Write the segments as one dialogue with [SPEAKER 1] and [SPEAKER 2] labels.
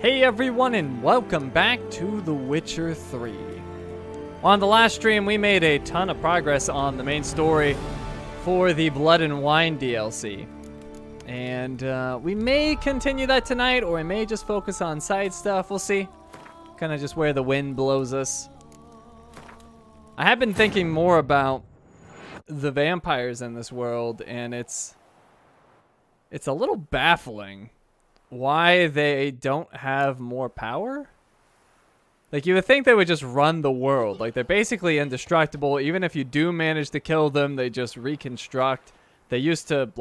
[SPEAKER 1] Hey everyone, and welcome back to The Witcher 3. On the last stream, we made a ton of progress on the main story for the Blood and Wine DLC. And we may continue that tonight, or we may just focus on side stuff. We'll see. Kind of just where the wind blows us. I have been thinking more about the vampires in this world, and it's a little baffling why they don't have more power. Like, you would think they would just run the world. Like, they're basically indestructible. Even if you do manage to kill them, they just reconstruct. They used to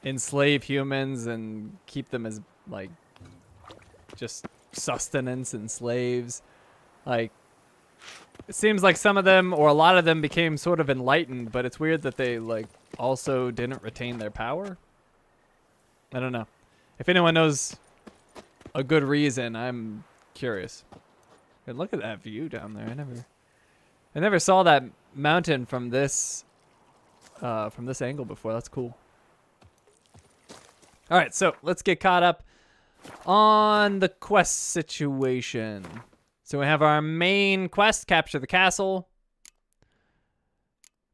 [SPEAKER 1] enslave humans and keep them as, like, just sustenance and slaves. Like, it seems like some of them, or a lot of them, became sort of enlightened, but it's weird that they, like, also didn't retain their power. I don't know. If anyone knows a good reason, I'm curious. And look at that view down there. I never saw that mountain from this angle before. That's cool. All right, so let's get caught up on the quest situation. So we have our main quest, capture the castle.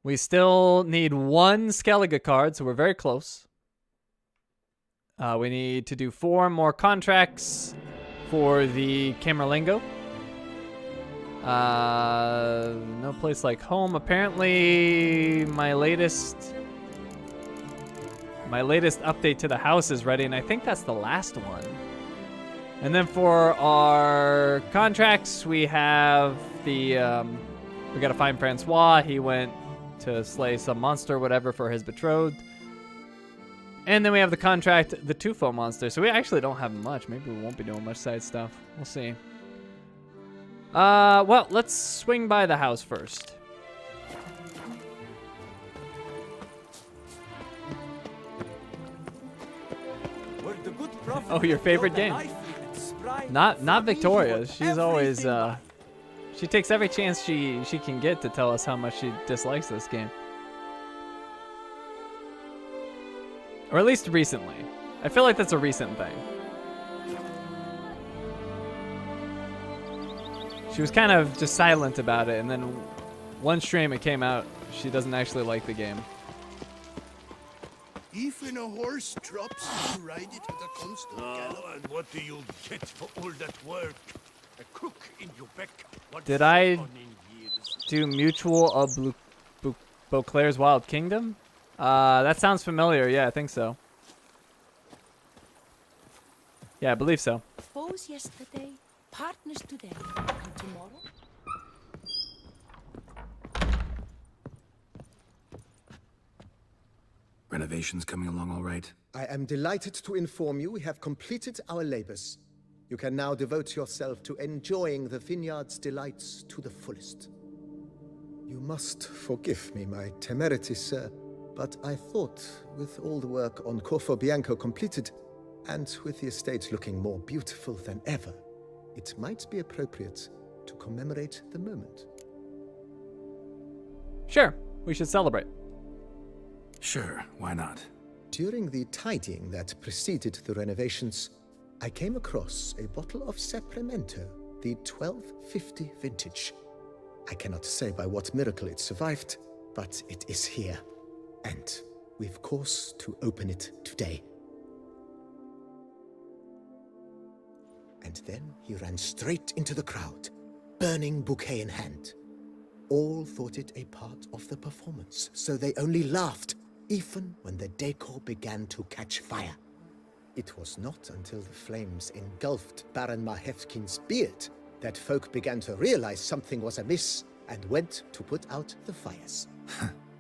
[SPEAKER 1] We still need one Skellige card, so we're very close. We need to do 4 more contracts for the Camerlengo. No place like home. Apparently, my latest update to the house is ready, and I think that's the last one. And then for our contracts, we have the we gotta find François. He went to slay some monster, whatever, for his betrothed. And then we have the contract, the Tufo monster. So we actually don't have much. Maybe we won't be doing much side stuff. We'll see. Well, let's swing by the house first. Oh, your favorite game? Not Victoria. She's always she takes every chance she can get to tell us how much she dislikes this game. Or at least recently. I feel like that's a recent thing. She was kind of just silent about it, and then one stream it came out, she doesn't actually like the game.
[SPEAKER 2] Even a horse drops, you ride it at a constant gallop. And what do you get for all that work? A crook in your back.
[SPEAKER 1] Did I do Mutual of Beauclair's Wild Kingdom? That sounds familiar. Yeah, I think so. Yeah, I believe so.
[SPEAKER 3] Foes yesterday, partners today, and tomorrow.
[SPEAKER 4] Renovations coming along all right?
[SPEAKER 5] I am delighted to inform you we have completed our labors. You can now devote yourself to enjoying the Vineyard's delights to the fullest. You must forgive me my temerity, sir. But I thought, with all the work on Corvo Bianco completed, and with the estate looking more beautiful than ever, it might be appropriate to commemorate the moment.
[SPEAKER 1] Sure, we should celebrate.
[SPEAKER 4] Sure, why not?
[SPEAKER 5] During the tidying that preceded the renovations, I came across a bottle of Sapramento, the 1250 vintage. I cannot say by what miracle it survived, but it is here. And we've cause to open it today. And then he ran straight into the crowd, burning bouquet in hand. All thought it a part of the performance, so they only laughed, even when the decor began to catch fire. It was not until the flames engulfed Baron Mahevkin's beard that folk began to realize something was amiss and went to put out the fires.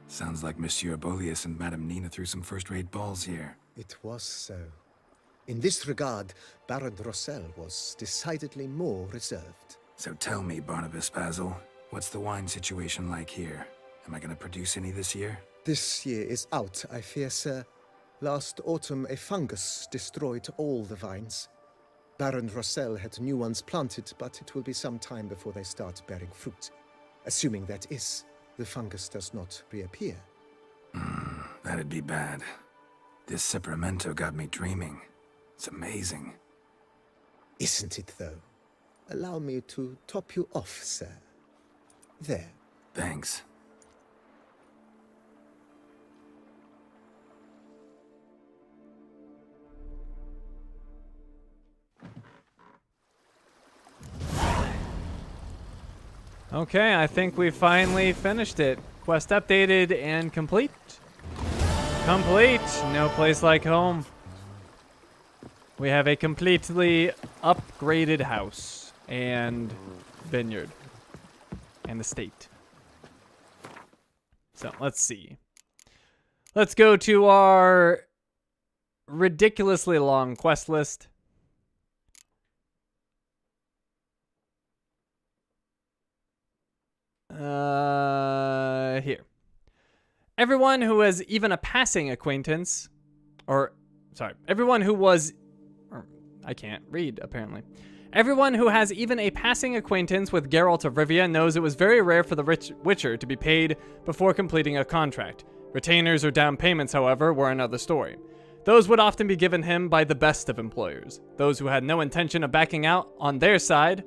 [SPEAKER 4] Sounds like Monsieur Bolius and Madame Nina threw some first-rate balls here.
[SPEAKER 5] It was so. In this regard, Baron Rossel was decidedly more reserved.
[SPEAKER 4] So tell me, Barnabas Basil, what's the wine situation like here? Am I gonna produce any this year?
[SPEAKER 5] This year is out, I fear, sir. Last autumn, a fungus destroyed all the vines. Baron Rossel had new ones planted, but it will be some time before they start bearing fruit. Assuming that is, the fungus does not reappear.
[SPEAKER 4] That'd be bad. This Sapramento got me dreaming. It's amazing.
[SPEAKER 5] Isn't it, though? Allow me to top you off, sir. There.
[SPEAKER 4] Thanks.
[SPEAKER 1] Okay, I think we finally finished it. Quest updated and complete. Complete. No place like home. We have a completely upgraded house and vineyard and estate. So let's see. Let's go to our ridiculously long quest list. Here. Everyone who has even a passing acquaintance, everyone who was, I can't read apparently. Everyone who has even a passing acquaintance with Geralt of Rivia knows it was very rare for the Witcher to be paid before completing a contract. Retainers or down payments, however, were another story. Those would often be given him by the best of employers, those who had no intention of backing out on their side,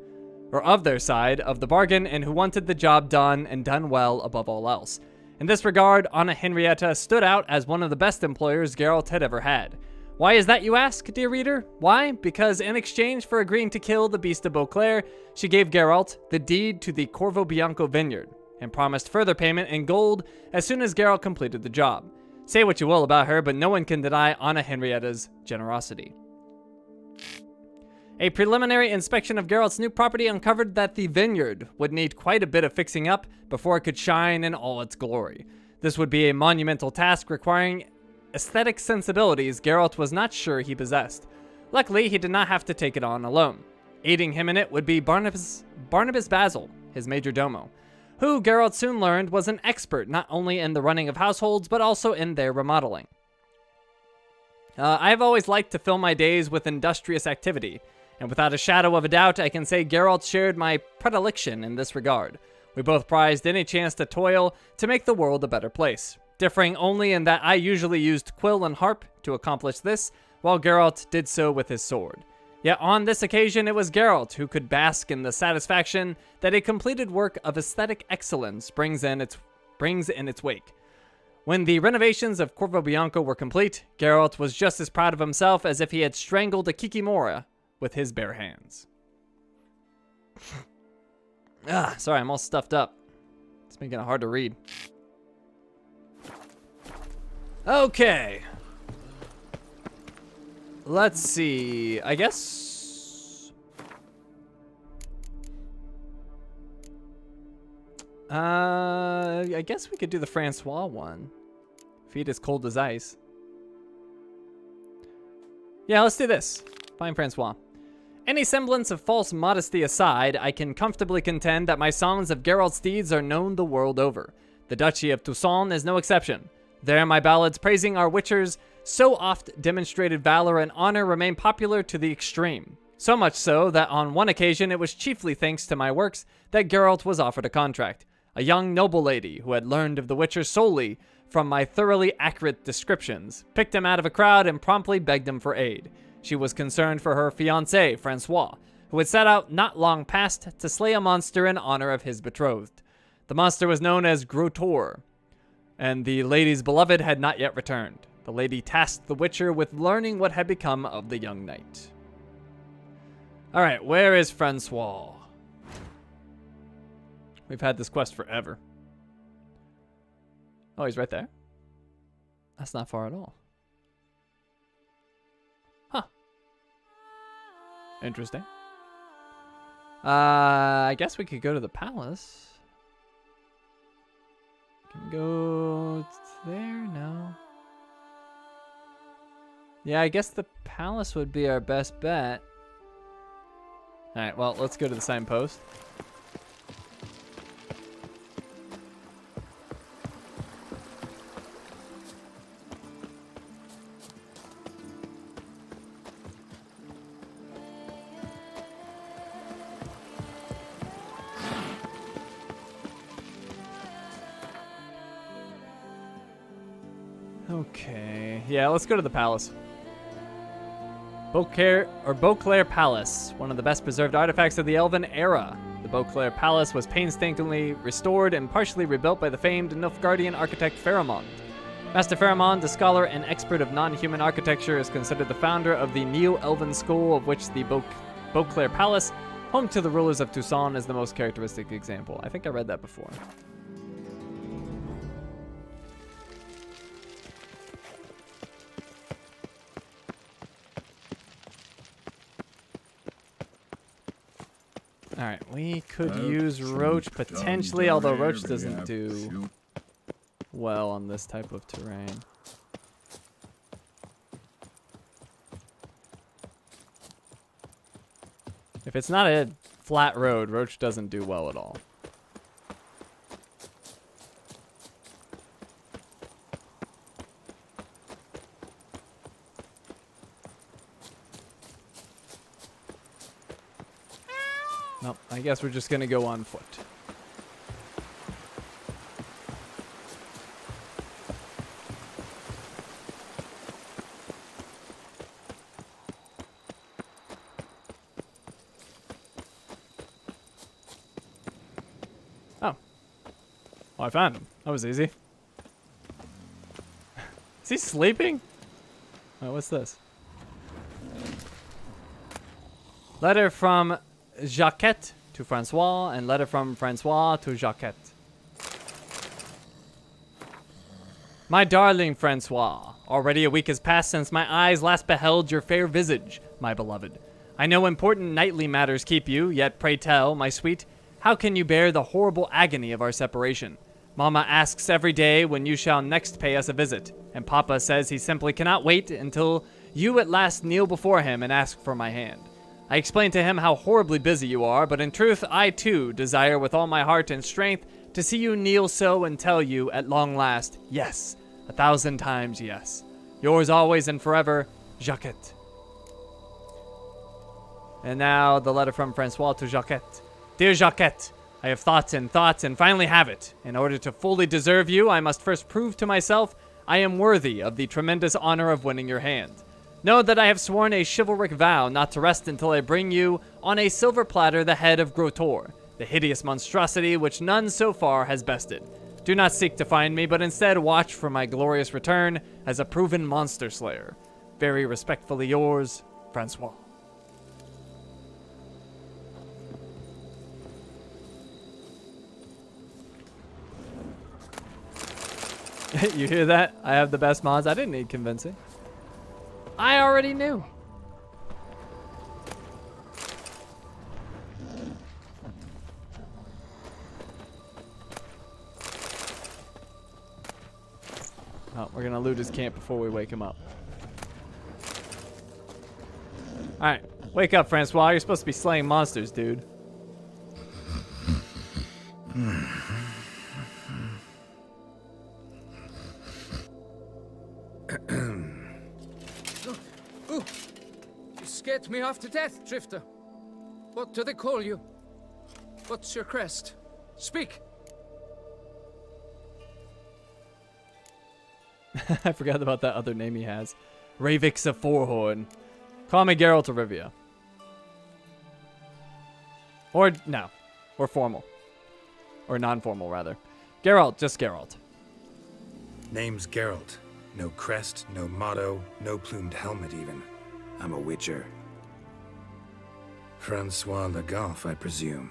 [SPEAKER 1] or of their side of the bargain, and who wanted the job done and done well above all else. In this regard, Anna Henrietta stood out as one of the best employers Geralt had ever had. Why is that, you ask, dear reader? Why? Because in exchange for agreeing to kill the Beast of Beauclair, she gave Geralt the deed to the Corvo Bianco vineyard, and promised further payment in gold as soon as Geralt completed the job. Say what you will about her, but no one can deny Anna Henrietta's generosity. A preliminary inspection of Geralt's new property uncovered that the vineyard would need quite a bit of fixing up before it could shine in all its glory. This would be a monumental task requiring aesthetic sensibilities Geralt was not sure he possessed. Luckily, he did not have to take it on alone. Aiding him in it would be Barnabas Basil, his major domo, who Geralt soon learned was an expert not only in the running of households, but also in their remodeling. I have always liked to fill my days with industrious activity, and without a shadow of a doubt, I can say Geralt shared my predilection in this regard. We both prized any chance to toil to make the world a better place, differing only in that I usually used quill and harp to accomplish this, while Geralt did so with his sword. Yet on this occasion, it was Geralt who could bask in the satisfaction that a completed work of aesthetic excellence brings in its wake. When the renovations of Corvo Bianco were complete, Geralt was just as proud of himself as if he had strangled a Kikimora with his bare hands. Sorry, I'm all stuffed up. It's making it hard to read. Okay. Let's see. I guess... I guess we could do the François one. Feet as cold as ice. Yeah, let's do this. Fine, François. Any semblance of false modesty aside, I can comfortably contend that my songs of Geralt's deeds are known the world over. The Duchy of Toussaint is no exception. There, my ballads praising our witchers' so oft demonstrated valor and honor remain popular to the extreme. So much so that on one occasion it was chiefly thanks to my works that Geralt was offered a contract. A young noble lady who had learned of the Witcher solely from my thoroughly accurate descriptions picked him out of a crowd and promptly begged him for aid. She was concerned for her fiancé, François, who had set out not long past to slay a monster in honor of his betrothed. The monster was known as Grottore, and the lady's beloved had not yet returned. The lady tasked the Witcher with learning what had become of the young knight. All right, where is François? We've had this quest forever. Oh, he's right there. That's not far at all. Huh. Interesting. I guess we could go to the palace. Can we go there? No. Yeah, I guess the palace would be our best bet. Alright, well, let's go to the signpost. Okay, yeah, let's go to the palace. Beauclair Palace, one of the best preserved artifacts of the Elven era. The Beauclair Palace was painstakingly restored and partially rebuilt by the famed Nilfgaardian architect Pharamond. Master Pharamond, a scholar and expert of non-human architecture, is considered the founder of the Neo-Elven school, of which the Beauclair Palace, home to the rulers of Toussaint, is the most characteristic example. I think I read that before. Alright, we could use Roach potentially, although Roach doesn't do well on this type of terrain. If it's not a flat road, Roach doesn't do well at all. Nope, I guess we're just gonna go on foot. Oh. Well, I found him. That was easy. Is he sleeping? Oh, what's this? Letter from Jacquette to François, and letter from François to Jacquette. My darling François, already a week has passed since my eyes last beheld your fair visage, my beloved. I know important knightly matters keep you, yet pray tell, my sweet, how can you bear the horrible agony of our separation? Mama asks every day when you shall next pay us a visit, and Papa says he simply cannot wait until you at last kneel before him and ask for my hand. I explained to him how horribly busy you are, but in truth, I too desire with all my heart and strength to see you kneel so and tell you at long last, yes, 1,000 times yes. Yours always and forever, Jacquette. And now the letter from François to Jacquette. Dear Jacquette, I have thought and finally have it. In order to fully deserve you, I must first prove to myself I am worthy of the tremendous honor of winning your hand. Know that I have sworn a chivalric vow not to rest until I bring you on a silver platter the head of Grottore, the hideous monstrosity which none so far has bested. Do not seek to find me, but instead watch for my glorious return as a proven monster slayer. Very respectfully yours, François. You hear that? I have the best mods. I didn't need convincing. I already knew. Oh, we're gonna loot his camp before we wake him up. Alright, wake up, François. You're supposed to be slaying monsters, dude.
[SPEAKER 6] You scared me half to death, Drifter. What do they call you? What's your crest? Speak.
[SPEAKER 1] I forgot about that other name he has. Ravix of Fourhorn. Call me Geralt of Rivia. Or, no. Or formal. Or non-formal, rather. Geralt, just Geralt.
[SPEAKER 4] Name's Geralt. No crest, no motto, no plumed helmet even. I'm a witcher. François Le Goff, I presume.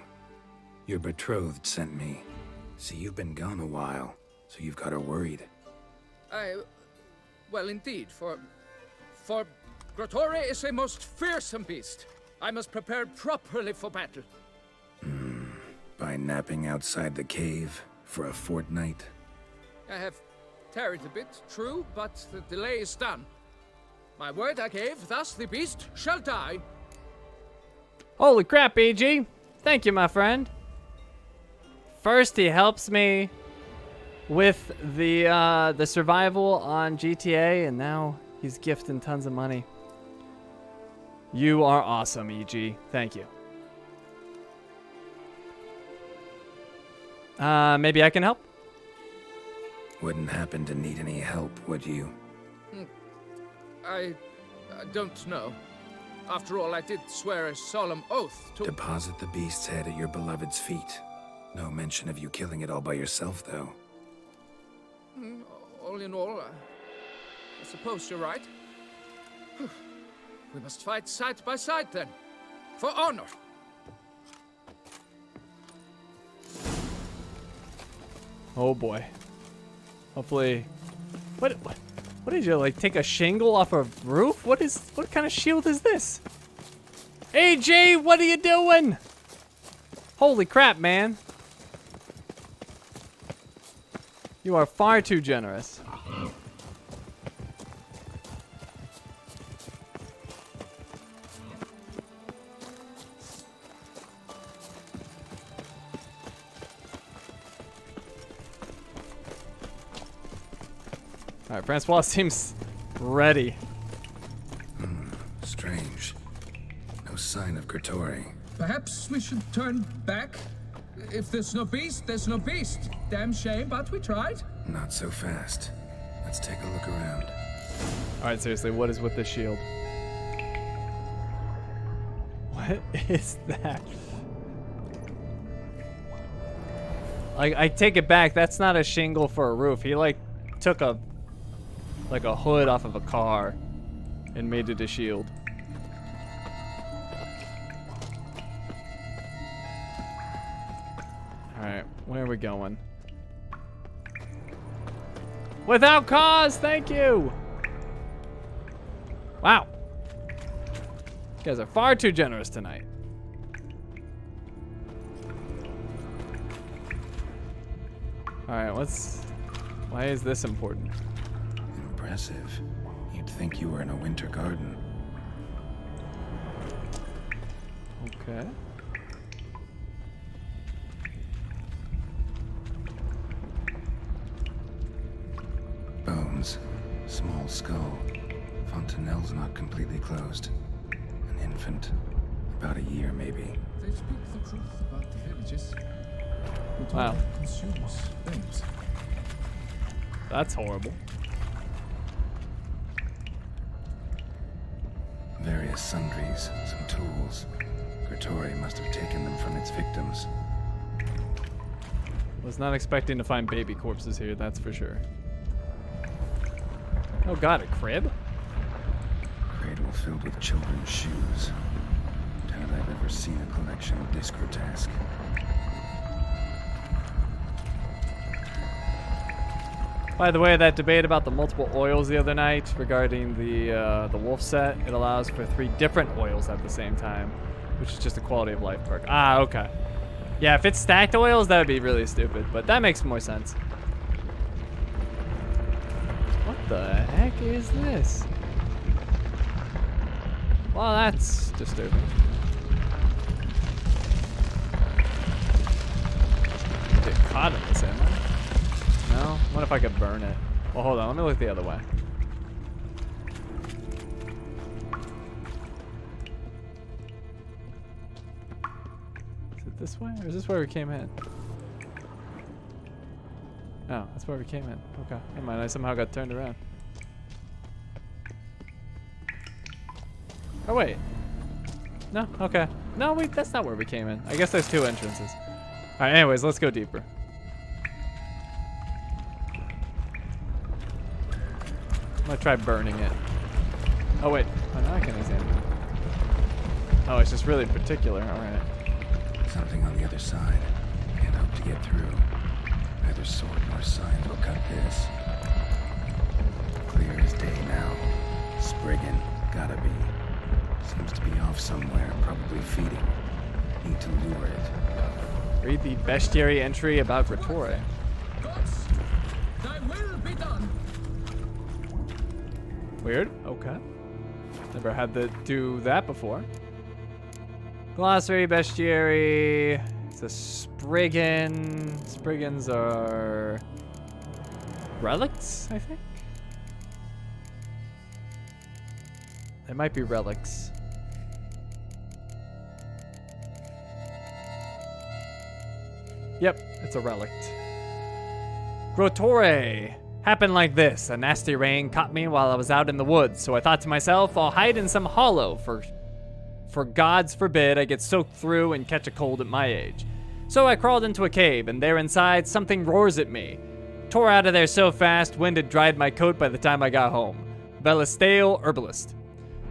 [SPEAKER 4] Your betrothed sent me. See, you've been gone a while, so you've got her worried.
[SPEAKER 6] Well, indeed, for Grottore is a most fearsome beast. I must prepare properly for battle.
[SPEAKER 4] By napping outside the cave for a fortnight?
[SPEAKER 6] I have tarried a bit, true, but the delay is done. My word I gave, thus the beast shall die.
[SPEAKER 1] Holy crap, EG. Thank you, my friend. First, he helps me with the survival on GTA, and now he's gifting tons of money. You are awesome, EG. Thank you. Maybe I can help?
[SPEAKER 4] Wouldn't happen to need any help, would you?
[SPEAKER 6] I don't know. After all, I did swear a solemn oath to...
[SPEAKER 4] Deposit the beast's head at your beloved's feet. No mention of you killing it all by yourself, though.
[SPEAKER 6] All in all, I suppose you're right. We must fight side by side, then. For honor.
[SPEAKER 1] Oh boy. Hopefully... What did you, like, take a shingle off a roof? What kind of shield is this? AJ, what are you doing? Holy crap, man. You are far too generous. All right, Francois seems ready.
[SPEAKER 4] Strange. No sign of Grottore.
[SPEAKER 6] Perhaps we should turn back? If there's no beast, there's no beast. Damn shame, but we tried.
[SPEAKER 4] Not so fast. Let's take a look around.
[SPEAKER 1] All right, seriously, what is with the shield? What is that? I take it back. That's not a shingle for a roof. He like took a hood off of a car and made it a shield. All right, where are we going? Without cause, thank you. Wow. You guys are far too generous tonight. All right, why is this important?
[SPEAKER 4] Impressive. You'd think you were in a winter garden.
[SPEAKER 1] Okay.
[SPEAKER 4] Bones. Small skull. Fontanelle's not completely closed. An infant. About a year, maybe.
[SPEAKER 6] They speak the truth about the villages.
[SPEAKER 1] Wow.
[SPEAKER 6] Consumers things.
[SPEAKER 1] That's horrible.
[SPEAKER 4] Various sundries, some tools. Grottore must have taken them from its victims.
[SPEAKER 1] Was not expecting to find baby corpses here, that's for sure. Oh god, a crib?
[SPEAKER 4] Cradle filled with children's shoes. Doubt I've ever seen a collection this grotesque.
[SPEAKER 1] By the way, that debate about the multiple oils the other night regarding the wolf set, it allows for 3 different oils at the same time, which is just a quality of life perk. Ah, okay. Yeah, if it's stacked oils, that would be really stupid, but that makes more sense. What the heck is this? Well, that's disturbing. Get caught in this, am I? No? What if I could burn it? Well, hold on. Let me look the other way. Is it this way? Or is this where we came in? Oh, that's where we came in. Okay. Never mind. I somehow got turned around. Oh, wait. No? Okay. No, wait. That's not where we came in. I guess there's 2 entrances. All right. Anyways, let's go deeper. I'm gonna try burning it. Oh wait, oh, now I can examine it. Oh, it's just really particular, alright.
[SPEAKER 4] Something on the other side. Can't hope to get through. Neither sword nor signs will cut this. Clear as day now. Spriggan, gotta be. Seems to be off somewhere, probably feeding. Need to lure it.
[SPEAKER 1] Read the bestiary entry about Grottore.
[SPEAKER 6] Gods, thy will be done.
[SPEAKER 1] Weird, okay. Never had to do that before. Glossary, bestiary. It's a Spriggan. Spriggans are relics, I think? They might be relics. Yep, it's a relic. Grottore. Happened like this. A nasty rain caught me while I was out in the woods, so I thought to myself, I'll hide in some hollow for for gods forbid I get soaked through and catch a cold at my age. So I crawled into a cave, and there inside, something roars at me. Tore out of there so fast, wind had dried my coat by the time I got home. Belistale herbalist.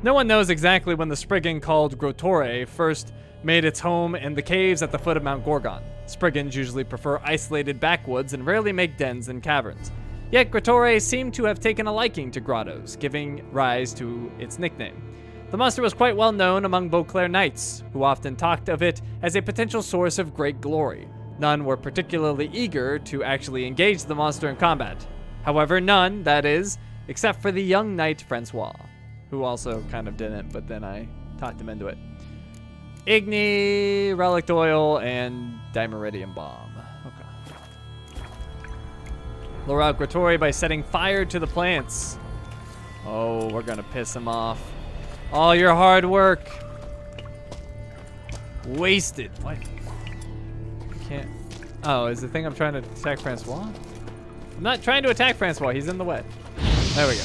[SPEAKER 1] No one knows exactly when the Spriggan called Grottore first made its home in the caves at the foot of Mount Gorgon. Spriggans usually prefer isolated backwoods and rarely make dens in caverns. Yet Grottore seemed to have taken a liking to grottos, giving rise to its nickname. The monster was quite well known among Beauclair knights, who often talked of it as a potential source of great glory. None were particularly eager to actually engage the monster in combat. However, none, that is, except for the young knight François, who also kind of didn't, but then I talked him into it. Igni, relic oil, and dimeridium bomb. Okay. Lure out Grottore by setting fire to the plants. Oh, we're gonna piss him off. All your hard work wasted. What? I can't. Oh, is the thing I'm trying to attack François? I'm not trying to attack François. He's in the way. There we go.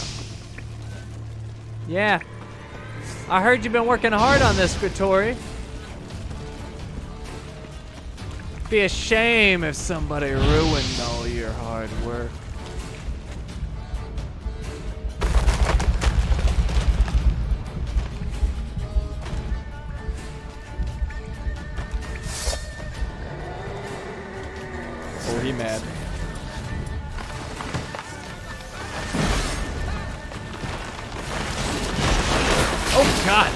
[SPEAKER 1] Yeah. I heard you've been working hard on this, Grottore. Be a shame if somebody ruined all your hard work. Oh, he mad. Oh, God.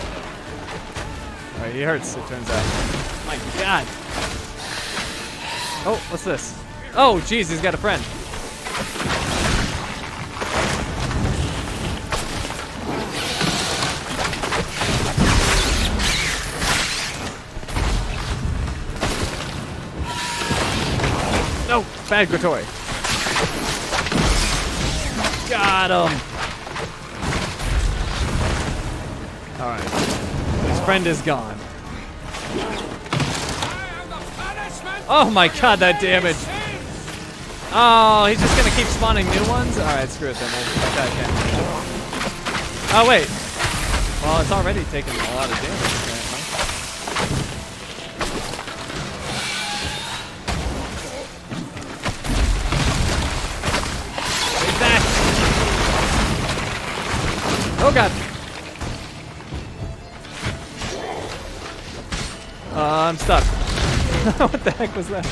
[SPEAKER 1] All right, he hurts, it turns out. My God. Oh, what's this? Oh, jeez, he's got a friend. No, bad Grottore. Got him. All right, his friend is gone. Oh my God, that damage. Oh, he's just gonna keep spawning new ones? Alright, screw it then. We'll attack him. Oh, wait. Well, it's already taken a lot of damage, apparently. Take that. Oh, God. I'm stuck. What the heck was that?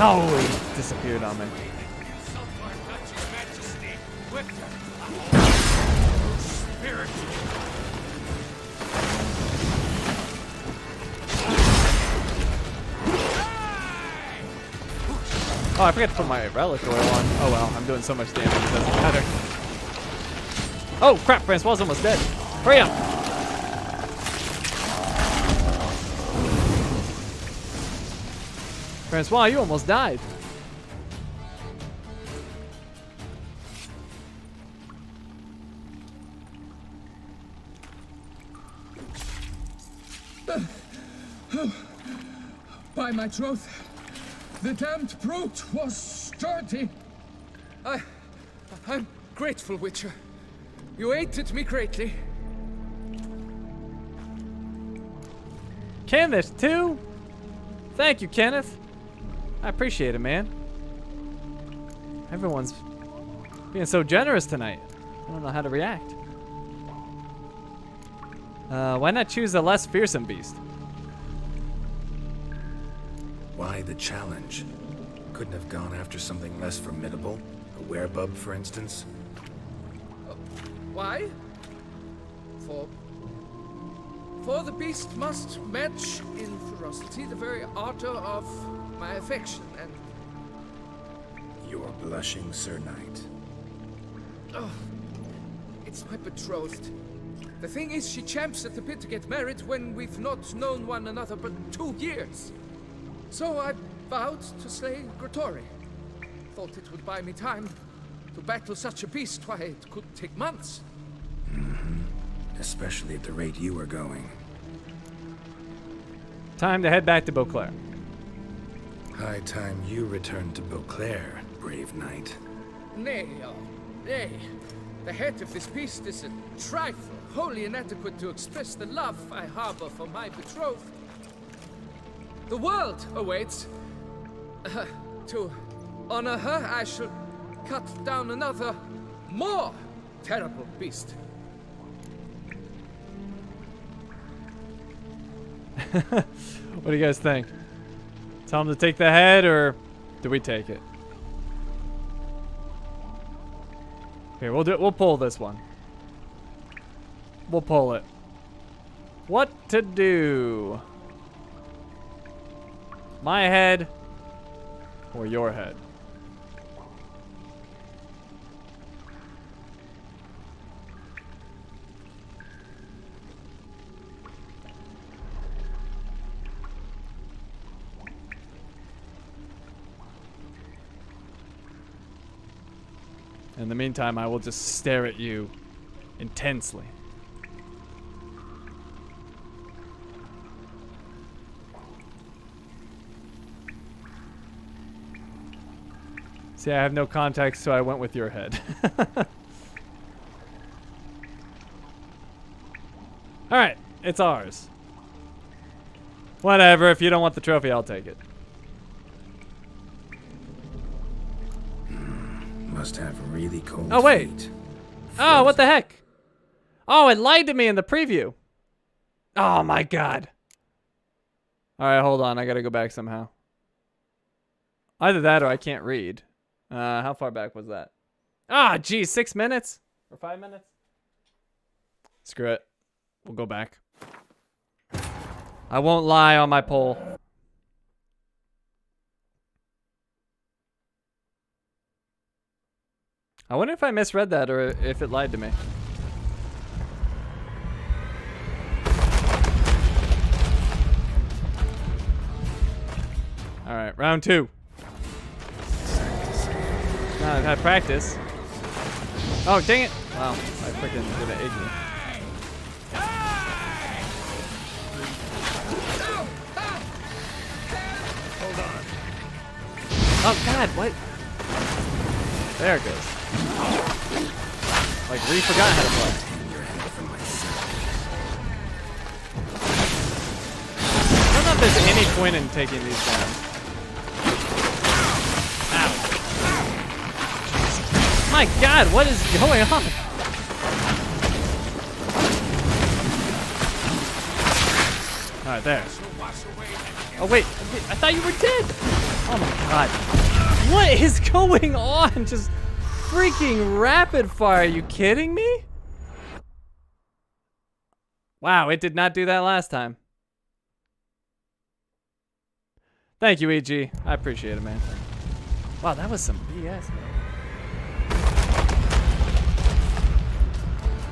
[SPEAKER 1] Oh, he disappeared on me. Oh, I forgot to put my relic oil on. Oh well, I'm doing so much damage, it doesn't matter. Oh crap, François almost dead. Hurry up! François, you almost died.
[SPEAKER 6] By my troth, the damned brute was sturdy. I'm grateful, Witcher. You aided me greatly.
[SPEAKER 1] Kenneth, too? Thank you, Kenneth. I appreciate it, man. Everyone's being so generous tonight. I don't know how to react. Why not choose a less fearsome beast?
[SPEAKER 4] Why the challenge? Couldn't have gone after something less formidable? A werebub, for instance?
[SPEAKER 6] Why? For the beast must match in ferocity the very ardor of my affection, and...
[SPEAKER 4] You're blushing, Sir Knight.
[SPEAKER 6] Oh, it's my betrothed. The thing is, she champs at the bit to get married when we've not known one another but 2 years. So I vowed to slay Grottore. Thought it would buy me time to battle such a beast. Why, it could take months.
[SPEAKER 4] Mm-hmm. Especially at the rate you were going.
[SPEAKER 1] Time to head back to Beauclair.
[SPEAKER 4] High time you returned to Beauclair, brave knight.
[SPEAKER 6] Nay, oh, nay. The head of this beast is a trifle, wholly inadequate to express the love I harbor for my betrothed. The world awaits. To honor her, I shall cut down another, more terrible beast.
[SPEAKER 1] What do you guys think? Tell him to take the head, or do we take it? Here, we'll do it. We'll pull this one. We'll pull it. What to do? My head or your head? In the meantime, I will just stare at you intensely. See, I have no context, so I went with your head. Alright, it's ours. Whatever, if you don't want the trophy, I'll take it.
[SPEAKER 4] Must have really cold
[SPEAKER 1] Oh, wait.
[SPEAKER 4] feet.
[SPEAKER 1] Oh, what the heck? Oh, it lied to me in the preview. Oh, my God. Alright, hold on. I gotta go back somehow. Either that or I can't read. How far back was that? Ah, geez, 6 minutes? Or 5 minutes? Screw it. We'll go back. I won't lie on my poll. I wonder if I misread that or if it lied to me. Alright, round 2. Now I've had practice. Oh, dang it! Wow, I freaking did an igloo.
[SPEAKER 2] Hold on.
[SPEAKER 1] Oh God, what? There it goes. Like, forgot how to play. I don't know if there's any point in taking these down. Ow. My God, what is going on? Alright, there. Oh, wait. I thought you were dead. Oh, my God. What is going on? Just freaking rapid fire. Are you kidding me? Wow, it did not do that last time. Thank you, EG. I appreciate it, man. Wow, that was some BS, man.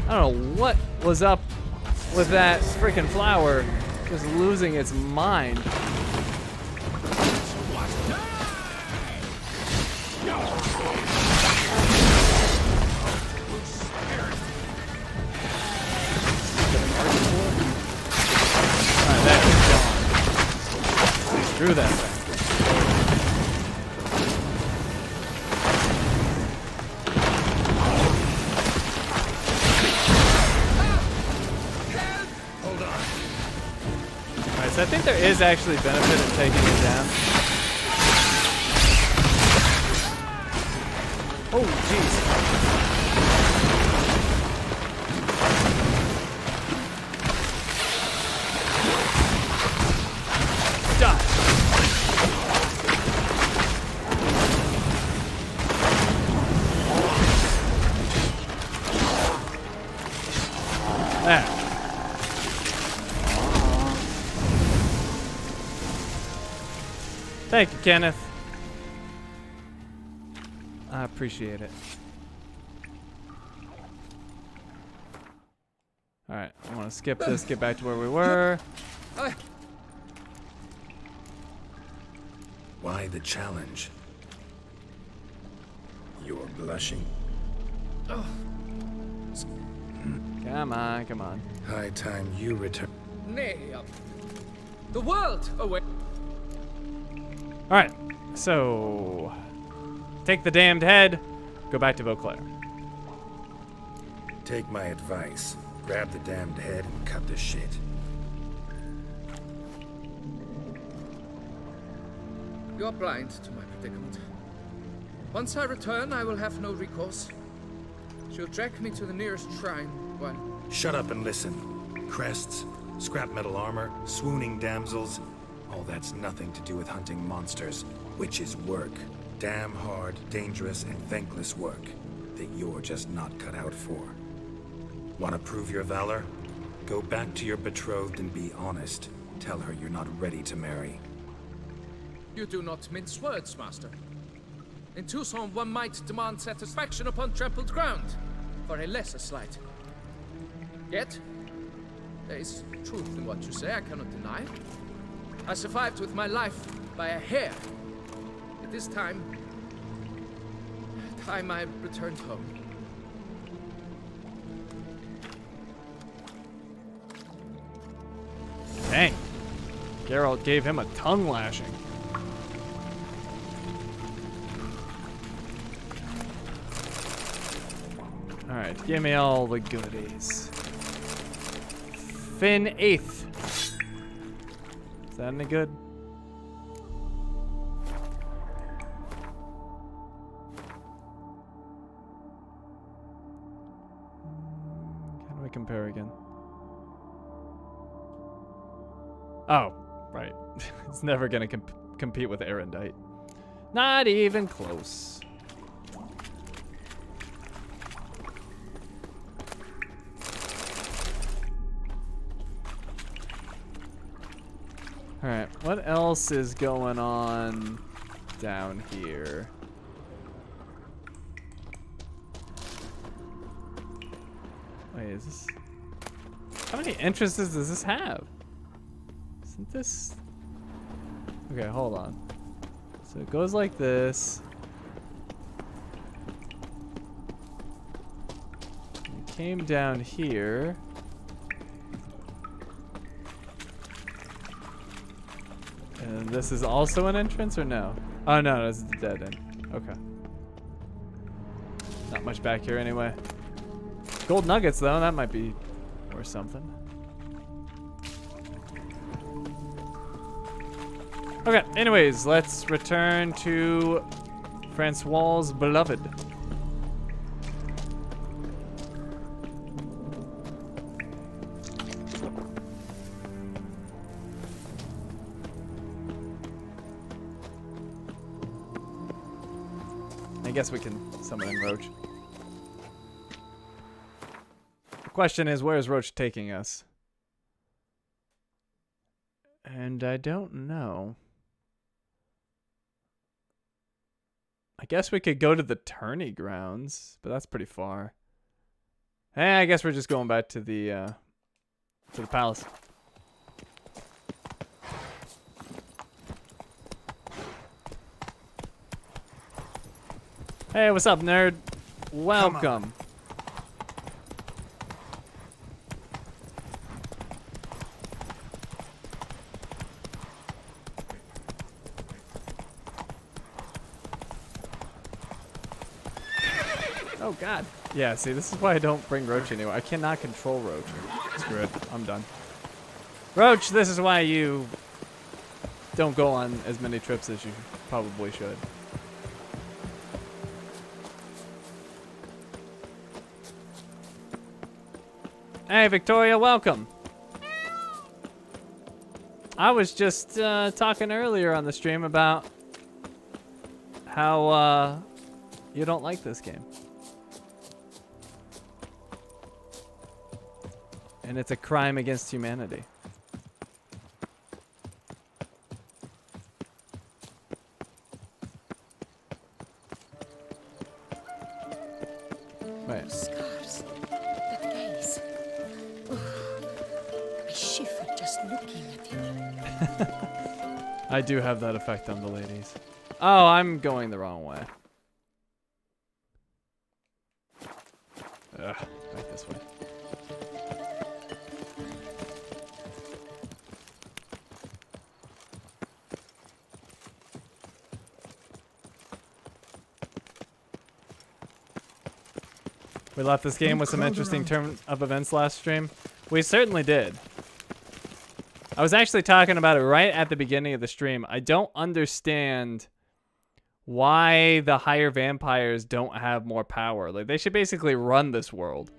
[SPEAKER 1] I don't know what was up with that freaking flower just losing its mind. Alright, that is gone. Screw that thing. So I think there is actually benefit in taking it down. Oh, jeez. Die. There. Thank you, Kenneth. I appreciate it. Alright, I want to skip this, get back to where we were.
[SPEAKER 4] Why the challenge? You're blushing.
[SPEAKER 1] Come on, come on.
[SPEAKER 4] High time you return.
[SPEAKER 6] Nay, the world away.
[SPEAKER 1] Alright, so take the damned head, go back to Vauclair.
[SPEAKER 4] Take my advice. Grab the damned head and cut the shit.
[SPEAKER 6] You're blind to my predicament. Once I return, I will have no recourse. She'll drag me to the nearest shrine while...
[SPEAKER 4] Shut up and listen. Crests, scrap metal armor, swooning damsels. All that's nothing to do with hunting monsters, which is work. Damn hard, dangerous, and thankless work that you're just not cut out for. Want to prove your valor? Go back to your betrothed and be honest. Tell her you're not ready to marry.
[SPEAKER 6] You do not mince words, Master. In Tucson, one might demand satisfaction upon trampled ground for a lesser slight. Yet, there is truth in what you say, I cannot deny. I survived with my life by a hair. It is time I returned home.
[SPEAKER 1] Dang. Geralt gave him a tongue lashing. Alright, give me all the goodies. Finn 8th. Is that any good? Can we compare again? Oh, right. It's never gonna compete with Erendite. Not even close. Alright, what else is going on down here? Wait, is this... How many entrances does this have? Isn't this... Okay, hold on. So it goes like this. It came down here. And this is also an entrance or no? Oh no, this is the dead end. Okay. Not much back here anyway. Gold nuggets though, that might be worth something. Okay, anyways, let's return to François' beloved. I guess we can summon in Roach. The question is, where is Roach taking us? And I don't know. I guess we could go to the tourney grounds, but that's pretty far. Hey, I guess we're just going back to the palace. Hey, what's up, nerd? Welcome. Oh god. Yeah, see, this is why I don't bring Roach anywhere. I cannot control Roach. Screw it. I'm done. Roach, this is why you don't go on as many trips as you probably should. Hey, Victoria, welcome. I was just talking earlier on the stream about how you don't like this game. And it's a crime against humanity. Wait.
[SPEAKER 3] Scars. That gaze. I shiver just looking at it.
[SPEAKER 1] I do have that effect on the ladies. Oh, I'm going the wrong way. Ugh, back this way. We left this game with some interesting turn of events last stream. We certainly did. I was actually talking about it right at the beginning of the stream. I don't understand why the higher vampires don't have more power. Like, they should basically run this world.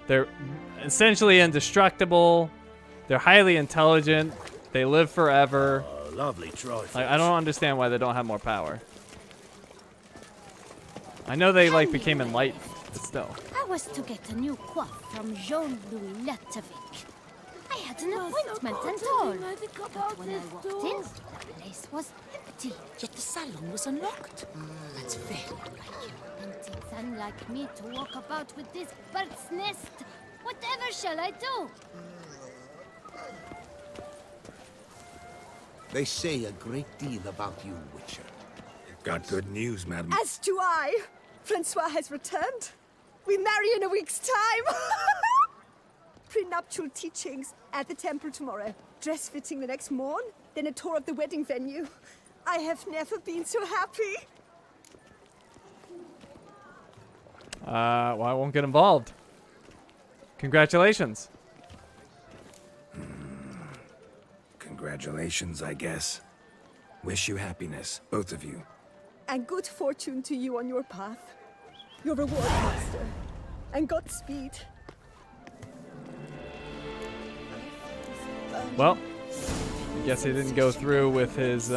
[SPEAKER 1] They're essentially indestructible. They're highly intelligent. They live forever.
[SPEAKER 2] Lovely trifles.
[SPEAKER 1] Like, I don't understand why they don't have more power. I know they like became enlightened, but still.
[SPEAKER 3] I was to get a new coif from Jean-Luc Letovic. I had an appointment and all. But when I walked in, the place was empty. Yet the salon was unlocked. That's very unlike you. And it's unlike me to walk about with this bird's nest. Whatever shall I do?
[SPEAKER 2] They say a great deal about you, Witcher.
[SPEAKER 4] Got good news, madam.
[SPEAKER 7] As do I. François has returned. We marry in a week's time. Prenuptial teachings at the temple tomorrow. Dress fitting the next morn. Then a tour of the wedding venue. I have never been so happy.
[SPEAKER 1] Well, I won't get involved. Congratulations.
[SPEAKER 4] Congratulations, I guess. Wish you happiness, both of you.
[SPEAKER 7] And good fortune to you on your path. Your reward, master. And Godspeed.
[SPEAKER 1] Well, I guess he didn't go through with his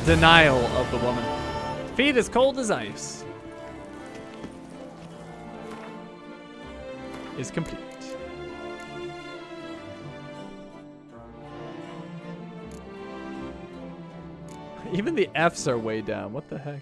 [SPEAKER 1] denial of the woman. Feet as cold as ice. Is complete. Even the F's are way down. What the heck?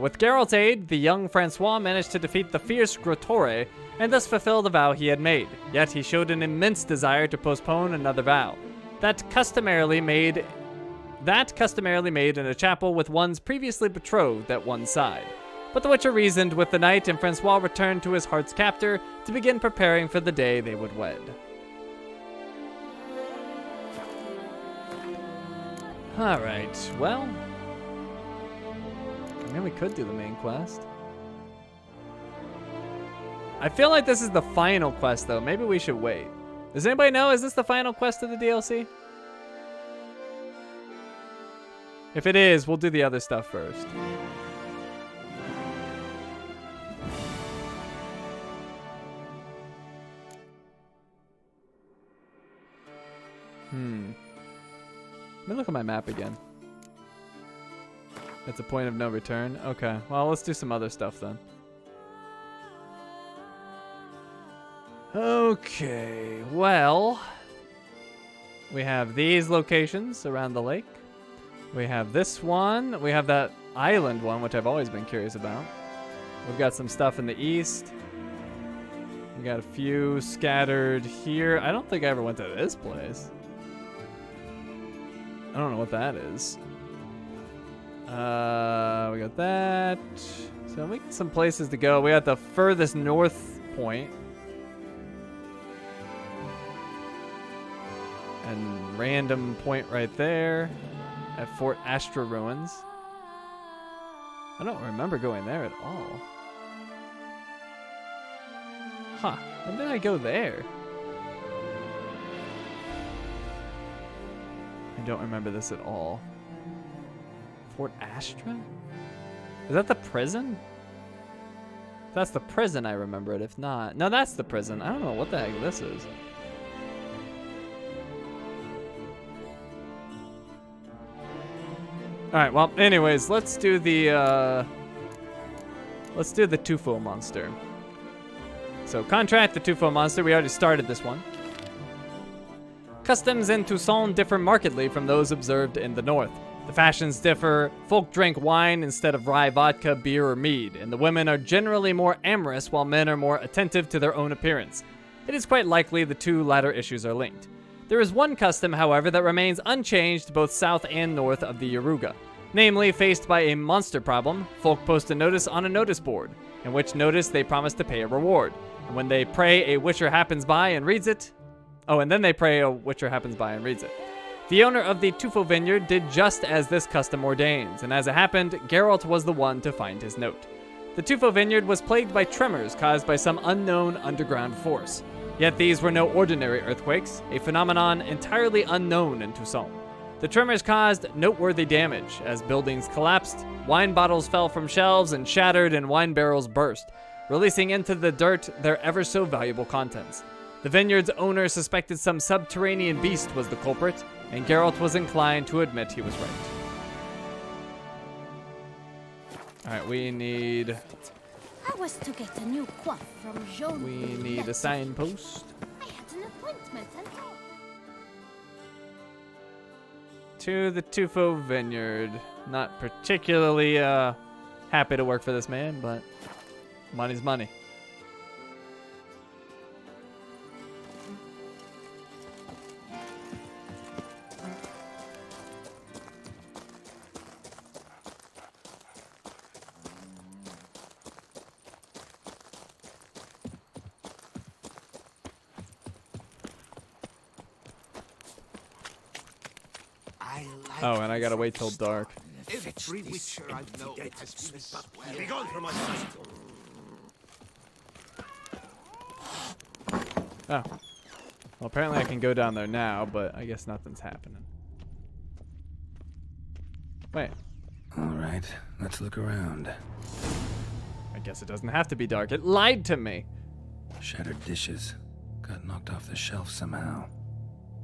[SPEAKER 1] With Geralt's aid, the young François managed to defeat the fierce Grottore and thus fulfill the vow he had made. Yet he showed an immense desire to postpone another vow, that customarily made in a chapel with one's previously betrothed at one side. But the Witcher reasoned with the knight, and François returned to his heart's captor to begin preparing for the day they would wed. Alright, well, I mean, we could do the main quest. I feel like this is the final quest, though. Maybe we should wait. Does anybody know? Is this the final quest of the DLC? If it is, we'll do the other stuff first. Let me look at my map again. It's a point of no return. Okay, well, let's do some other stuff then. Okay, well, we have these locations around the lake. We have this one. We have that island one, which I've always been curious about. We've got some stuff in the east. We got a few scattered here. I don't think I ever went to this place. I don't know what that is. We got that. So we got some places to go. We got the furthest north point. And random point right there at Fort Astra Ruins. I don't remember going there at all. Huh. When did I go there? I don't remember this at all. Fort Astra? Is that the prison? If that's the prison, I remember it. If not, no, that's the prison. I don't know what the heck this is. All right. Well, anyways, let's do the Tufo monster. So contract the Tufo monster. We already started this one. Customs in Toussaint differ markedly from those observed in the north. The fashions differ. Folk drink wine instead of rye vodka, beer, or mead, and the women are generally more amorous while men are more attentive to their own appearance. It is quite likely the two latter issues are linked. There is one custom, however, that remains unchanged both south and north of the Yaruga. Namely, faced by a monster problem, folk post a notice on a notice board, in which notice they promise to pay a reward. And when they pray a witcher happens by and reads it, Oh, and then they pray a Witcher happens by and reads it. The owner of the Tufo vineyard did just as this custom ordains, and as it happened, Geralt was the one to find his note. The Tufo vineyard was plagued by tremors caused by some unknown underground force. Yet these were no ordinary earthquakes, a phenomenon entirely unknown in Toussaint. The tremors caused noteworthy damage as buildings collapsed, wine bottles fell from shelves and shattered, and wine barrels burst, releasing into the dirt their ever so valuable contents. The vineyard's owner suspected some subterranean beast was the culprit, and Geralt was inclined to admit he was right. Alright, we need...
[SPEAKER 3] I was to get a new coif from Jean-Luc.
[SPEAKER 1] We need a signpost.
[SPEAKER 3] I had an appointment and all.
[SPEAKER 1] To the Tufo vineyard. Not particularly happy to work for this man, but money's money. Oh, and I gotta wait till dark.
[SPEAKER 2] Every witcher I know has been but be gone from my sight.
[SPEAKER 1] Oh. Well, apparently I can go down there now, but I guess nothing's happening. Wait.
[SPEAKER 4] All right, let's look around.
[SPEAKER 1] I guess it doesn't have to be dark. It lied to me.
[SPEAKER 4] Shattered dishes. Got knocked off the shelf somehow.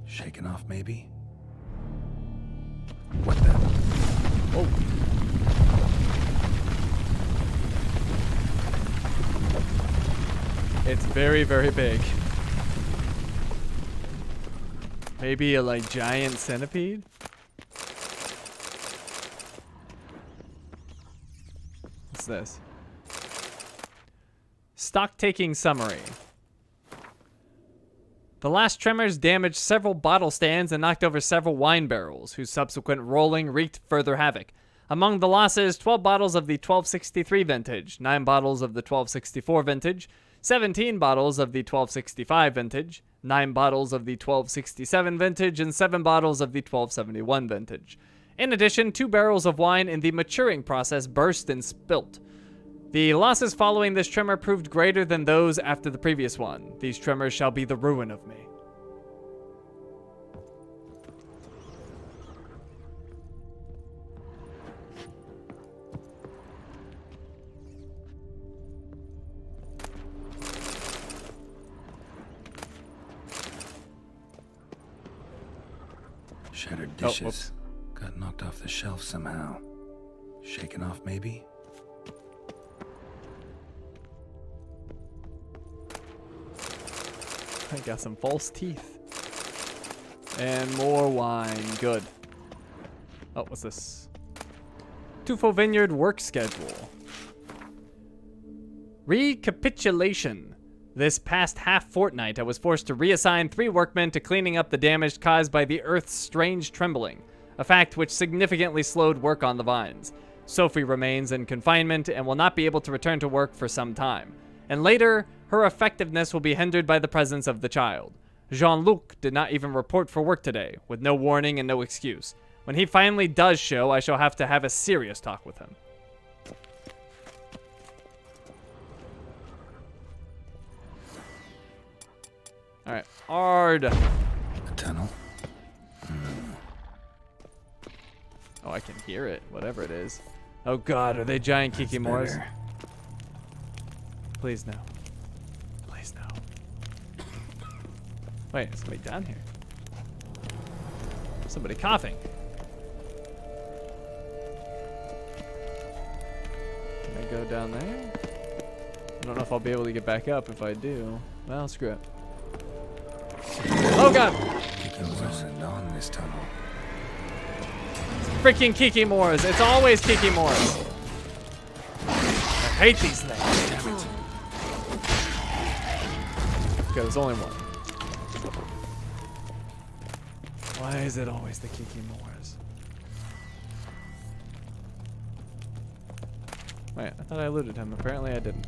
[SPEAKER 4] Shaken off, maybe? What the?
[SPEAKER 1] Oh. It's very, very big. Maybe a, like, giant centipede? What's this? Stock-taking summary. The last tremors damaged several bottle stands and knocked over several wine barrels, whose subsequent rolling wreaked further havoc. Among the losses, 12 bottles of the 1263 vintage, 9 bottles of the 1264 vintage, 17 bottles of the 1265 vintage, 9 bottles of the 1267 vintage, and 7 bottles of the 1271 vintage. In addition, 2 barrels of wine in the maturing process burst and spilt. The losses following this tremor proved greater than those after the previous one. These tremors shall be the ruin of me.
[SPEAKER 4] Shattered dishes. Got knocked off the shelf somehow. Shaken off, maybe?
[SPEAKER 1] I got some false teeth. And more wine. Good. Oh, what's this? Tufo Vineyard work schedule. Recapitulation. This past half fortnight, I was forced to reassign 3 workmen to cleaning up the damage caused by the Earth's strange trembling, a fact which significantly slowed work on the vines. Sophie remains in confinement and will not be able to return to work for some time. And later, her effectiveness will be hindered by the presence of the child. Jean-Luc did not even report for work today, with no warning and no excuse. When he finally does show, I shall have to have a serious talk with him. Alright, Ard.
[SPEAKER 4] A tunnel?
[SPEAKER 1] Oh, I can hear it, whatever it is. Oh god, are they giant Kikimores?
[SPEAKER 4] Better.
[SPEAKER 1] Please no. Please no. Wait, there's somebody down here. Somebody coughing. Can I go down there? I don't know if I'll be able to get back up if I do. Well, screw it. Oh god!
[SPEAKER 4] Kikimores and on this tunnel.
[SPEAKER 1] Freaking Kikimores! It's always Kikimores! I hate these things.
[SPEAKER 4] Damn it.
[SPEAKER 1] Okay, there's only one. Why is it always the Kikimores? Wait, I thought I looted him. Apparently I didn't.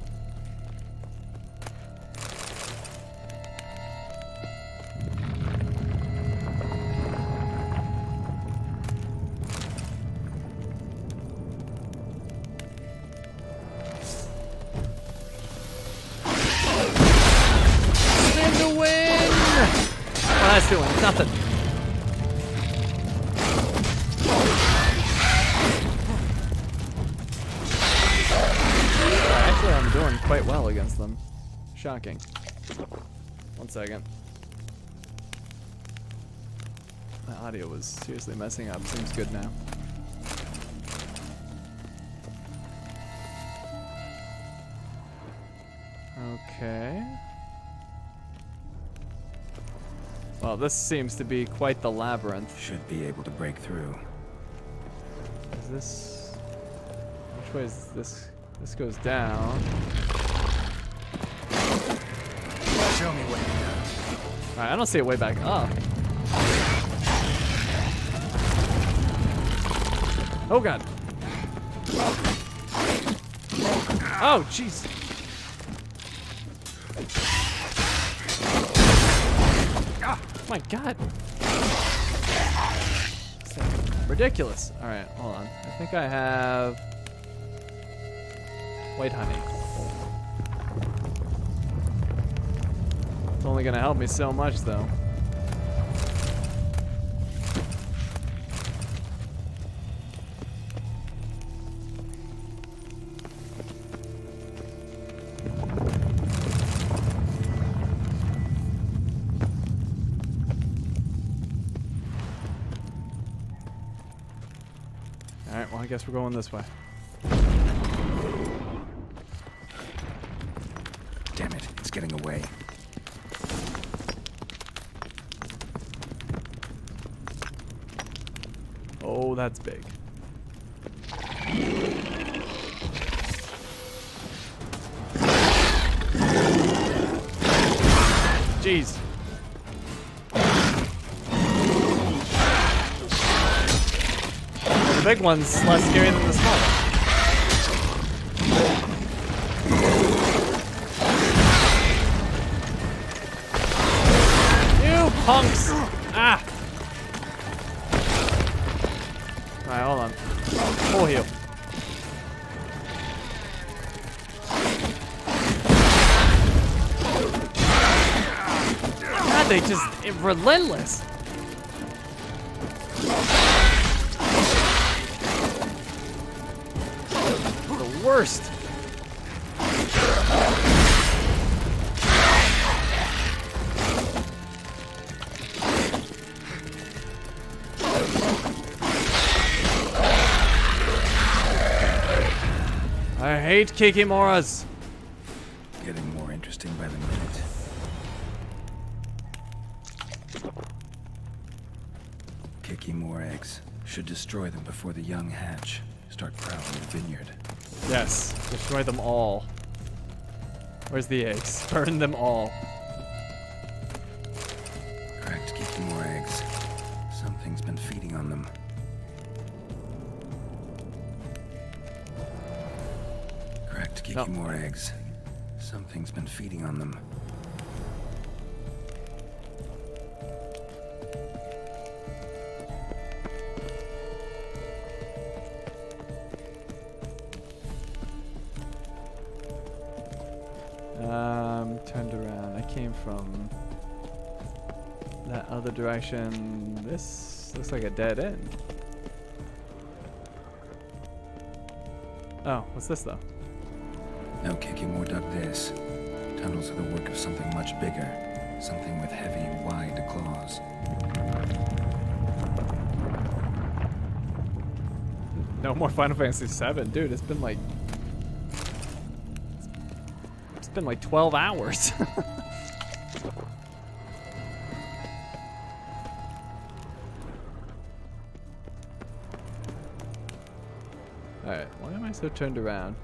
[SPEAKER 1] that's doing nothing. Actually, I'm doing quite well against them. Shocking. 1 second. My audio was seriously messing up. Seems good now. Okay. Well, this seems to be quite the labyrinth.
[SPEAKER 4] Should be able to break through.
[SPEAKER 1] Is this... Which way is this? This goes down.
[SPEAKER 4] Show me what you got.
[SPEAKER 1] Alright, I don't see a way back up. Oh god. Oh, jeez. Oh my god. This thing's ridiculous. Alright, hold on. I think I have white honey. It's only gonna help me so much though. Alright, well I guess we're going this way.
[SPEAKER 4] Damn it, it's getting away.
[SPEAKER 1] Oh, that's big. Jeez. The big one's less scary than the small one. You punks! Ah! Alright, hold on. Full heal. God, they just relentless. The worst. I hate Kikimoras.
[SPEAKER 4] Getting more interesting by the minute. Kicking more eggs. Should destroy them before the young hatch. Start prowling the vineyard.
[SPEAKER 1] Yes, destroy them all. Where's the eggs? Burn them all.
[SPEAKER 4] Correct, kicking more eggs. Something's been feeding on them. Correct, kicking more eggs. Something's been feeding on them.
[SPEAKER 1] Turned around. I came from that other direction. This looks like a dead end. Oh, what's this though?
[SPEAKER 4] No, Kikimore dug this. Tunnels are the work of something much bigger. Something with heavy, wide claws.
[SPEAKER 1] No more Final Fantasy VII, dude. It's been like 12 hours. Alright, why am I so turned around?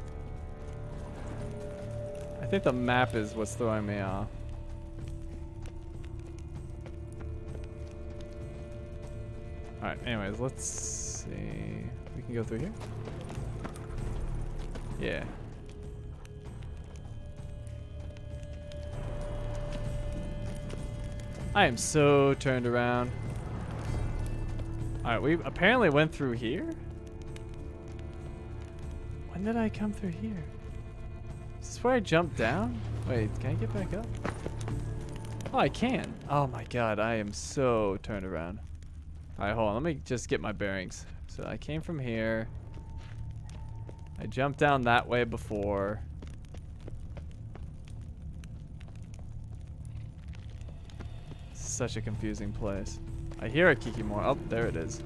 [SPEAKER 1] I think the map is what's throwing me off. Alright, anyways, let's see. We can go through here? Yeah. I am so turned around. Alright, we apparently went through here? When did I come through here? Is this where I jumped down? Wait, can I get back up? Oh, I can. Oh my god, I am so turned around. Alright, hold on. Let me just get my bearings. So I came from here. I jumped down that way before. Such a confusing place. I hear a Kikimora. Oh, there it is.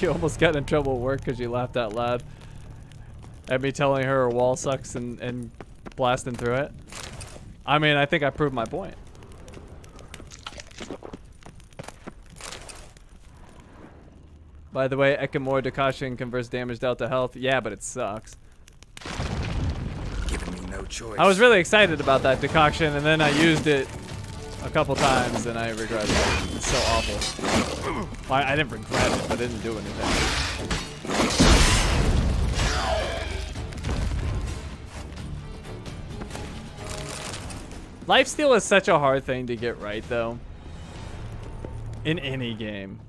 [SPEAKER 1] You almost got in trouble at work because you laughed out loud at me telling her wall sucks and blasting through it. I mean, I think I proved my point. By the way, Ekimura Decoction converts damage dealt to health. Yeah, but it sucks.
[SPEAKER 4] Giving me no choice.
[SPEAKER 1] I was really excited about that decoction, and then I used it a couple times, and I regret it. It's so awful. Well, I didn't regret it, but it didn't do anything. Lifesteal is such a hard thing to get right, though. In any game.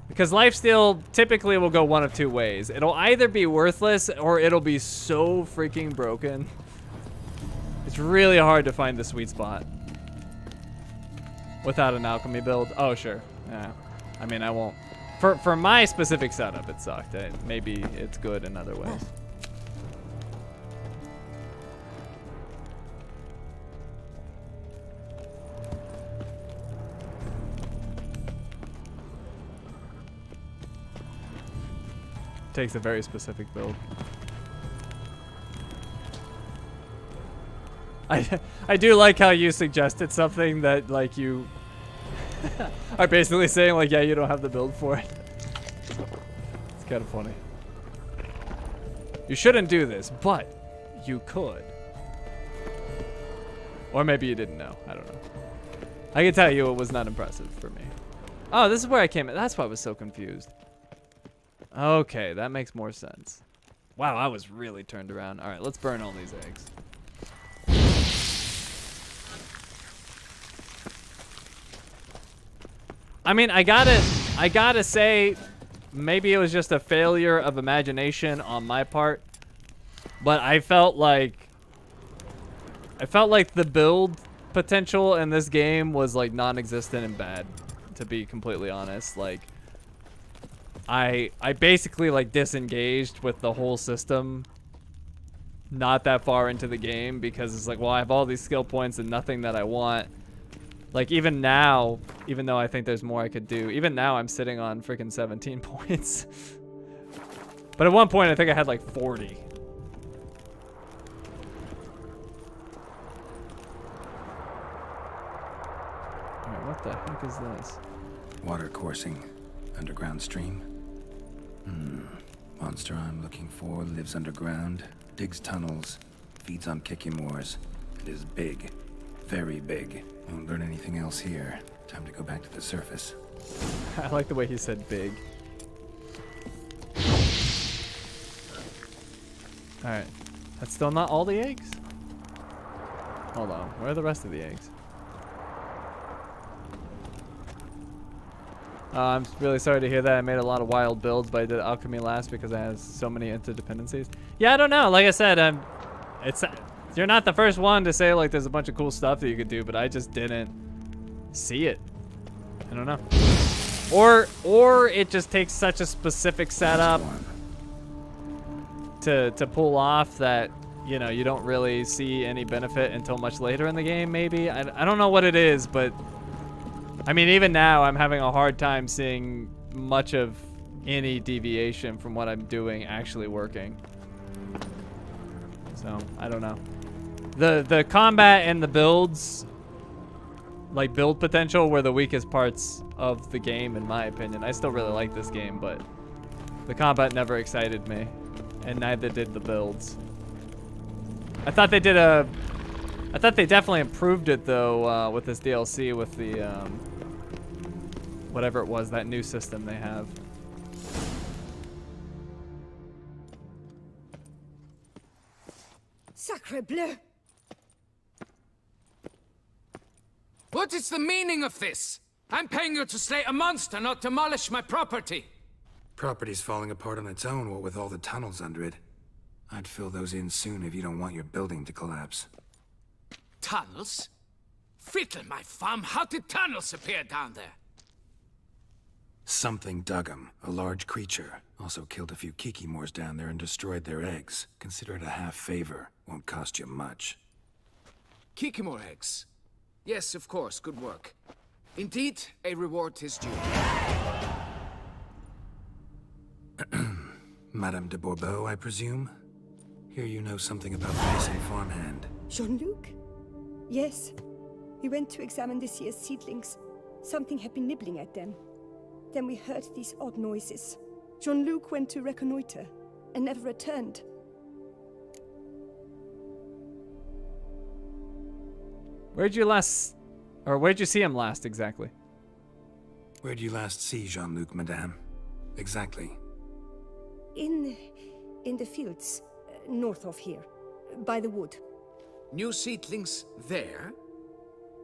[SPEAKER 1] Because lifesteal typically will go one of two ways. It'll either be worthless, or it'll be so freaking broken. It's really hard to find the sweet spot. Without an alchemy build. Oh, sure. Yeah. I mean, I won't. For my specific setup, it sucked. Maybe it's good in other ways. Takes a very specific build. I do like how you suggested something that, like, you are basically saying, like, yeah, you don't have the build for it. It's kind of funny. You shouldn't do this, but you could. Or maybe you didn't know. I don't know. I can tell you it was not impressive for me. Oh, this is where I came in. That's why I was so confused. Okay, that makes more sense. Wow, I was really turned around. All right, let's burn all these eggs. I mean, I gotta say, maybe it was just a failure of imagination on my part, but I felt like the build potential in this game was like non-existent and bad, to be completely honest. Like, I basically like disengaged with the whole system not that far into the game because it's like, well, I have all these skill points and nothing that I want. Like, even now, even though I think there's more I could do, even now I'm sitting on freaking 17 points. But at one point, I think I had like 40. Alright, what the heck is this?
[SPEAKER 4] Water coursing. Underground stream. Monster I'm looking for lives underground, digs tunnels, feeds on Kikimores. It is big. Very big. Won't learn anything else here. Time to go back to the surface.
[SPEAKER 1] I like the way he said big. Alright. That's still not all the eggs? Hold on. Where are the rest of the eggs? I'm really sorry to hear that. I made a lot of wild builds, but I did alchemy last because I had so many interdependencies. Yeah, I don't know. Like I said, you're not the first one to say like there's a bunch of cool stuff that you could do, but I just didn't see it. I don't know. Or it just takes such a specific setup to pull off that, you know, you don't really see any benefit until much later in the game, maybe. I don't know what it is, but I mean, even now I'm having a hard time seeing much of any deviation from what I'm doing actually working. So, I don't know. The combat and the builds, like build potential, were the weakest parts of the game in my opinion. I still really like this game, but the combat never excited me, and neither did the builds. I thought they definitely improved it though with this DLC with the whatever it was, that new system they have.
[SPEAKER 7] Sacre bleu!
[SPEAKER 6] What is the meaning of this? I'm paying you to slay a monster, not demolish my property.
[SPEAKER 4] Property's falling apart on its own, what with all the tunnels under it. I'd fill those in soon if you don't want your building to collapse.
[SPEAKER 6] Tunnels? Fiddle my thumb, how did tunnels appear down there?
[SPEAKER 4] Something dug 'em. A large creature. Also killed a few kikimores down there and destroyed their eggs. Consider it a half favor. Won't cost you much.
[SPEAKER 6] Kikimore eggs. Yes, of course, good work. Indeed, a reward is due.
[SPEAKER 4] Madame de Bourbeau, I presume? Hear you know something about the missing farmhand.
[SPEAKER 7] Jean-Luc? Yes. We went to examine this year's seedlings. Something had been nibbling at them. Then we heard these odd noises. Jean-Luc went to reconnoiter and never returned.
[SPEAKER 1] Where'd you see him last exactly?
[SPEAKER 4] Where'd you last see Jean-Luc, madame? Exactly.
[SPEAKER 7] In the fields, north of here, by the wood.
[SPEAKER 6] New seedlings there?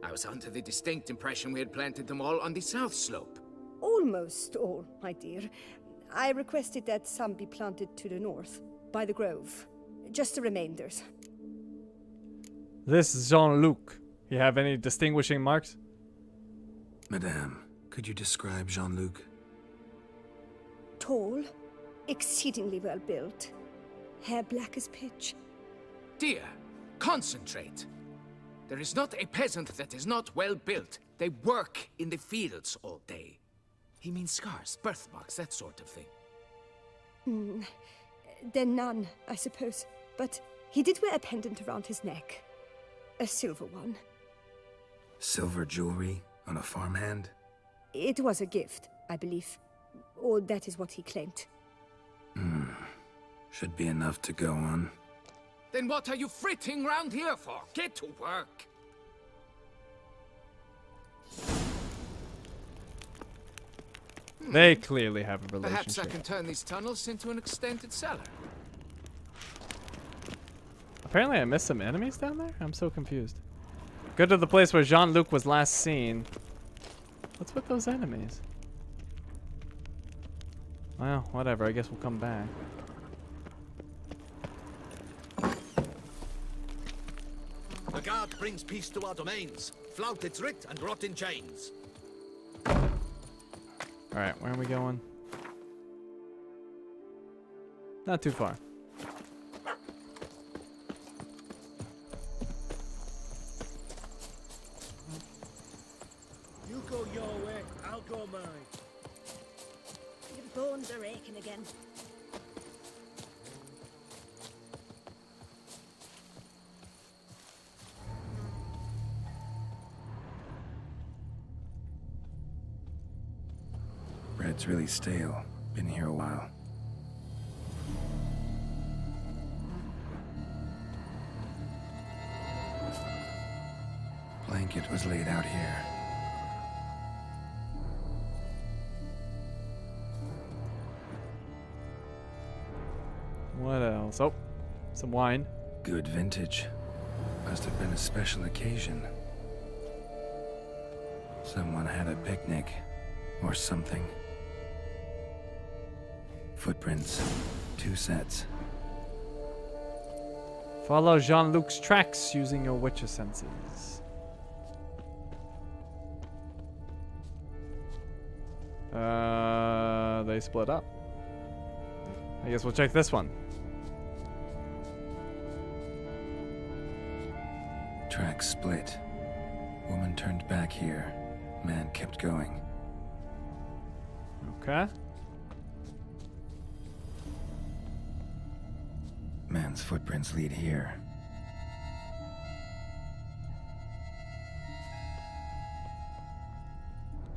[SPEAKER 6] I was under the distinct impression we had planted them all on the south slope.
[SPEAKER 7] Almost all, my dear. I requested that some be planted to the north, by the grove. Just the remainders.
[SPEAKER 1] This is Jean-Luc. You have any distinguishing marks?
[SPEAKER 4] Madame, could you describe Jean-Luc?
[SPEAKER 7] Tall, exceedingly well built, hair black as pitch.
[SPEAKER 6] Dear, concentrate. There is not a peasant that is not well built. They work in the fields all day. He means scars, birthmarks, that sort of thing.
[SPEAKER 7] Then none, I suppose. But he did wear a pendant around his neck. A silver one.
[SPEAKER 4] Silver jewelry on a farmhand?
[SPEAKER 7] It was a gift, I believe. Or that is what he claimed.
[SPEAKER 4] Should be enough to go on.
[SPEAKER 6] Then what are you fritting round here for? Get to work.
[SPEAKER 1] They clearly have a
[SPEAKER 6] Perhaps I
[SPEAKER 1] relationship.
[SPEAKER 6] can turn these tunnels into an extended cellar.
[SPEAKER 1] Apparently I missed some enemies down there? I'm so confused. Go to the place where Jean-Luc was last seen. What's with those enemies? Well, whatever. I guess we'll come back.
[SPEAKER 2] The guard brings peace to our domains. Flout its writ and rot in chains.
[SPEAKER 1] Alright, where are we going? Not too far.
[SPEAKER 2] You go your way, I'll go mine.
[SPEAKER 7] Your bones are aching again.
[SPEAKER 4] Bread's really stale. Been here a while. Blanket was laid out here.
[SPEAKER 1] What else? Oh, some wine.
[SPEAKER 4] Good vintage. Must have been a special occasion. Someone had a picnic. Or something. Footprints. 2 sets.
[SPEAKER 1] Follow Jean-Luc's tracks using your witcher senses. They split up. I guess we'll check this one.
[SPEAKER 4] Tracks split. Woman turned back here. Man kept going.
[SPEAKER 1] Okay.
[SPEAKER 4] Man's footprints lead here.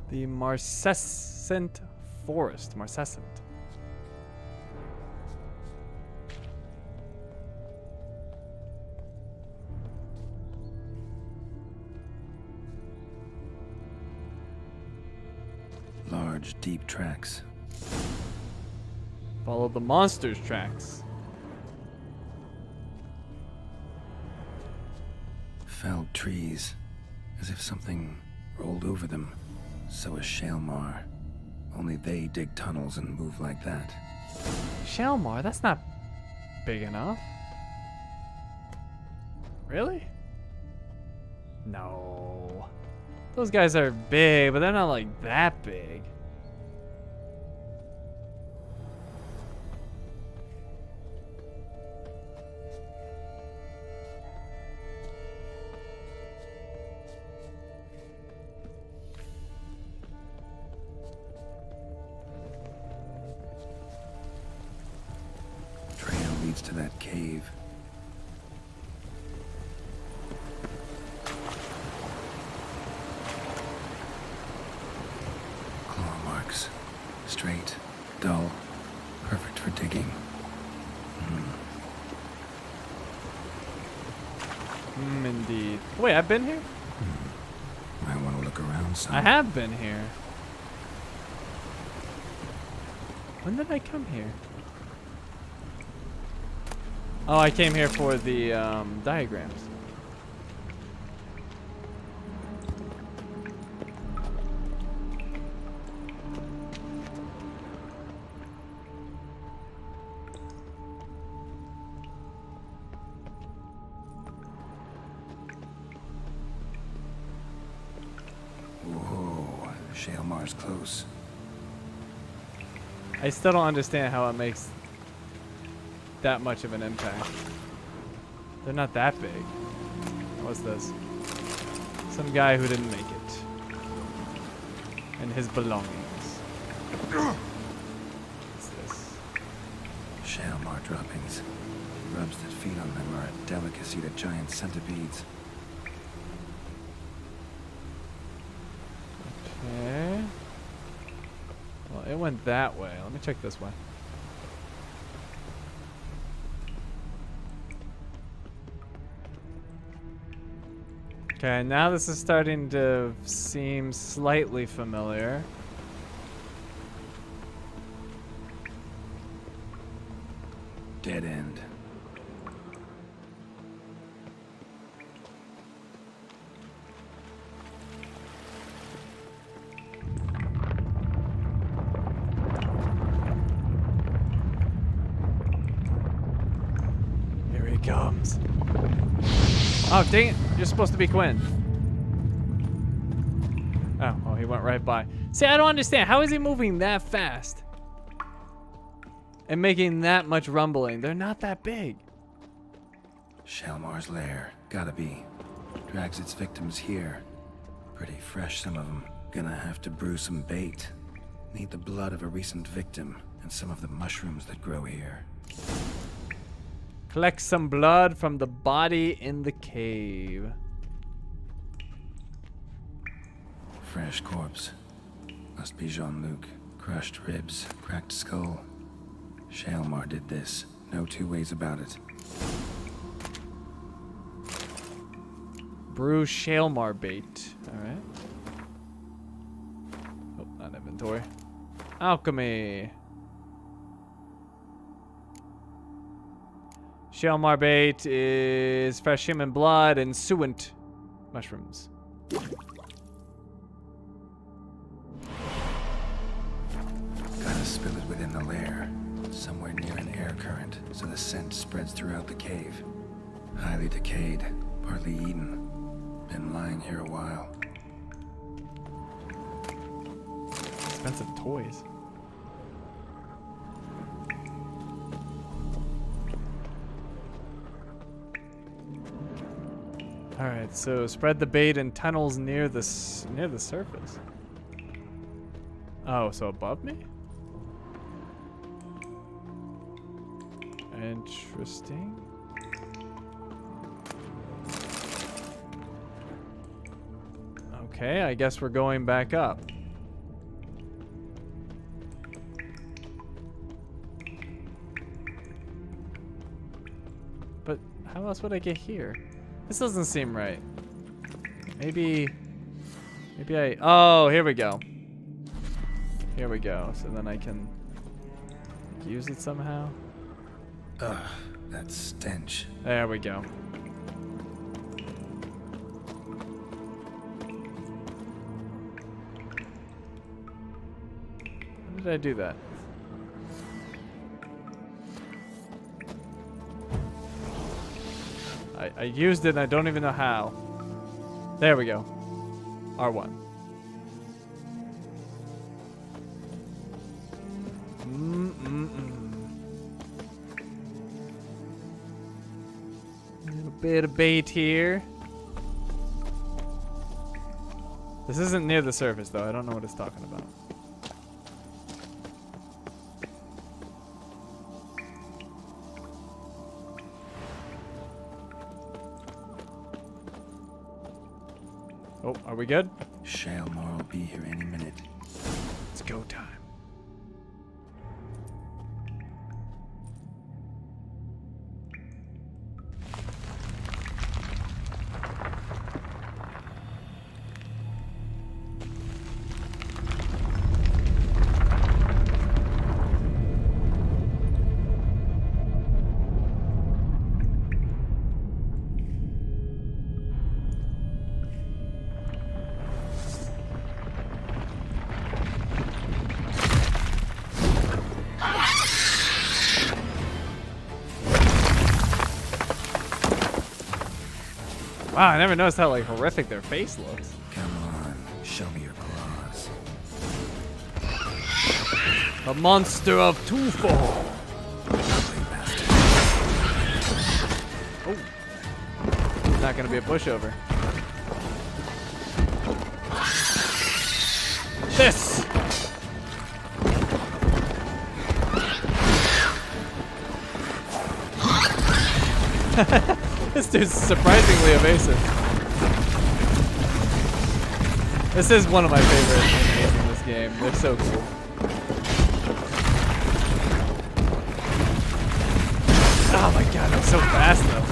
[SPEAKER 1] The Marcescent Forest. Marcescent.
[SPEAKER 4] Large, deep tracks.
[SPEAKER 1] Follow the monster's tracks.
[SPEAKER 4] Felled trees. As if something rolled over them. So is Shelmar. Only they dig tunnels and move like that.
[SPEAKER 1] Shelmar? That's not big enough. Really? No. Those guys are big, but they're not like that big.
[SPEAKER 4] Trail leads to that cave. Straight, dull, perfect for digging.
[SPEAKER 1] Indeed. Wait, I've been here?
[SPEAKER 4] Might want to look around some.
[SPEAKER 1] I have been here. When did I come here? Oh, I came here for the diagrams.
[SPEAKER 4] Whoa, Shelmar's close.
[SPEAKER 1] I still don't understand how it makes that much of an impact. They're not that big. What's this? Some guy who didn't make it. And his belongings. What's this?
[SPEAKER 4] Shelmar droppings. Grubs that feed on them are a delicacy to giant centipedes.
[SPEAKER 1] Okay. Well, it went that way. Let me check this way. Okay, now this is starting to seem slightly familiar.
[SPEAKER 4] Dead end.
[SPEAKER 1] Here he comes. Oh, dang it. You're supposed to be Quinn. Oh, he went right by. See, I don't understand. How is he moving that fast? And making that much rumbling? They're not that big.
[SPEAKER 4] Shelmar's lair. Gotta be. Drags its victims here. Pretty fresh, some of them. Gonna have to brew some bait. Need the blood of a recent victim and some of the mushrooms that grow here.
[SPEAKER 1] Collect some blood from the body in the cave.
[SPEAKER 4] Fresh corpse. Must be Jean-Luc. Crushed ribs, cracked skull. Shelmar did this. No two ways about it.
[SPEAKER 1] Brew Shelmar bait. Alright. Oh, not inventory. Alchemy. Shelmar bait is fresh human blood and suent mushrooms.
[SPEAKER 4] Gotta spill it within the lair, somewhere near an air current, so the scent spreads throughout the cave. Highly decayed, partly eaten. Been lying here a while.
[SPEAKER 1] Expensive toys. All right, so spread the bait in tunnels near the surface. Oh, so above me? Interesting. Okay, I guess we're going back up. But how else would I get here? This doesn't seem right. Maybe oh, here we go. Here we go. So then I can use it somehow.
[SPEAKER 4] Ugh, that stench.
[SPEAKER 1] There we go. When did I do that? I used it and I don't even know how. There we go. R1. Little bit of bait here. This isn't near the surface though. I don't know what it's talking about. Oh, are we good?
[SPEAKER 4] Shelmar will be here any minute.
[SPEAKER 1] It's go time. Wow, I never noticed how like horrific their face looks.
[SPEAKER 4] Come on, show me your claws.
[SPEAKER 1] The monster of Tufo. Oh, it's not gonna be a pushover. This. This dude's surprisingly evasive. This is one of my favorite enemies in this game. They're so cool. Oh my god, I'm so fast though.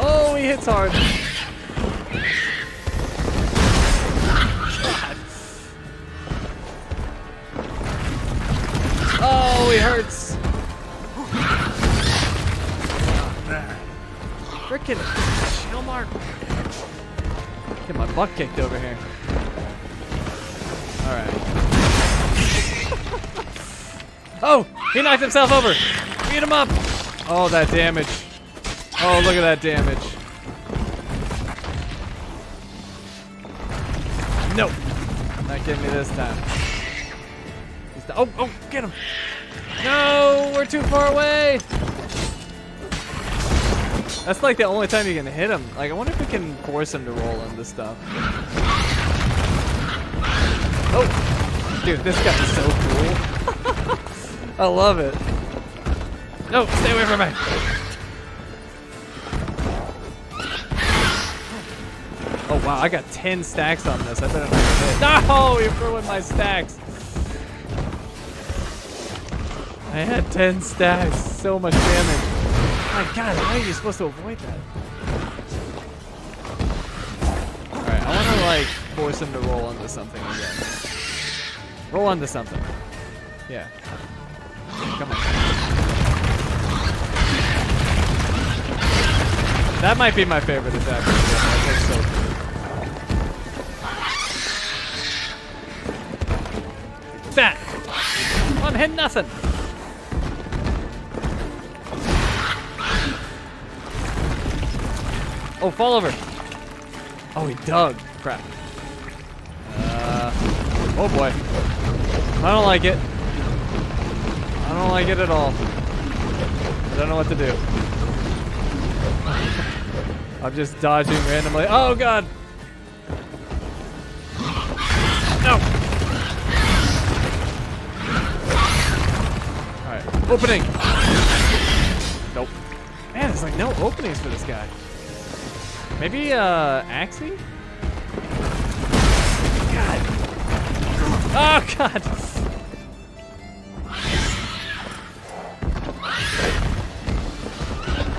[SPEAKER 1] Oh, he hits hard. God. Oh, he hurts. Frickin' Shelmar. Get my butt kicked over here. Alright. Oh! He knocked himself over! Beat him up! Oh, that damage. Oh, look at that damage. Nope. Not getting me this time. Oh, get him! No! We're too far away! That's like the only time you can hit him. Like, I wonder if we can force him to roll into stuff. Oh! Dude, this guy is so cool. I love it. No, stay away from me! Oh wow, I got 10 stacks on this. I better not get hit. No! You're throwing my stacks! I had 10 stacks. So much damage. My god, how are you supposed to avoid that? Alright, I want to like force him to roll onto something again. Roll onto something. Yeah. Come on. That might be my favorite attack. That looks so cool. That! I'm hitting nothing! Oh, fall over. Oh, he dug. Crap. Oh boy. I don't like it. I don't like it at all. I don't know what to do. I'm just dodging randomly. Oh god. No. Alright. Opening. Nope. Man, there's like no openings for this guy. Maybe, Axie? God. Oh, God.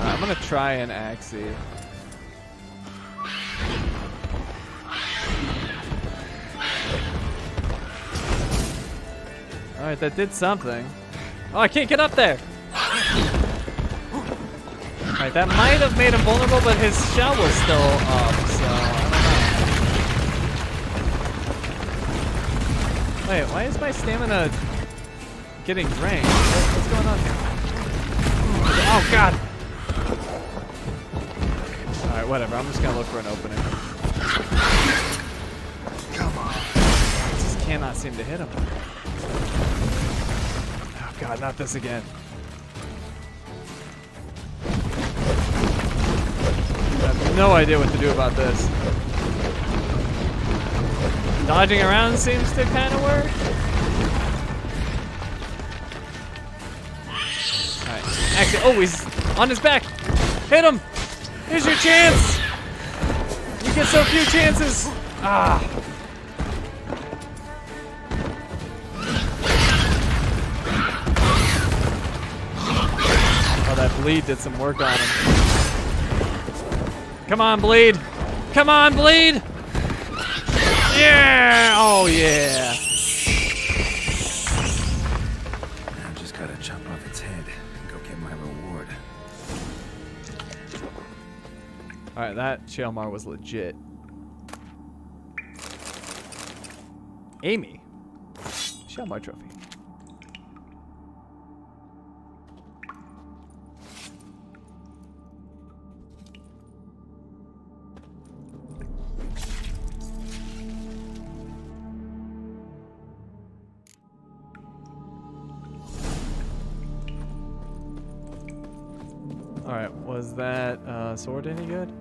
[SPEAKER 1] I'm gonna try an Axie. Alright, that did something. Oh, I can't get up there. Alright, that might have made him vulnerable, but his shell was still up, so I don't know. Wait, why is my stamina getting drained? What's going on here? Oh god! Alright, whatever. I'm just gonna look for an opening.
[SPEAKER 4] Come on.
[SPEAKER 1] I just cannot seem to hit him. Oh god, not this again. I have no idea what to do about this. Dodging around seems to kind of work. Alright. Actually, oh, he's on his back. Hit him. Here's your chance. You get so few chances. Ah. Oh, that bleed did some work on him. Come on, bleed. Come on, bleed. Yeah! Oh, yeah.
[SPEAKER 4] I just gotta chop off its head and go get my reward.
[SPEAKER 1] Alright, that Shelmar was legit. Amy. Shelmar trophy. Alright, was that sword any good?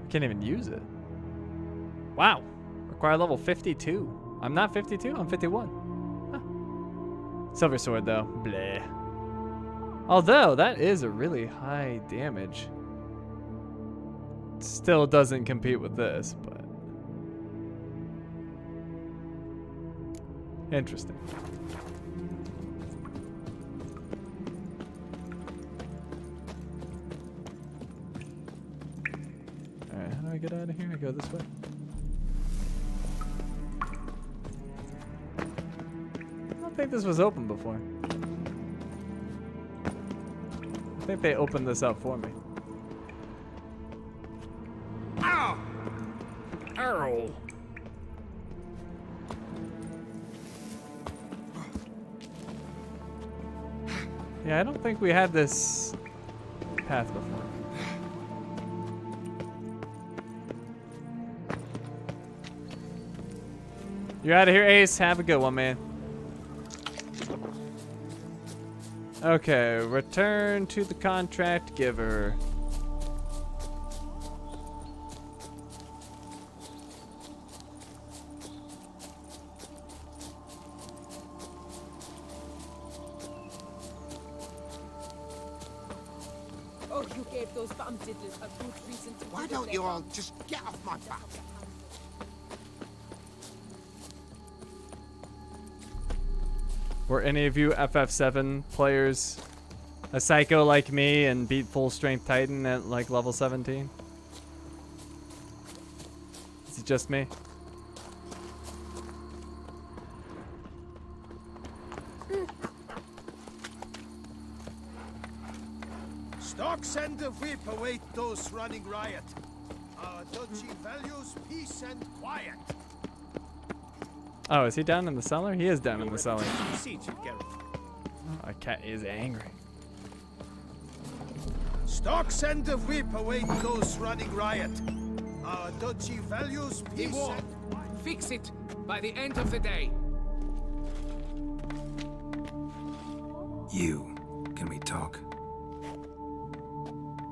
[SPEAKER 1] Can't even use it. Wow. Require level 52. I'm not 52, I'm 51. Huh. Silver sword though. Bleh. Although, that is a really high damage. Still doesn't compete with this, but... interesting. Alright, how do I get out of here? I go this way. I don't think this was open before. I think they opened this up for me.
[SPEAKER 2] Ow! Ow!
[SPEAKER 1] Yeah, I don't think we had this path before. You're out of here, Ace. Have a good one, man. Okay, return to the contract giver.
[SPEAKER 8] Oh, you gave those bum diddlers a good reason to...
[SPEAKER 2] Why don't you all just get off my back?
[SPEAKER 1] Were any of you FF7 players a psycho like me and beat full strength Titan at like level 17? Is it just me?
[SPEAKER 2] Stock send the whip await those running riot. Our duchy values peace and quiet.
[SPEAKER 1] Oh, is he down in the cellar? He is down in the cellar.
[SPEAKER 2] Oh,
[SPEAKER 1] Our cat is angry.
[SPEAKER 2] Stock send the whip await those running riot. Our duchy values
[SPEAKER 6] He
[SPEAKER 2] peace
[SPEAKER 6] won't.
[SPEAKER 2] and quiet.
[SPEAKER 6] Fix it by the end of the day.
[SPEAKER 4] You, can we talk?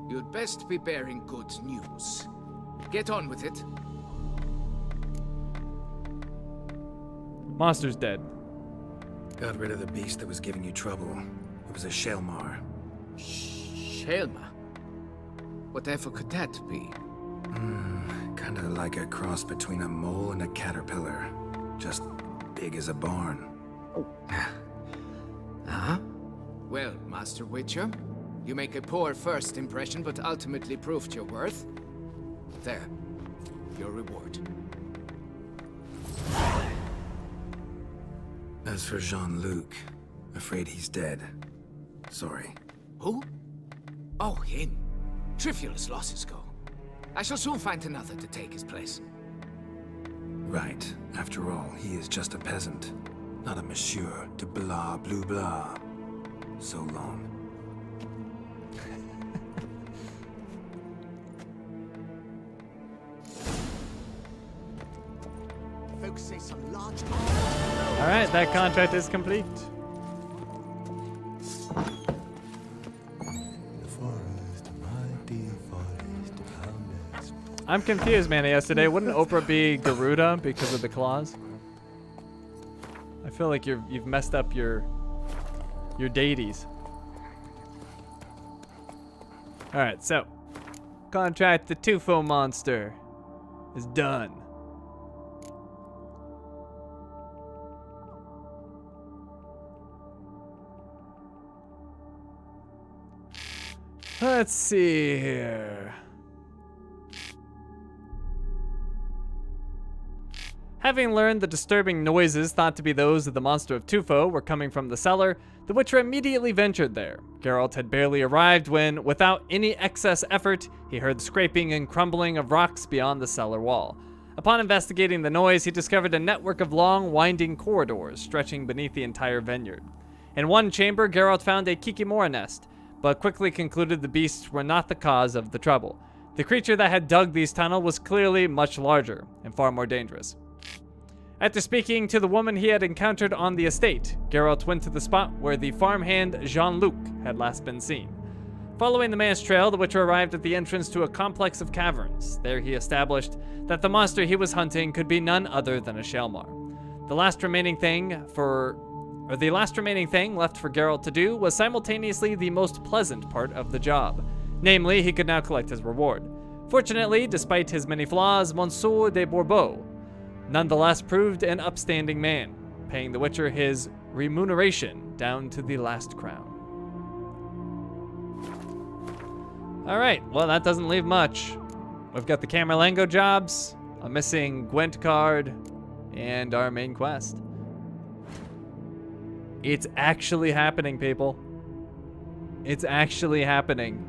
[SPEAKER 6] You'd best be bearing good news. Get on with it.
[SPEAKER 1] Monster's dead.
[SPEAKER 4] Got rid of the beast that was giving you trouble. It was a Shelmar.
[SPEAKER 6] Shelmar? Whatever could that be?
[SPEAKER 4] Kinda like a cross between a mole and a caterpillar. Just big as a barn.
[SPEAKER 6] Huh? Well, Master Witcher, you make a poor first impression, but ultimately proved your worth. There, your reward.
[SPEAKER 4] As for Jean-Luc, afraid he's dead. Sorry.
[SPEAKER 6] Who? Oh, him. Trivial as losses go. I shall soon find another to take his place.
[SPEAKER 4] Right. After all, he is just a peasant, not a monsieur de blah blue blah. So long.
[SPEAKER 5] Folks say some large.
[SPEAKER 1] All right, that contract is complete. I'm confused, man. Yesterday, wouldn't Oprah be Garuda because of the claws? I feel like you've messed up your deities. All right, so contract the Tufo monster is done. Let's see here. Having learned the disturbing noises thought to be those of the monster of Tufo were coming from the cellar, the Witcher immediately ventured there. Geralt had barely arrived when, without any excess effort, he heard the scraping and crumbling of rocks beyond the cellar wall. Upon investigating the noise, he discovered a network of long, winding corridors stretching beneath the entire vineyard. In one chamber, Geralt found a Kikimora nest, but quickly concluded the beasts were not the cause of the trouble. The creature that had dug these tunnels was clearly much larger and far more dangerous. After speaking to the woman he had encountered on the estate, Geralt went to the spot where the farmhand Jean-Luc had last been seen. Following the man's trail, the Witcher arrived at the entrance to a complex of caverns. There he established that the monster he was hunting could be none other than a Shelmar. The last remaining thing left for Geralt to do was simultaneously the most pleasant part of the job. Namely, he could now collect his reward. Fortunately, despite his many flaws, Monsieur de Bourbeau nonetheless proved an upstanding man, paying the Witcher his remuneration down to the last crown. All right, well, that doesn't leave much. We've got the Camerlengo jobs, a missing Gwent card, and our main quest. It's actually happening, people. It's actually happening.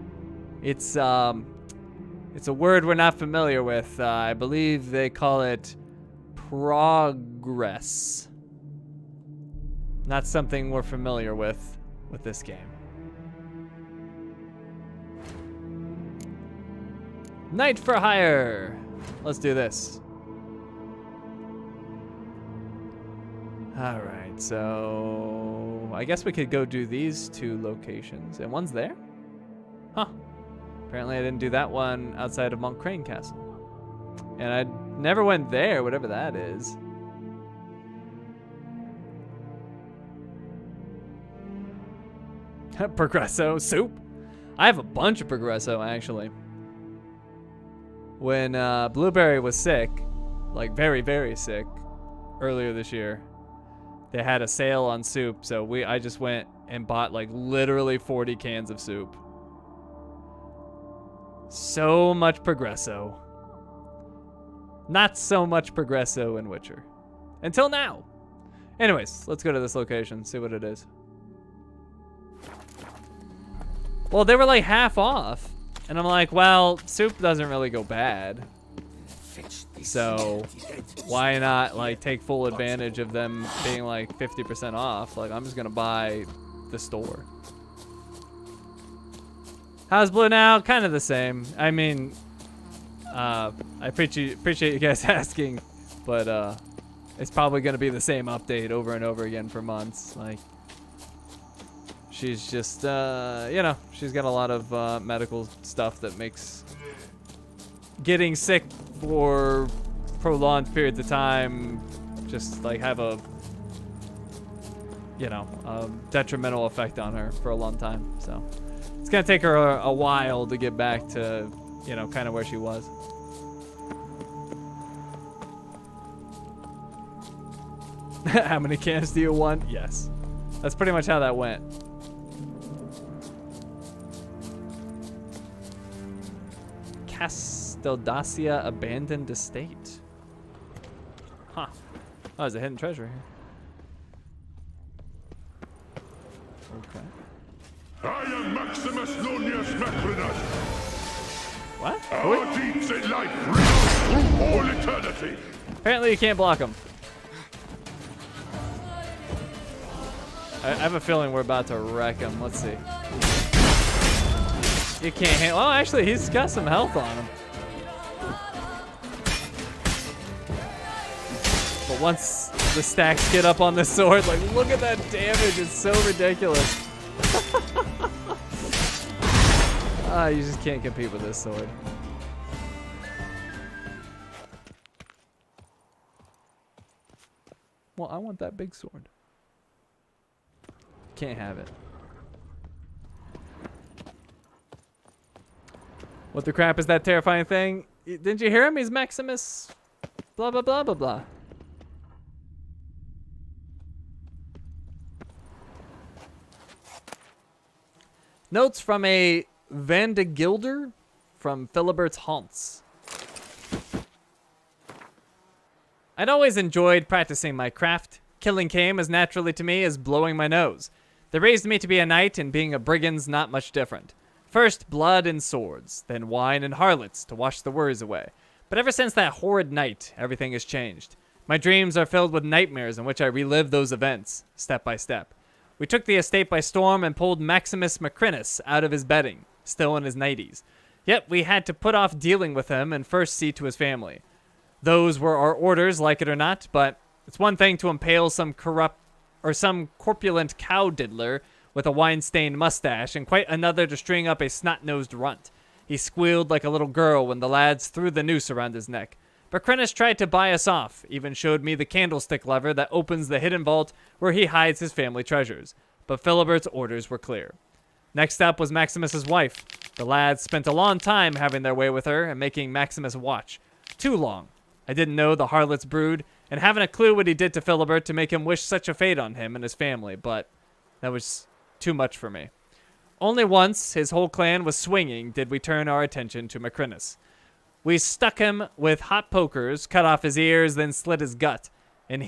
[SPEAKER 1] It's a word we're not familiar with. I believe they call it progress. Not something we're familiar with this game. Knight for hire. Let's do this. All right, so I guess we could go do these two locations. And one's there? Huh. Apparently I didn't do that one outside of Montcrain Castle. And I never went there, whatever that is. Progresso soup. I have a bunch of Progresso, actually. When Blueberry was sick, like very, very sick, earlier this year, they had a sale on soup, so I just went and bought like literally 40 cans of soup. So much Progresso. Not so much Progresso in Witcher. Until now. Anyways, let's go to this location, see what it is. Well, they were like half off. And I'm like, well, soup doesn't really go bad. So why not like take full advantage of them being like 50% off? Like, I'm just gonna buy the store. How's Blue now? Kind of the same. I mean, I appreciate you guys asking, but it's probably gonna be the same update over and over again for months. Like, she's just, you know, she's got a lot of medical stuff that makes getting sick for prolonged periods of time just like have a, you know, a detrimental effect on her for a long time. So it's gonna take her a while to get back to, you know, kind of where she was. How many cans do you want? Yes. That's pretty much how that went. Casteldacia Abandoned Estate. Huh. Oh, there's a hidden treasure here. Okay.
[SPEAKER 9] I am Maximus Nonius Macrinus.
[SPEAKER 1] What?
[SPEAKER 9] Our deeds in life renowned through all eternity.
[SPEAKER 1] Apparently you can't block him. I have a feeling we're about to wreck him. Let's see. You can't handle. Oh, actually, he's got some health on him. But once the stacks get up on the sword, like, look at that damage. It's so ridiculous. You just can't compete with this sword. Well, I want that big sword. Can't have it. What the crap is that terrifying thing? Didn't you hear him? He's Maximus. Blah, blah, blah, blah, blah. Notes from a Van de Gilder from Philibert's Haunts. I'd always enjoyed practicing my craft. Killing came as naturally to me as blowing my nose. They raised me to be a knight, and being a brigand's not much different. First, blood and swords, then wine and harlots to wash the worries away. But ever since that horrid night, everything has changed. My dreams are filled with nightmares in which I relive those events, step by step. We took the estate by storm and pulled Maximus Macrinus out of his bedding, still in his 90s. Yet we had to put off dealing with him and first see to his family. Those were our orders, like it or not, but it's one thing to impale some corpulent cow diddler with a wine-stained mustache, and quite another to string up a snot-nosed runt. He squealed like a little girl when the lads threw the noose around his neck. Macrinus tried to buy us off, even showed me the candlestick lever that opens the hidden vault where he hides his family treasures. But Philibert's orders were clear. Next up was Maximus's wife. The lads spent a long time having their way with her and making Maximus watch. Too long. I didn't know the harlot's brood, and haven't a clue what he did to Philibert to make him wish such a fate on him and his family, but that was too much for me. Only once, his whole clan was swinging, did we turn our attention to Macrinus. We stuck him with hot pokers, cut off his ears, then slit his gut. And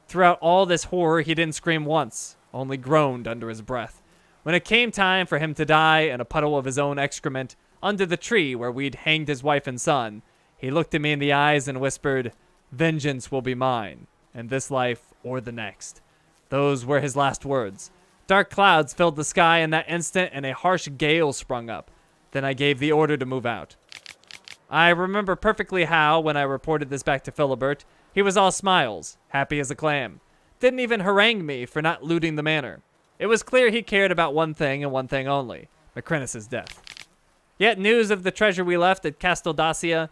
[SPEAKER 1] throughout all this horror, he didn't scream once, only groaned under his breath. When it came time for him to die in a puddle of his own excrement, under the tree where we'd hanged his wife and son, he looked at me in the eyes and whispered, "Vengeance will be mine, in this life or the next." Those were his last words. Dark clouds filled the sky in that instant, and a harsh gale sprung up. Then I gave the order to move out. I remember perfectly how, when I reported this back to Philibert, he was all smiles, happy as a clam. Didn't even harangue me for not looting the manor. It was clear he cared about one thing and one thing only, Macrinus' death. Yet news of the treasure we left at Casteldacia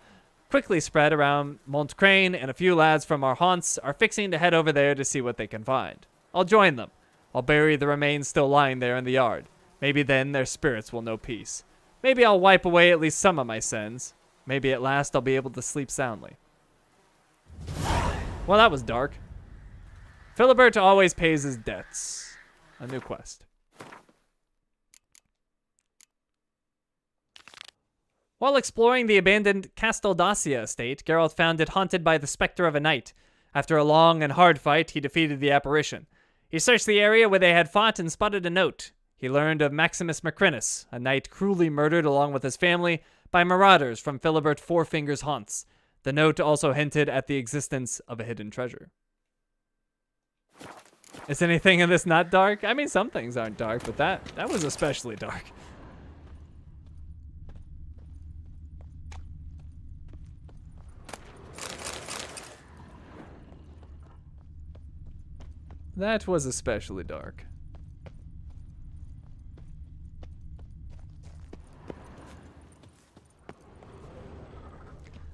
[SPEAKER 1] quickly spread around Montcrain, and a few lads from our haunts are fixing to head over there to see what they can find. I'll join them. I'll bury the remains still lying there in the yard. Maybe then their spirits will know peace. Maybe I'll wipe away at least some of my sins. Maybe at last I'll be able to sleep soundly. Well, that was dark. Philibert always pays his debts. A new quest. While exploring the abandoned Casteldacia estate, Geralt found it haunted by the specter of a knight. After a long and hard fight, he defeated the apparition. He searched the area where they had fought and spotted a note. He learned of Maximus Macrinus, a knight cruelly murdered along with his family by marauders from Philibert Fourfinger's haunts. The note also hinted at the existence of a hidden treasure. Is anything in this not dark? I mean, some things aren't dark, but that was especially dark. That was especially dark.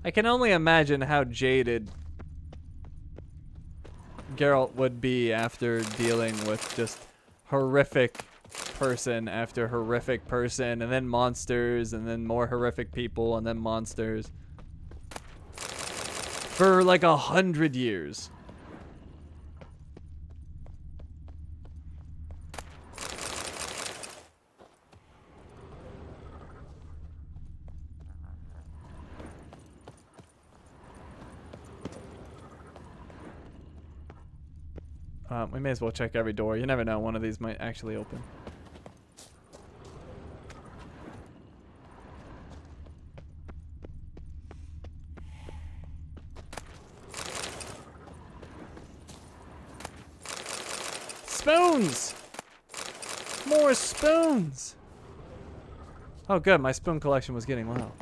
[SPEAKER 1] I can only imagine how jaded Geralt would be after dealing with just horrific person after horrific person, and then monsters, and then more horrific people, and then monsters. For like 100 years. We may as well check every door. You never know, one of these might actually open. Spoons! More spoons! Oh good, my spoon collection was getting low.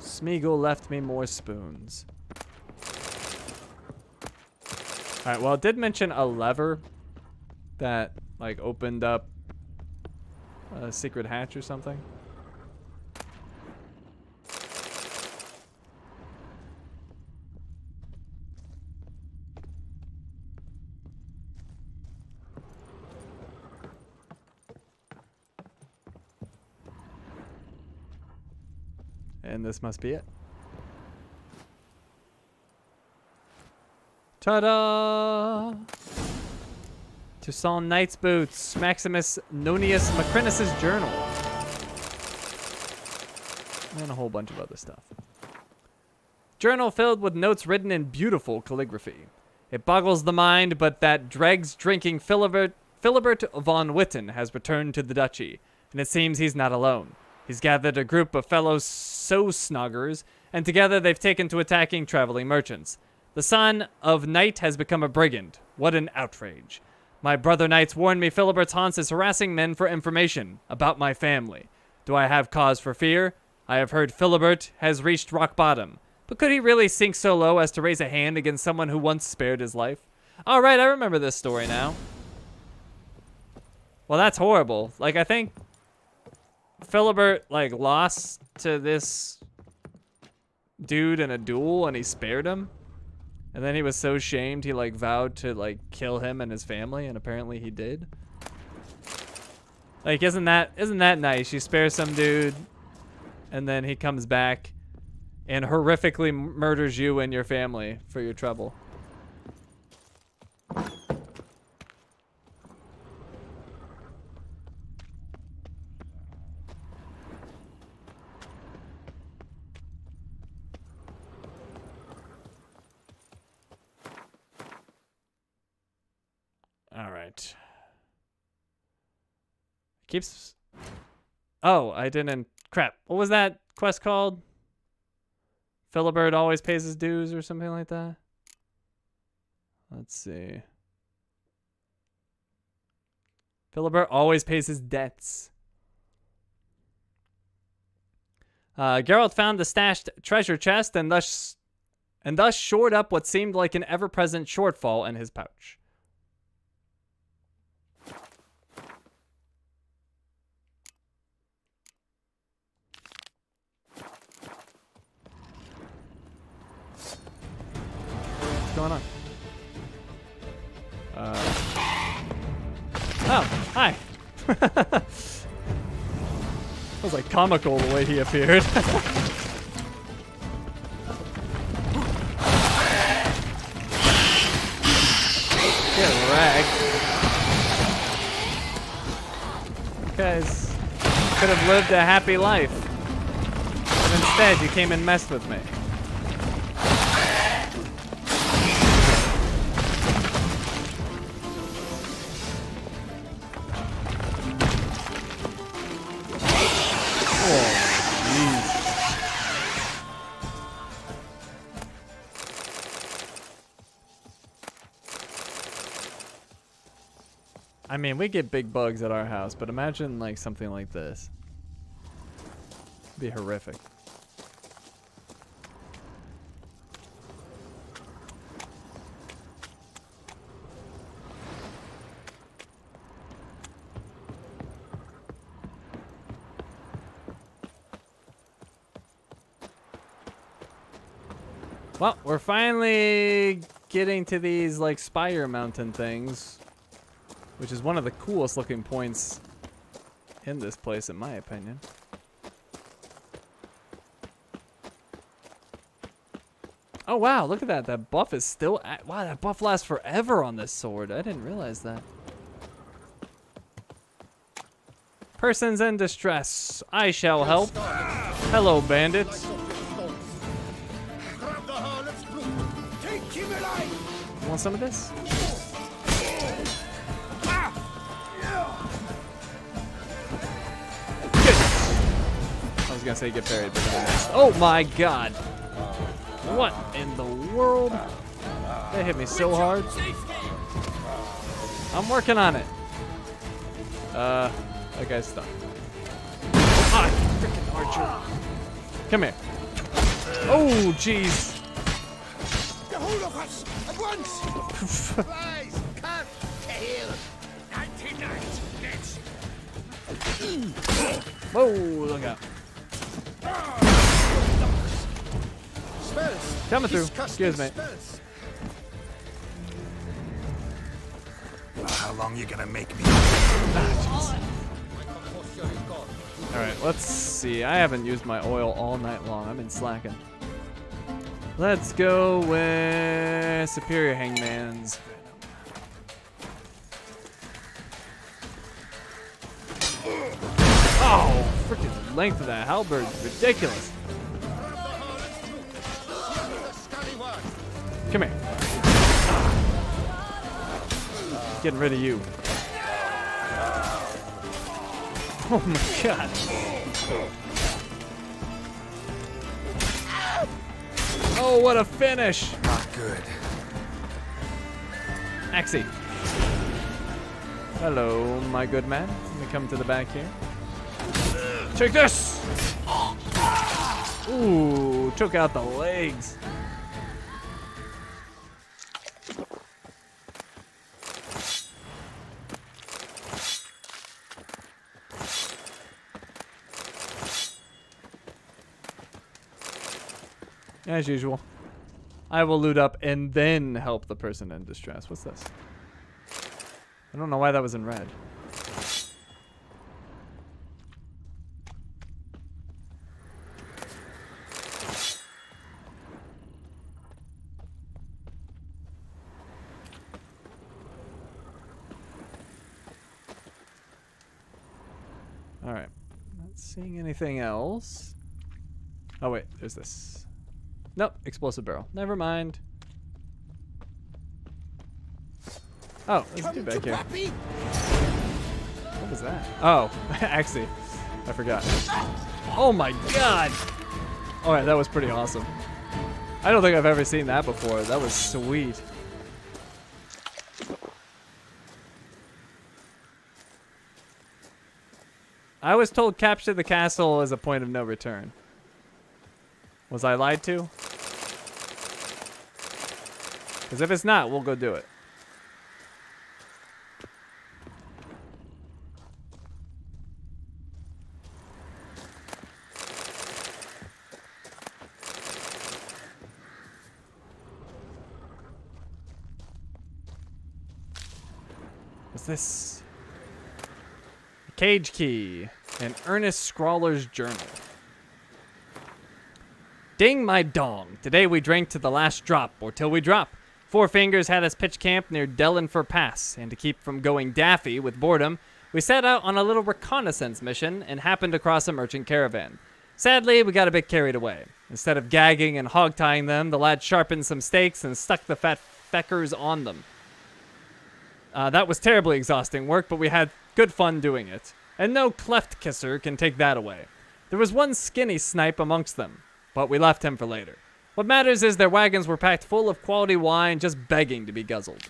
[SPEAKER 1] Smeagol left me more spoons. Alright, well it did mention a lever that like opened up a secret hatch or something. And this must be it. Ta-da! Toussaint Knight's Boots, Maximus Nonius Macrinus's Journal. And a whole bunch of other stuff. Journal filled with notes written in beautiful calligraphy. It boggles the mind, but that dregs-drinking Philibert von Witten has returned to the duchy, and it seems he's not alone. He's gathered a group of fellow so-snoggers, and together they've taken to attacking traveling merchants. The son of Knight has become a brigand. What an outrage. My brother Knights warned me Philibert's haunts is harassing men for information about my family. Do I have cause for fear? I have heard Philibert has reached rock bottom. But could he really sink so low as to raise a hand against someone who once spared his life? All right, I remember this story now. Well, that's horrible. Like, I think Philibert, like, lost to this dude in a duel and he spared him. And then he was so shamed he, like, vowed to, like, kill him and his family, and apparently he did. Like, isn't that nice? You spare some dude, and then he comes back and horrifically murders you and your family for your trouble. All right. Keeps... Oh, I didn't... Crap. What was that quest called? Philibert always pays his dues or something like that? Let's see. Philibert always pays his debts. Geralt found the stashed treasure chest and thus shored up what seemed like an ever-present shortfall in his pouch. What's going on? Oh, hi. That was like comical the way he appeared. Get wrecked. You guys could have lived a happy life. But instead, you came and messed with me. I mean, we get big bugs at our house, but imagine like something like this. It'd be horrific. Well, we're finally getting to these like spire mountain things, which is one of the coolest looking points in this place, in my opinion. Oh wow, look at that. That buff is still wow, that buff lasts forever on this sword. I didn't realize that. Persons in distress. I shall help. Hello, bandits. You want some of this? I was gonna say get buried, but no. Oh my god! What in the world? They hit me so hard. I'm working on it. That guy's stuck. Ah, freaking archer. Come here. Oh, jeez.
[SPEAKER 2] Get hold of us at once! Flies, cut, tail, 99 next.
[SPEAKER 1] Whoa, look out.
[SPEAKER 2] Spells.
[SPEAKER 1] Coming through.
[SPEAKER 2] Disgusting
[SPEAKER 1] Excuse me.
[SPEAKER 2] spells.
[SPEAKER 4] How long you gonna make me?
[SPEAKER 1] Alright, let's see. I haven't used my oil all night long. I've been slacking. Let's go with Superior Hangman's. Oh, freaking length of that halberd is ridiculous. Come here. Getting rid of you. Oh my god. Oh, what a finish.
[SPEAKER 4] Not good.
[SPEAKER 1] Axie. Hello, my good man. Let me come to the back here. Take this! Ooh, took out the legs. As usual. I will loot up and then help the person in distress. What's this? I don't know why that was in red. Alright. Not seeing anything else. Oh wait, there's this. Nope, explosive barrel. Never mind. Oh, there's a dude back here. What was that? Oh, actually, I forgot. Oh my god! Alright, that was pretty awesome. I don't think I've ever seen that before. That was sweet. I was told capture the castle is a point of no return. Was I lied to? Because if it's not, we'll go do it. What's this? A cage key. An earnest scrawler's journal. Ding my dong. Today we drank to the last drop, or till we drop. Four Fingers had us pitch camp near Dellenford Pass, and to keep from going daffy with boredom, we set out on a little reconnaissance mission and happened across a merchant caravan. Sadly, we got a bit carried away. Instead of gagging and hog-tying them, the lad sharpened some stakes and stuck the fat feckers on them. That was terribly exhausting work, but we had good fun doing it. And no cleft kisser can take that away. There was one skinny snipe amongst them, but we left him for later. What matters is their wagons were packed full of quality wine just begging to be guzzled.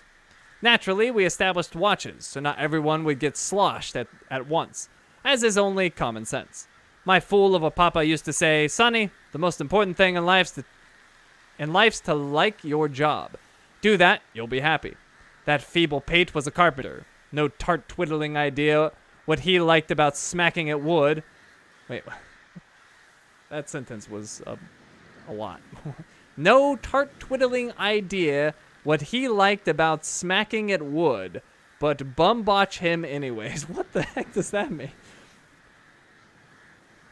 [SPEAKER 1] Naturally, we established watches, so not everyone would get sloshed at once, as is only common sense. My fool of a papa used to say, "Sonny, the most important thing in life's to like your job. Do that, you'll be happy." That feeble pate was a carpenter. No tart twiddling idea what he liked about smacking at wood. Wait, that sentence was a lot. No tart twiddling idea what he liked about smacking at wood, but bumbotch him anyways. What the heck does that mean?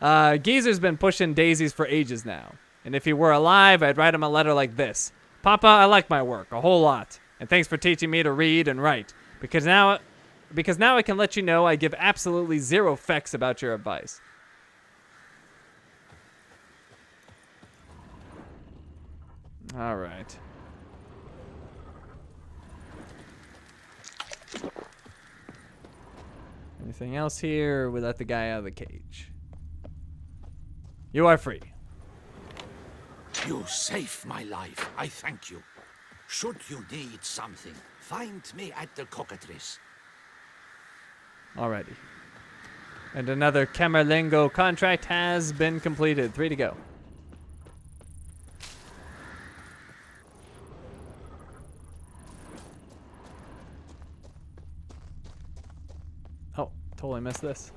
[SPEAKER 1] Geezer's been pushing daisies for ages now. And if he were alive, I'd write him a letter like this. Papa, I like my work a whole lot. And thanks for teaching me to read and write. Because now I can let you know I give absolutely zero fecks about your advice. All right. Anything else here? Or we let the guy out of the cage. You are free.
[SPEAKER 2] You saved my life. I thank you. Should you need something, find me at the cockatrice.
[SPEAKER 1] Alrighty. And another Camerlengo contract has been completed. 3 to go. Oh, totally missed this.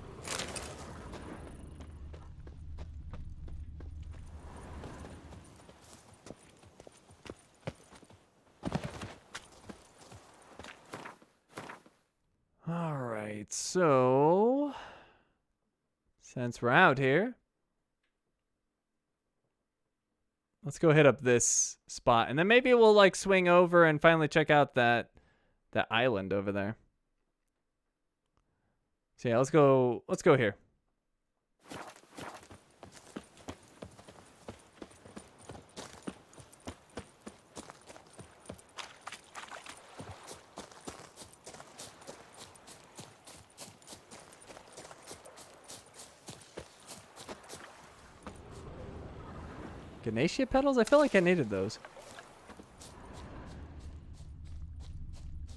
[SPEAKER 1] Alright, so since we're out here, let's go hit up this spot, and then maybe we'll like swing over and finally check out that island over there. So yeah, let's go here. Ganesha petals? I feel like I needed those.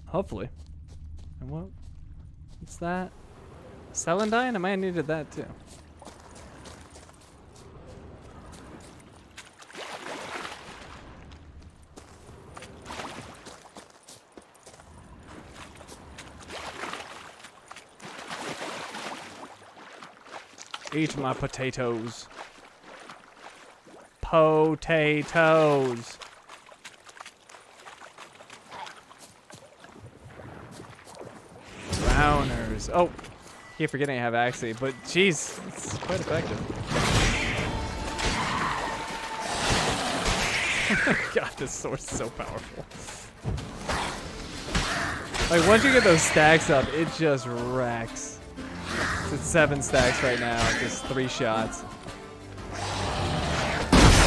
[SPEAKER 1] Hopefully. And what's that? Celandine? I might have needed that too. Eat my potatoes. Potatoes. Drowners. Oh, keep forgetting I have Axie, but geez, it's quite effective. God, this sword's so powerful. Like, once you get those stacks up, it just wrecks. It's at 7 stacks right now, just 3 shots.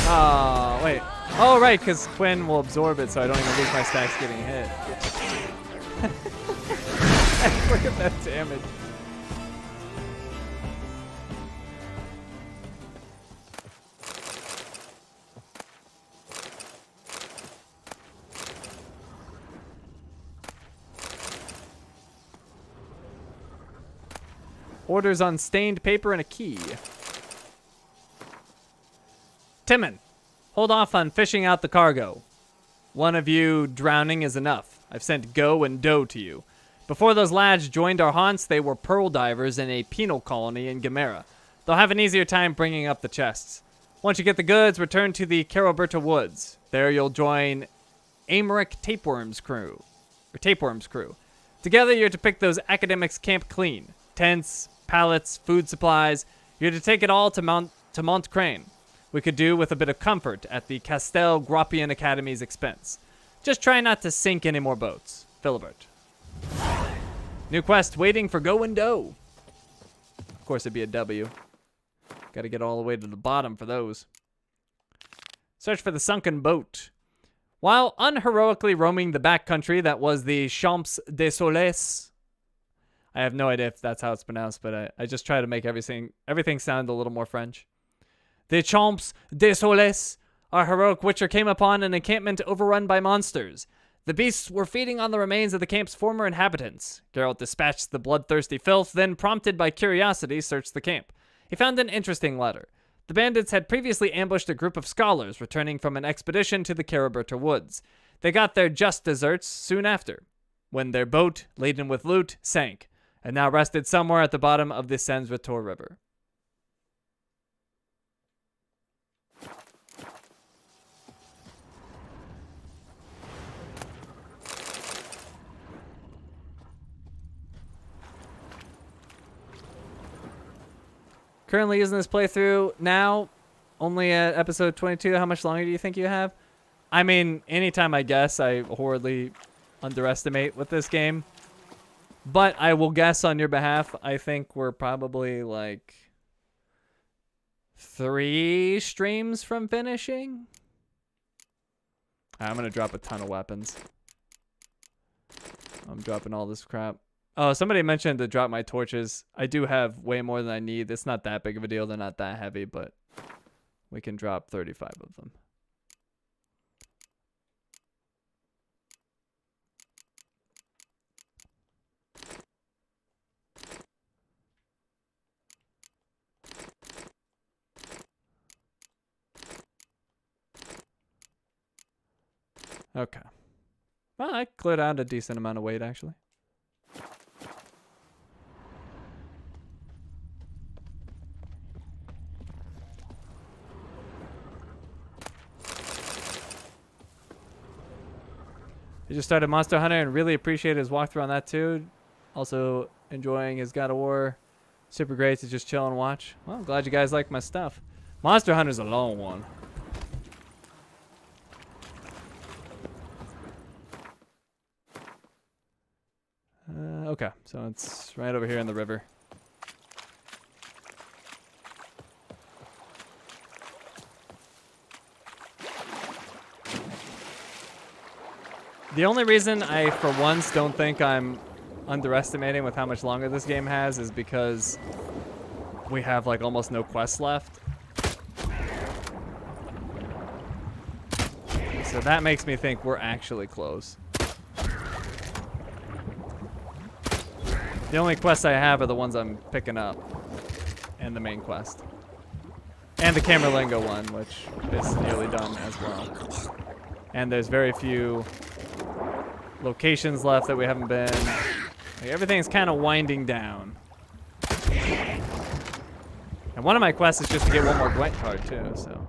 [SPEAKER 1] Oh, wait. Oh, right, because Quinn will absorb it, so I don't even lose my stacks getting hit. Look at that damage. Orders on stained paper and a key. Timon, hold off on fishing out the cargo. One of you drowning is enough. I've sent Go and Do to you. Before those lads joined our haunts, they were pearl divers in a penal colony in Gamera. They'll have an easier time bringing up the chests. Once you get the goods, return to the Caraberta Woods. There you'll join Amaric Tapeworm's crew. Together you're to pick those academics' camp clean. Tents, pallets, food supplies. You're to take it all to Mont Crane. We could do with a bit of comfort at the Castel Grappian Academy's expense. Just try not to sink any more boats. Philibert. New quest waiting for Go and Do. Of course, it'd be a W. Gotta get all the way to the bottom for those. Search for the sunken boat. While unheroically roaming the backcountry that was the Champs des Soleils, I have no idea if that's how it's pronounced, but I just try to make everything sound a little more French. The Champs des Soleils, our heroic witcher came upon an encampment overrun by monsters. The beasts were feeding on the remains of the camp's former inhabitants. Geralt dispatched the bloodthirsty filth, then, prompted by curiosity, searched the camp. He found an interesting letter. The bandits had previously ambushed a group of scholars returning from an expedition to the Caraberta Woods. They got their just desserts soon after, when their boat, laden with loot, sank, and now rested somewhere at the bottom of the Sensvator River. Currently using this playthrough now, only at episode 22. How much longer do you think you have? I mean, anytime I guess, I horribly underestimate with this game. But I will guess on your behalf, I think we're probably like 3 streams from finishing. I'm going to drop a ton of weapons. I'm dropping all this crap. Oh, somebody mentioned to drop my torches. I do have way more than I need. It's not that big of a deal. They're not that heavy, but we can drop 35 of them. Okay. Well, I cleared out a decent amount of weight, actually. He just started Monster Hunter and really appreciated his walkthrough on that too. Also enjoying his God of War. Super great to just chill and watch. Well, I'm glad you guys like my stuff. Monster Hunter's a long one. Okay, so it's right over here in the river. The only reason I, for once, don't think I'm underestimating with how much longer this game has is because we have like almost no quests left. So that makes me think we're actually close. The only quests I have are the ones I'm picking up. And the main quest. And the Camerlengo one, which is nearly done as well. And there's very few locations left that we haven't been. Like, everything's kind of winding down. And one of my quests is just to get one more Gwent card too, so.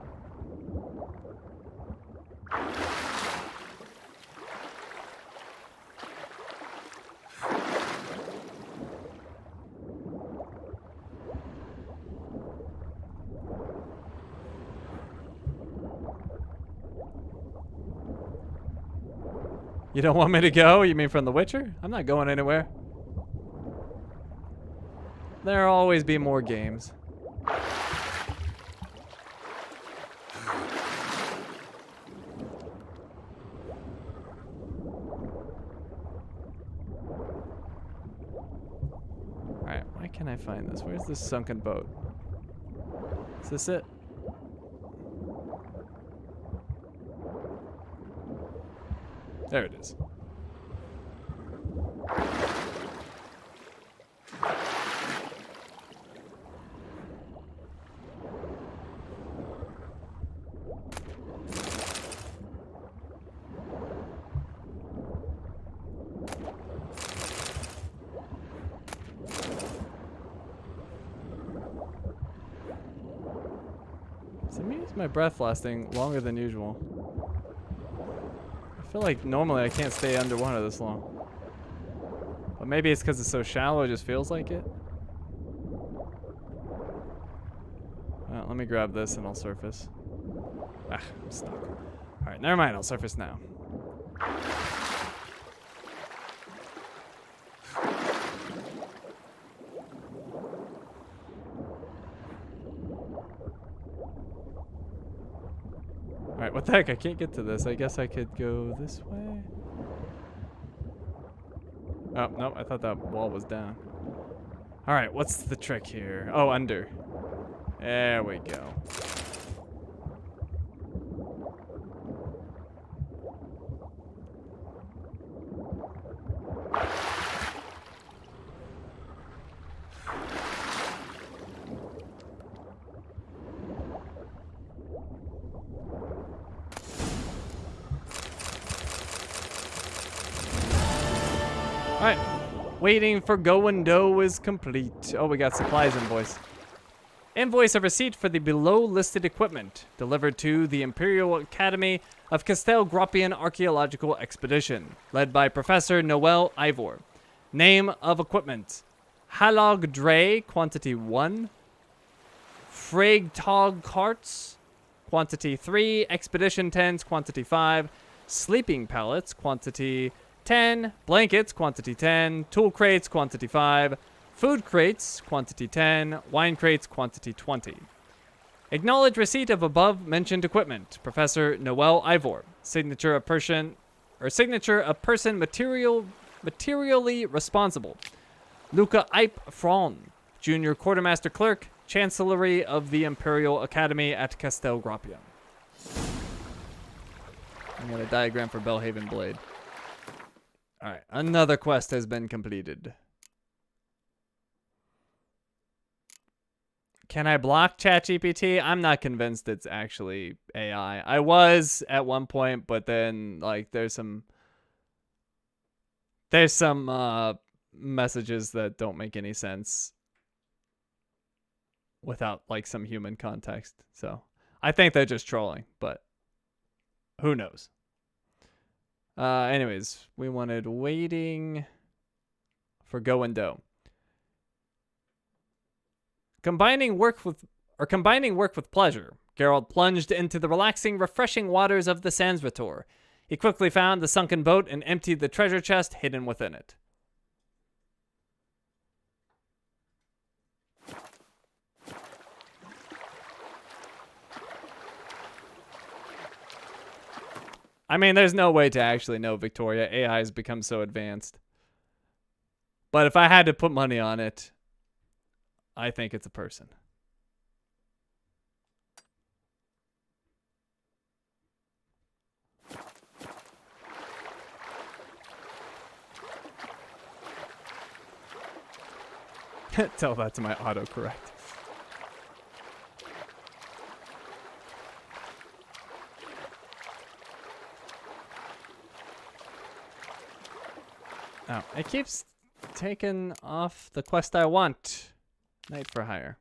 [SPEAKER 1] You don't want me to go? You mean from The Witcher? I'm not going anywhere. There'll always be more games. Alright, why can't I find this? Where's this sunken boat? Is this it? There it is. So me is my breath lasting longer than usual. I feel like normally I can't stay underwater this long. But maybe it's because it's so shallow, it just feels like it. Well, let me grab this and I'll surface. Ah, I'm stuck. Alright, never mind, I'll surface now. Alright, what the heck? I can't get to this. I guess I could go this way. Oh, no, I thought that wall was down. Alright, what's the trick here? Oh, under. There we go. Alright, waiting for Go and Do is complete. Oh, we got supplies invoice. Invoice of receipt for the below listed equipment delivered to the Imperial Academy of Castel Grappian Archaeological Expedition, led by Professor Noel Ivor. Name of equipment: Halog Dre, quantity 1. Fragtog Carts, quantity 3. Expedition Tents, quantity 5. Sleeping Pallets, quantity 10, blankets, quantity 10, tool crates, quantity 5, food crates, quantity 10, wine crates, quantity 20. Acknowledge receipt of above mentioned equipment. Professor Noel Ivor. Signature of person materially responsible. Luca Ipe Fron, Junior Quartermaster Clerk, Chancellery of the Imperial Academy at Castel Grappian. I got a diagram for Belhaven Blade. Alright, another quest has been completed. Can I block ChatGPT? I'm not convinced it's actually AI. I was at one point, but then like there's some messages that don't make any sense without like some human context. So I think they're just trolling, but who knows? Anyways, we wanted waiting for go and do. Combining work with pleasure, Geralt plunged into the relaxing, refreshing waters of the Sandsvator. He quickly found the sunken boat and emptied the treasure chest hidden within it. I mean, there's no way to actually know Victoria. AI has become so advanced. But if I had to put money on it, I think it's a person. Tell that to my autocorrect. Oh, it keeps taking off the quest I want. Night for hire.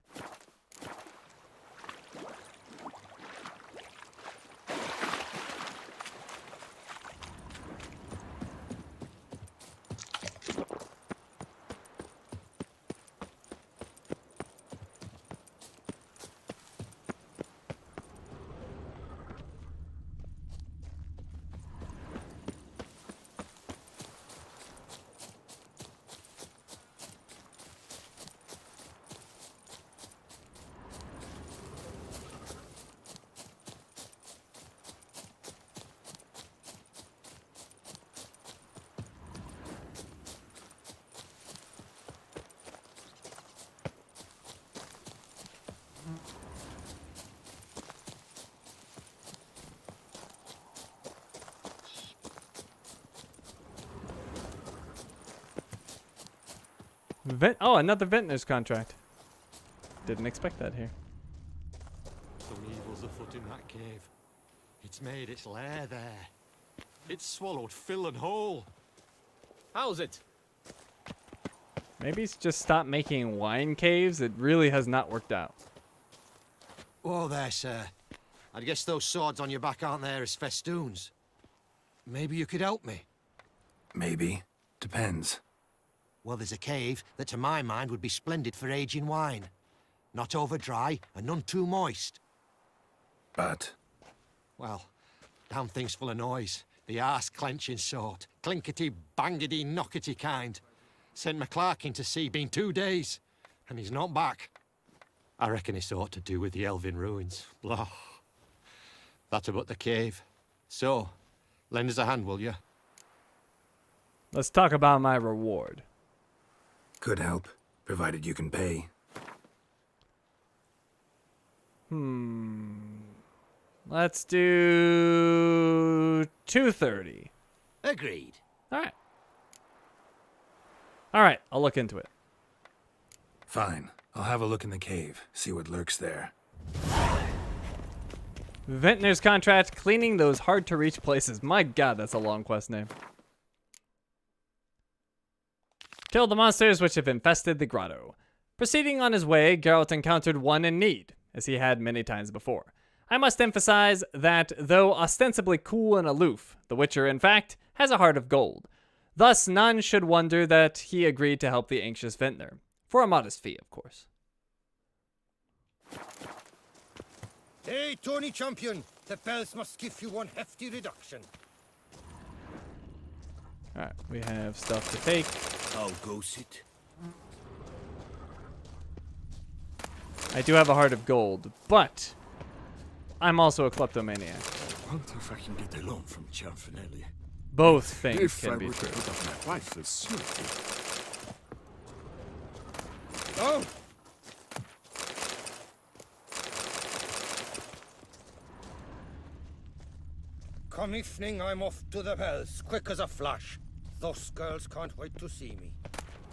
[SPEAKER 1] Oh, another vintner's contract. Didn't expect that here.
[SPEAKER 10] Some evil's afoot in that cave. It's made its lair there. It's swallowed Phil and whole.
[SPEAKER 6] How's it?
[SPEAKER 1] Maybe he's just stopped making wine caves. It really has not worked out.
[SPEAKER 10] Whoa there, sir. I guess those swords on your back aren't there as festoons. Maybe you could help me.
[SPEAKER 4] Maybe. Depends.
[SPEAKER 10] Well, there's a cave that to my mind would be splendid for aging wine. Not over dry and none too moist.
[SPEAKER 4] But?
[SPEAKER 10] Well, damn thing's full of noise. The arse-clenching sort. Clinkety, bangety, knockety kind. Sent McClark in to sea, been 2 days. And he's not back. I reckon it's ought to do with the elven ruins. Blah. That about the cave. So, lend us a hand, will you?
[SPEAKER 1] Let's talk about my reward.
[SPEAKER 4] Could help, provided you can pay.
[SPEAKER 1] Let's do 230.
[SPEAKER 10] Agreed.
[SPEAKER 1] All right, I'll look into it.
[SPEAKER 4] Fine. I'll have a look in the cave, see what lurks there.
[SPEAKER 1] Vintner's contract, cleaning those hard-to-reach places. My god, that's a long quest name. Kill the monsters which have infested the grotto. Proceeding on his way, Geralt encountered one in need, as he had many times before. I must emphasize that, though ostensibly cool and aloof, the Witcher, in fact, has a heart of gold. Thus, none should wonder that he agreed to help the anxious vintner. For a modest fee, of course.
[SPEAKER 2] Hey, Tony Champion! The bells must give you one hefty reduction.
[SPEAKER 1] Alright, we have stuff to take.
[SPEAKER 2] I'll go sit.
[SPEAKER 1] I do have a heart of gold, but I'm also a kleptomaniac.
[SPEAKER 2] I wonder if I can get a loan from Cianfinelli.
[SPEAKER 1] Both things
[SPEAKER 2] If
[SPEAKER 1] can
[SPEAKER 2] I
[SPEAKER 1] be
[SPEAKER 2] were to
[SPEAKER 1] true.
[SPEAKER 2] put up my wife as surety. Oh! Come evening, I'm off to the bells, quick as a flash. Those girls can't wait to see me.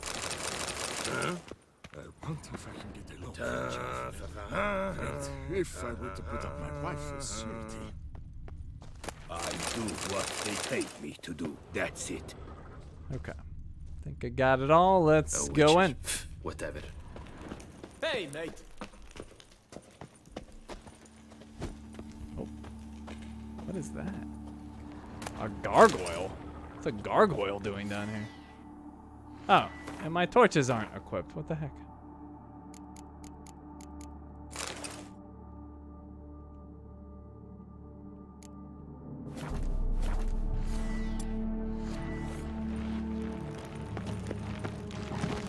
[SPEAKER 2] Huh?
[SPEAKER 9] I wonder if I can get a loan from Jean-Luc. If I were to put up my wife for surety.
[SPEAKER 2] I do what they pay me to do. That's it.
[SPEAKER 1] Okay. Think I got it all. Let's go in.
[SPEAKER 2] Whatever.
[SPEAKER 11] Hey, mate.
[SPEAKER 1] Oh. What is that? A gargoyle? What's a gargoyle doing down here? Oh, and my torches aren't equipped. What the heck?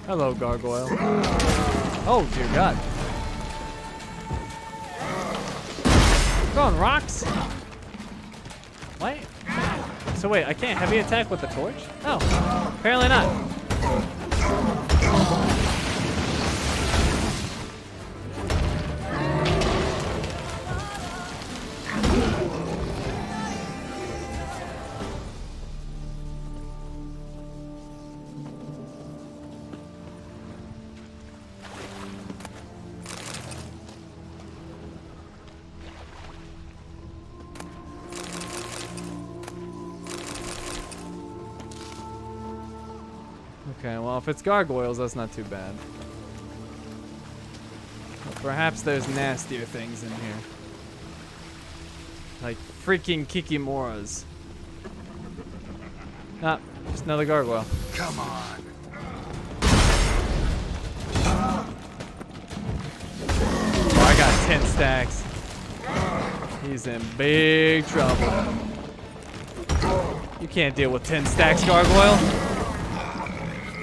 [SPEAKER 1] Hello, gargoyle. Oh, dear God. Throwing rocks? What? So wait, I can't heavy attack with the torch? Oh, apparently not. Okay, well, if it's gargoyles, that's not too bad. But perhaps there's nastier things in here. Like freaking Kikimoras. Ah, just another gargoyle.
[SPEAKER 2] Come on.
[SPEAKER 1] Oh, I got 10 stacks. He's in big trouble. You can't deal with 10 stacks, gargoyle.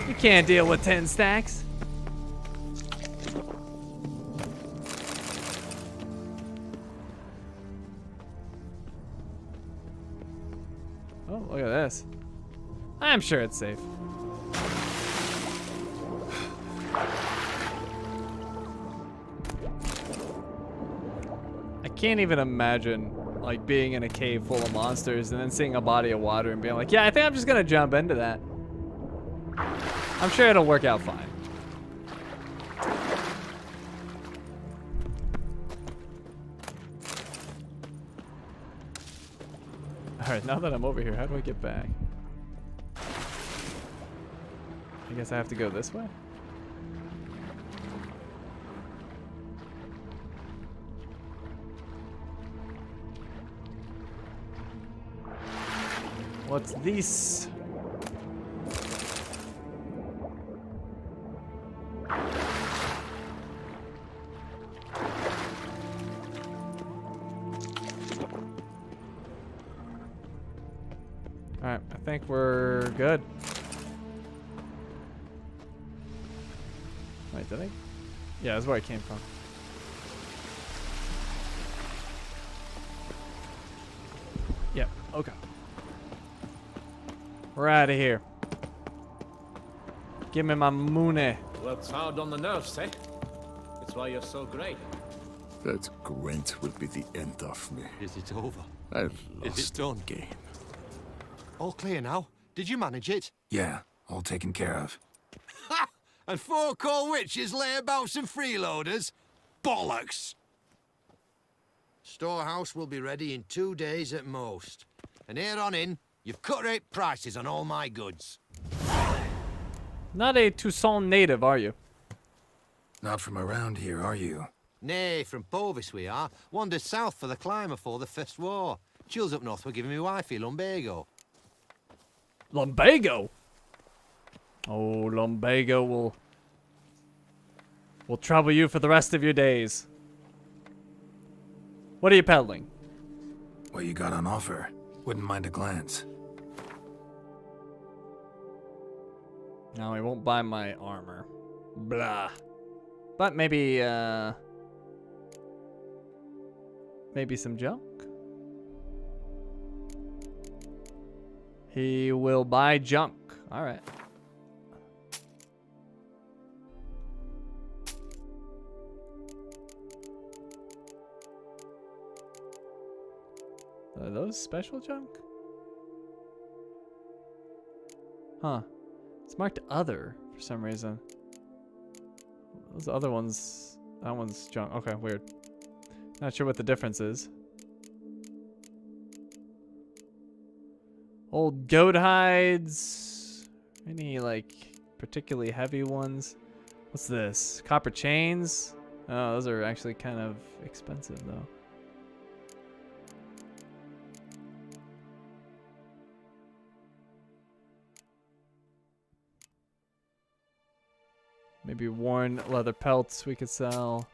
[SPEAKER 1] You can't deal with 10 stacks. Oh, look at this. I'm sure it's safe. I can't even imagine like being in a cave full of monsters and then seeing a body of water and being like, yeah, I think I'm just gonna jump into that. I'm sure it'll work out fine. Alright, now that I'm over here, how do I get back? I guess I have to go this way? What's this? Alright, I think we're good. Wait, did I? Yeah, that's where I came from. Yep, okay. We're out of here. Give me my moone.
[SPEAKER 11] Works hard on the nerves, eh? That's why you're so great.
[SPEAKER 9] That Gwent will be the end of me.
[SPEAKER 10] Is it over?
[SPEAKER 9] I've
[SPEAKER 10] Is it
[SPEAKER 9] lost
[SPEAKER 10] done?
[SPEAKER 9] the game.
[SPEAKER 10] All clear now? Did you manage it?
[SPEAKER 4] Yeah, all taken care of.
[SPEAKER 10] Ha! And 4 core witches, layabouts and freeloaders? Bollocks! Storehouse will be ready in 2 days at most. And here on in, you've cut rate prices on all my goods.
[SPEAKER 1] Not a Toussaint native, are you?
[SPEAKER 4] Not from around here, are you?
[SPEAKER 10] Nay, from Bovis we are. Wandered south for the climb afore the First War. Chills up north were giving me wifey lumbago.
[SPEAKER 1] Lumbago? Oh, lumbago will trouble you for the rest of your days. What are you peddling?
[SPEAKER 4] What you got on offer? Wouldn't mind a glance.
[SPEAKER 1] No, he won't buy my armor. Blah. But maybe, maybe some junk? He will buy junk. All right. Are those special junk? Huh. It's marked other for some reason. those other ones, that one's junk. Okay, weird. Not sure what the difference is. Old goat hides. Any like particularly heavy ones? What's this? Copper chains? Oh, those are actually kind of expensive though. Maybe worn leather pelts we could sell.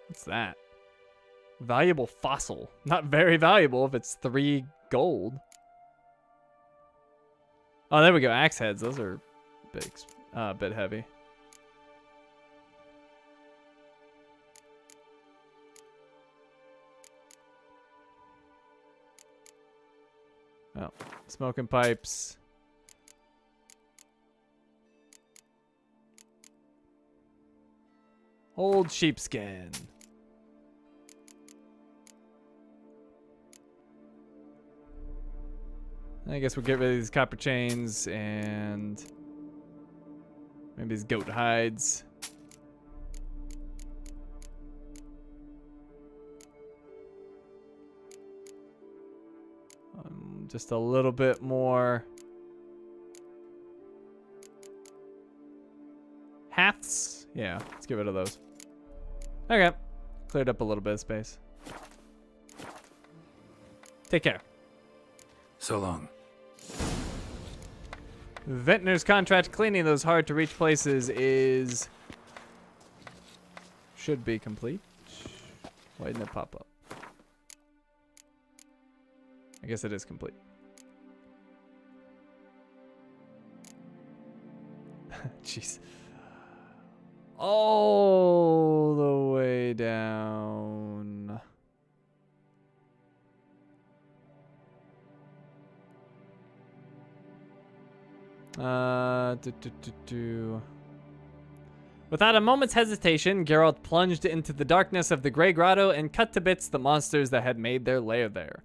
[SPEAKER 1] What's that? Valuable fossil. Not very valuable if it's 3 gold. Oh, there we go. Axe heads. Those are a bit heavy. Oh, smoking pipes. Old sheepskin. I guess we'll get rid of these copper chains and maybe these goat hides. Just a little bit more hats. Yeah, let's get rid of those. Okay, cleared up a little bit of space. Take care.
[SPEAKER 4] So long.
[SPEAKER 1] Ventnor's contract cleaning those hard to reach places should be complete. Why didn't it pop up? I guess it is complete. Jeez. All the way down. Without a moment's hesitation, Geralt plunged into the darkness of the Grey Grotto and cut to bits the monsters that had made their lair there.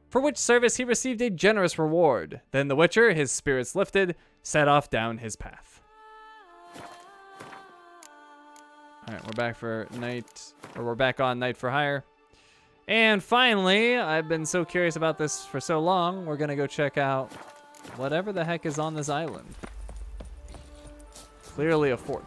[SPEAKER 1] For which service he received a generous reward. Then the Witcher, his spirits lifted, set off down his path. Alright, we're back for night, or we're back on Night for Hire. And finally, I've been so curious about this for so long, we're gonna go check out whatever the heck is on this island. Clearly a fort.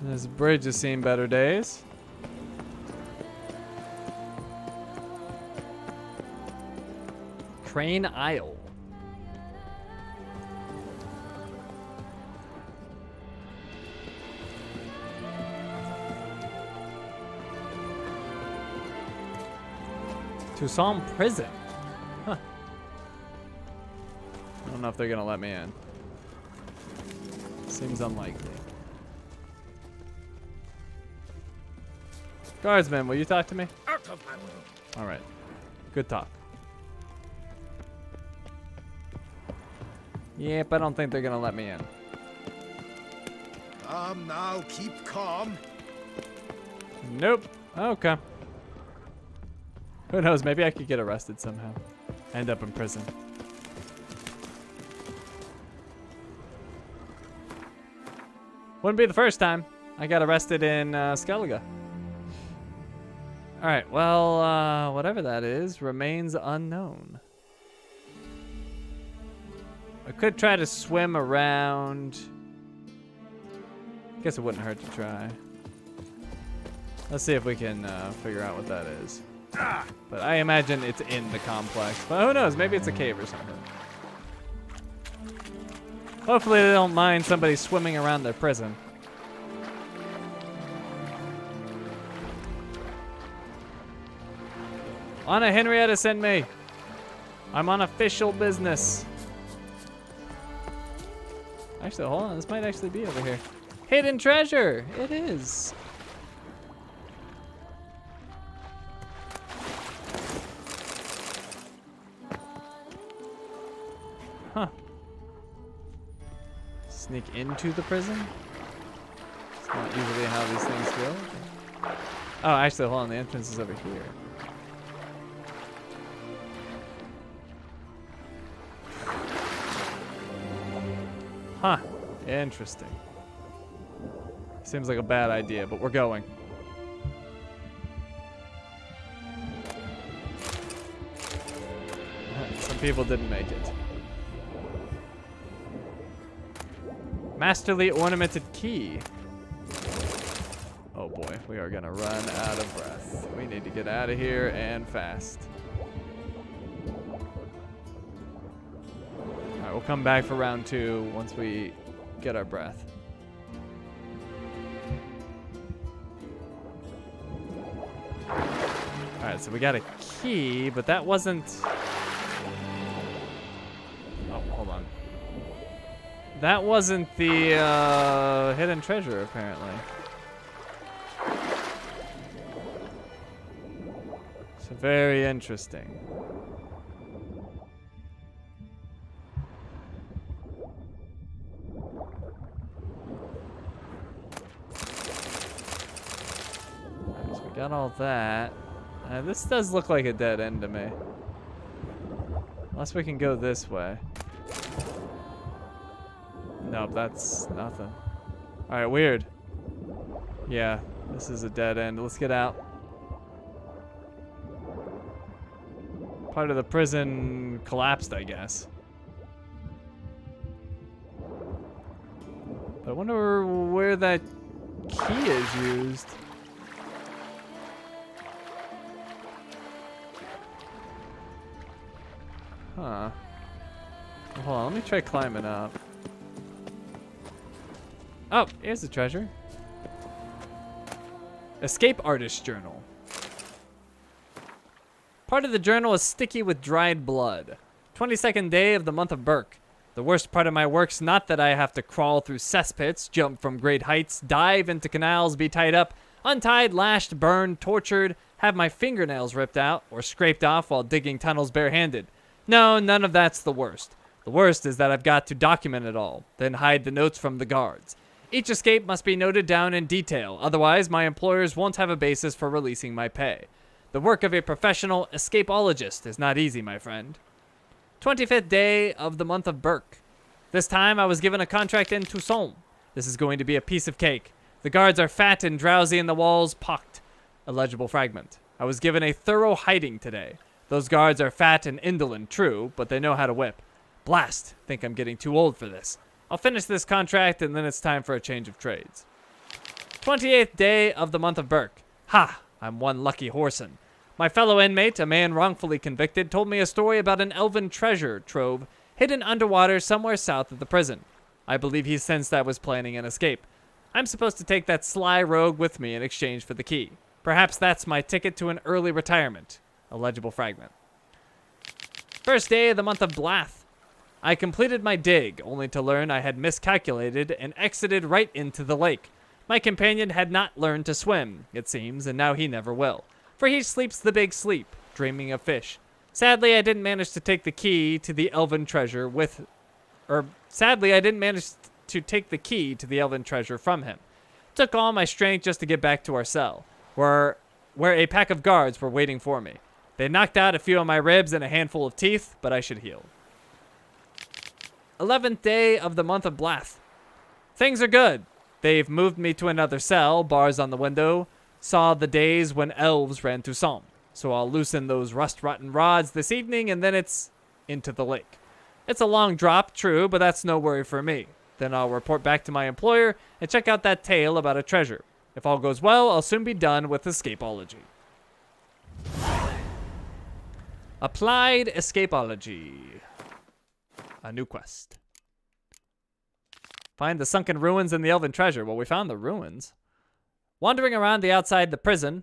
[SPEAKER 1] This bridge has seen better days. Crane Isle. Toussaint Prison. Huh. I don't know if they're gonna let me in. Seems unlikely. Guardsman, will you talk to me?
[SPEAKER 2] Out of my way.
[SPEAKER 1] All right. Good talk. Yep, I don't think they're gonna let me in.
[SPEAKER 2] Now, keep calm.
[SPEAKER 1] Nope. Okay. Who knows? Maybe I could get arrested somehow. End up in prison. Wouldn't be the first time. I got arrested in Skellige. Alright, well, whatever that is remains unknown. I could try to swim around. Guess it wouldn't hurt to try. Let's see if we can figure out what that is. But I imagine it's in the complex. But who knows? Maybe it's a cave or something. Hopefully they don't mind somebody swimming around their prison. Anna Henrietta sent me. I'm on official business. Actually, hold on. This might actually be over here. Hidden treasure. It is. Huh. Sneak into the prison? It's not usually how these things go. Oh, actually, hold on. The entrance is over here. Huh. Interesting. Seems like a bad idea, but we're going. Some people didn't make it. Masterly ornamented key. Oh boy, we are gonna run out of breath. We need to get out of here and fast. Alright, we'll come back for round 2 once we get our breath. Alright, so we got a key, but that wasn't... Oh, hold on. That wasn't the hidden treasure, apparently. So very interesting. Alright, so we got all that. This does look like a dead end to me. Unless we can go this way. Nope, that's nothing. Alright, weird. Yeah, this is a dead end. Let's get out. Part of the prison collapsed, I guess. But I wonder where that key is used. Huh. Well, hold on, let me try climbing up. Oh, here's the treasure. Escape Artist Journal. Part of the journal is sticky with dried blood. 22nd day of the month of Burke. The worst part of my work's not that I have to crawl through cesspits, jump from great heights, dive into canals, be tied up, untied, lashed, burned, tortured, have my fingernails ripped out, or scraped off while digging tunnels barehanded. No, none of that's the worst. The worst is that I've got to document it all, then hide the notes from the guards. Each escape must be noted down in detail, otherwise my employers won't have a basis for releasing my pay. The work of a professional escapologist is not easy, my friend. 25th day of the month of Burke. This time I was given a contract in Toussaint. This is going to be a piece of cake. The guards are fat and drowsy and the walls pocked. Illegible fragment. I was given a thorough hiding today. Those guards are fat and indolent, true, but they know how to whip. Blast. Think I'm getting too old for this. I'll finish this contract and then it's time for a change of trades. 28th day of the month of Burke. Ha! I'm one lucky whoreson. My fellow inmate, a man wrongfully convicted, told me a story about an elven treasure trove hidden underwater somewhere south of the prison. I believe he sensed I was planning an escape. I'm supposed to take that sly rogue with me in exchange for the key. Perhaps that's my ticket to an early retirement. Illegible fragment. First day of the month of Blath. I completed my dig, only to learn I had miscalculated and exited right into the lake. My companion had not learned to swim, it seems, and now he never will. For he sleeps the big sleep, dreaming of fish. Sadly, I didn't manage to take the key to the elven treasure from him. It took all my strength just to get back to our cell, where a pack of guards were waiting for me. They knocked out a few of my ribs and a handful of teeth, but I should heal. 11th day of the month of Blath. Things are good. They've moved me to another cell, bars on the window. Saw the days when elves ran Toussaint. So I'll loosen those rust-rotten rods this evening, and then it's into the lake. It's a long drop, true, but that's no worry for me. Then I'll report back to my employer and check out that tale about a treasure. If all goes well, I'll soon be done with Escapology. Applied Escapology. A new quest. Find the sunken ruins and the elven treasure. Well, we found the ruins. Wandering around outside the prison,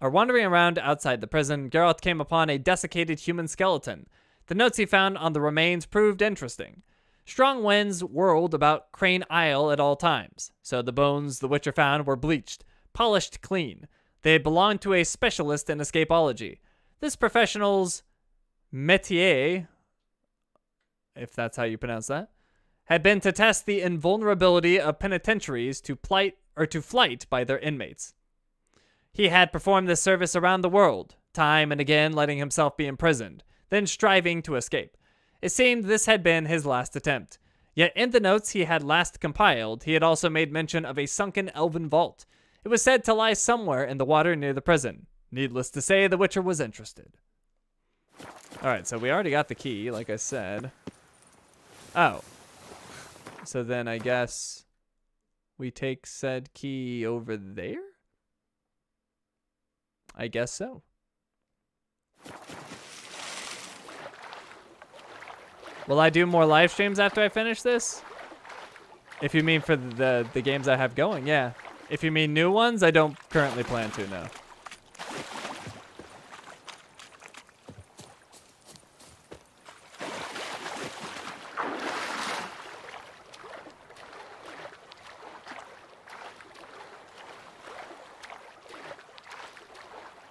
[SPEAKER 1] Geralt came upon a desiccated human skeleton. The notes he found on the remains proved interesting. Strong winds whirled about Crane Isle at all times, so the bones the Witcher found were bleached, polished clean. They belonged to a specialist in escapology. This professional's métier if that's how you pronounce that, had been to test the invulnerability of penitentiaries to flight by their inmates. He had performed this service around the world, time and again letting himself be imprisoned, then striving to escape. It seemed this had been his last attempt. Yet in the notes he had last compiled, he had also made mention of a sunken elven vault. It was said to lie somewhere in the water near the prison. Needless to say, the Witcher was interested. Alright, so we already got the key, like I said. Oh. So then I guess we take said key over there? I guess so. Will I do more live streams after I finish this? If you mean for the games I have going, yeah. If you mean new ones, I don't currently plan to, no.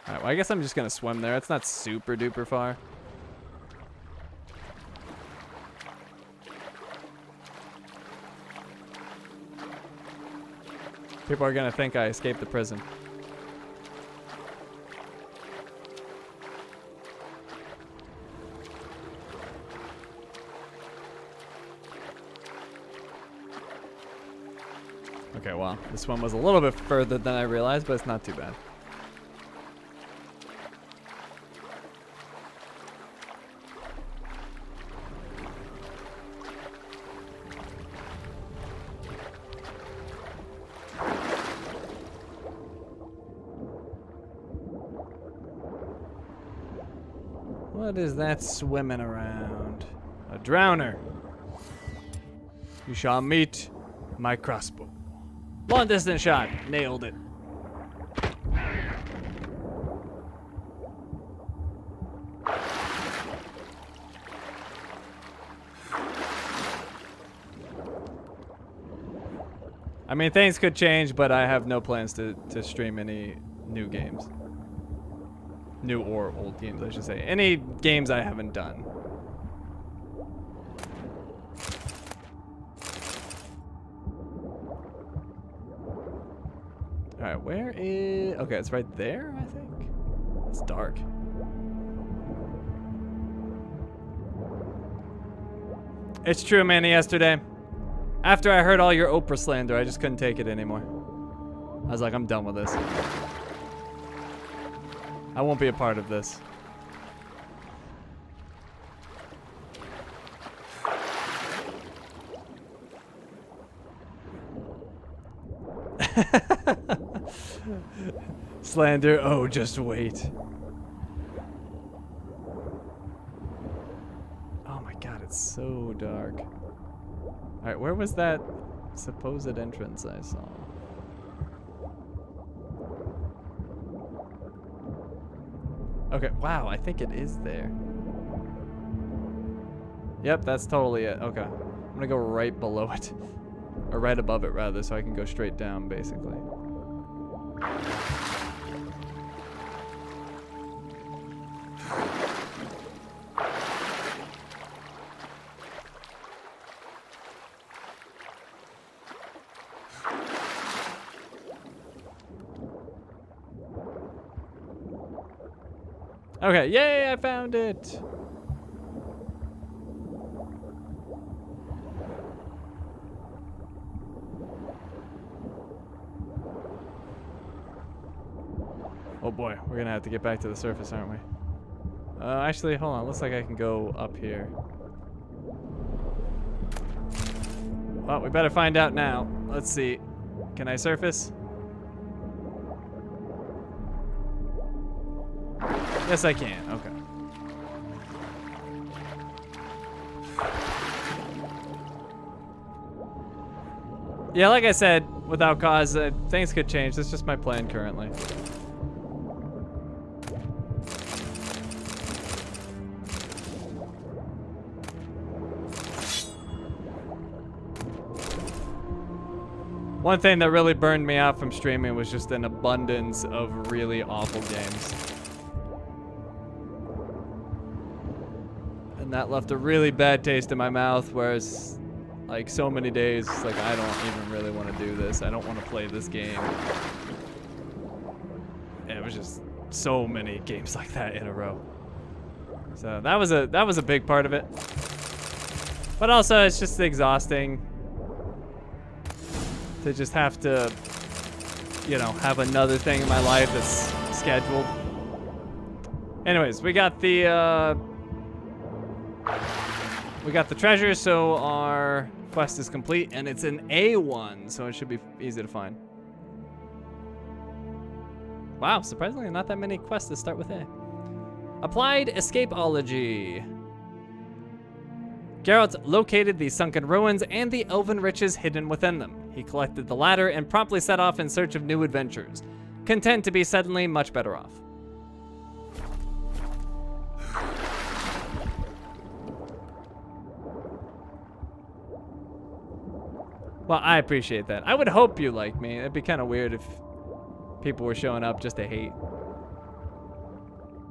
[SPEAKER 1] Alright, well, I guess I'm just gonna swim there. It's not super duper far. People are gonna think I escaped the prison. Okay, well, this one was a little bit further than I realized, but it's not too bad. What is that swimming around? A drowner. You shall meet my crossbow. Long distance shot. Nailed it. I mean, things could change, but I have no plans to stream any new games. New or old games, I should say. Any games I haven't done. Alright, where is... Okay, it's right there, I think. It's dark. It's true, Manny, yesterday. After I heard all your Oprah slander, I just couldn't take it anymore. I was like, I'm done with this. I won't be a part of this. Slander, oh, just wait. Oh my god, it's so dark. Alright, where was that supposed entrance I saw? Okay, wow, I think it is there. Yep, that's totally it. Okay. I'm gonna go right below it. Or right above it, rather, so I can go straight down, basically. Okay, yay, I found it! Oh boy, we're gonna have to get back to the surface, aren't we? Actually, hold on, looks like I can go up here. Well, we better find out now. Let's see. Can I surface? Yes, I can. Okay. Yeah, like I said, without cause, things could change. That's just my plan currently. One thing that really burned me out from streaming was just an abundance of really awful games. And that left a really bad taste in my mouth, whereas like so many days, like I don't even really want to do this. I don't want to play this game. And it was just so many games like that in a row. So that was a big part of it. But also it's just exhausting to just have to, you know, have another thing in my life that's scheduled. Anyways, we got the treasure, so our quest is complete, and it's an A1, so it should be easy to find. Wow, surprisingly not that many quests that start with A. Applied Escapology. Geralt located the sunken ruins and the elven riches hidden within them. He collected the latter and promptly set off in search of new adventures, content to be suddenly much better off. Well, I appreciate that. I would hope you like me. It'd be kind of weird if people were showing up just to hate.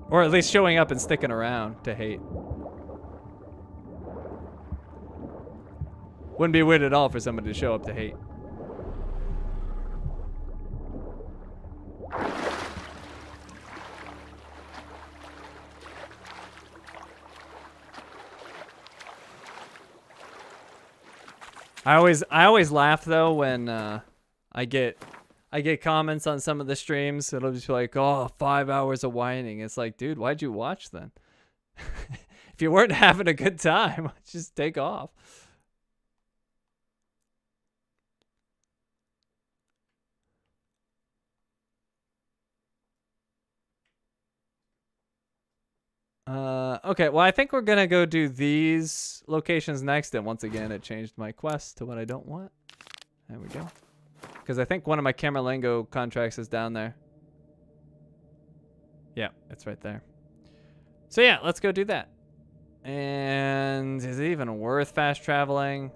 [SPEAKER 1] Or at least showing up and sticking around to hate. Wouldn't be weird at all for somebody to show up to hate. I always laugh though when I get comments on some of the streams. It'll just be like, oh, 5 hours of whining. It's like, dude, why'd you watch then? If you weren't having a good time, just take off. Okay, well, I think we're gonna go do these locations next, and once again, it changed my quest to what I don't want. There we go. Because I think one of my Camerlengo contracts is down there. Yeah, it's right there. So yeah, let's go do that. And is it even worth fast traveling?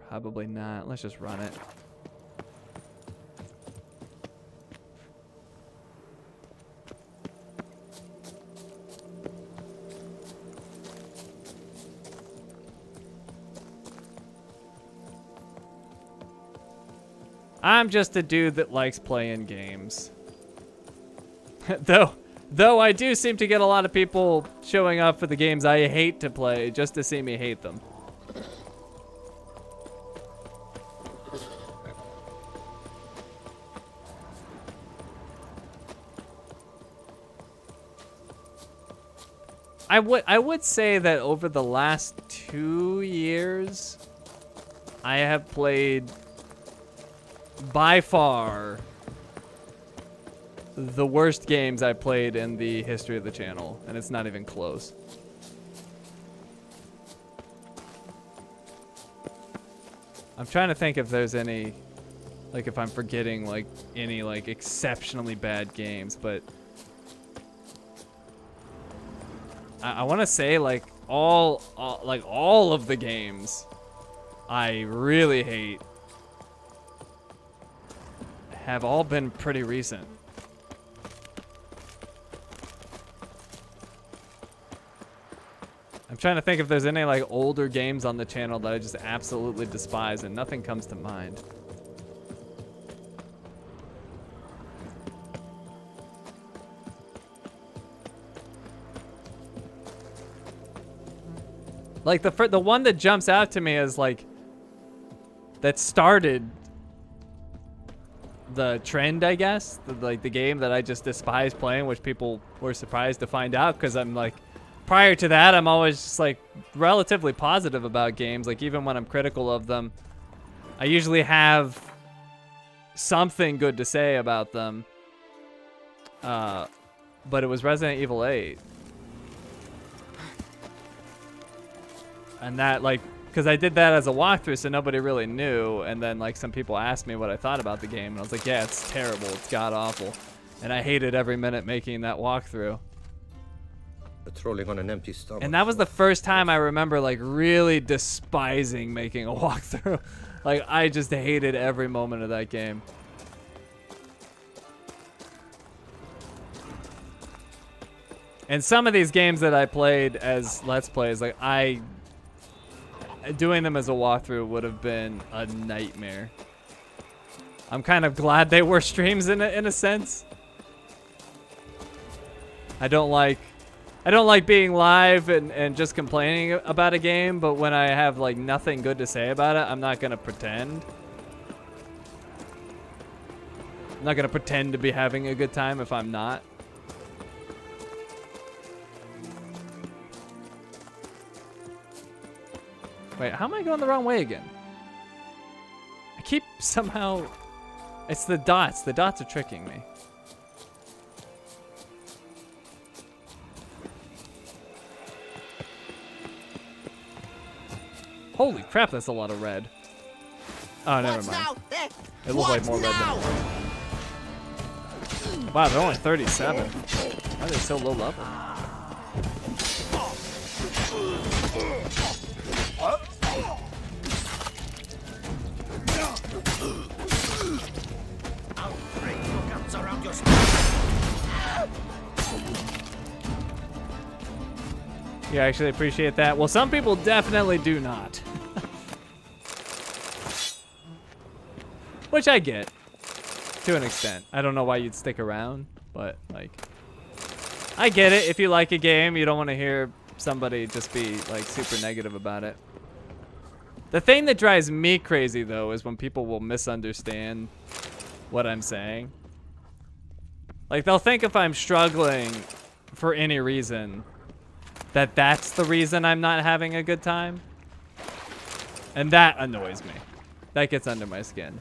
[SPEAKER 1] Probably not. Let's just run it. I'm just a dude that likes playing games. Though I do seem to get a lot of people showing up for the games I hate to play just to see me hate them. I would say that over the last 2 years, I have played by far the worst games I played in the history of the channel, and it's not even close. I'm trying to think if there's any, like, if I'm forgetting like any like exceptionally bad games, but I want to say like all of the games I really hate have all been pretty recent. I'm trying to think if there's any like older games on the channel that I just absolutely despise, and nothing comes to mind. Like the one that jumps out to me is like that started the trend, I guess, like the game that I just despise playing, which people were surprised to find out, because I'm like, prior to that, I'm always just like relatively positive about games. Like even when I'm critical of them, I usually have something good to say about them. But it was Resident Evil 8. And that, like, because I did that as a walkthrough, so nobody really knew. And then, like, some people asked me what I thought about the game, and I was like, yeah, it's terrible. It's god-awful. And I hated every minute making that walkthrough.
[SPEAKER 12] Patrolling on an empty stomach.
[SPEAKER 1] And that was the first time I remember, like, really despising making a walkthrough. Like, I just hated every moment of that game. And some of these games that I played as Let's Plays, like doing them as a walkthrough would have been a nightmare. I'm kind of glad they were streams in a sense. I don't like being live and just complaining about a game, but when I have like nothing good to say about it, I'm not gonna pretend. I'm not gonna pretend to be having a good time if I'm not. Wait, how am I going the wrong way again? I keep somehow... It's the dots. The dots are tricking me. Holy crap, that's a lot of red. Oh, never mind. It looks like more red than it was. Wow, they're only 37. Why are they so low level? You actually appreciate that? Well, some people definitely do not. Which I get, to an extent. I don't know why you'd stick around, but like, I get it. If you like a game, you don't want to hear somebody just be like super negative about it. The thing that drives me crazy though is when people will misunderstand what I'm saying. Like they'll think if I'm struggling for any reason, that's the reason I'm not having a good time. And that annoys me. That gets under my skin.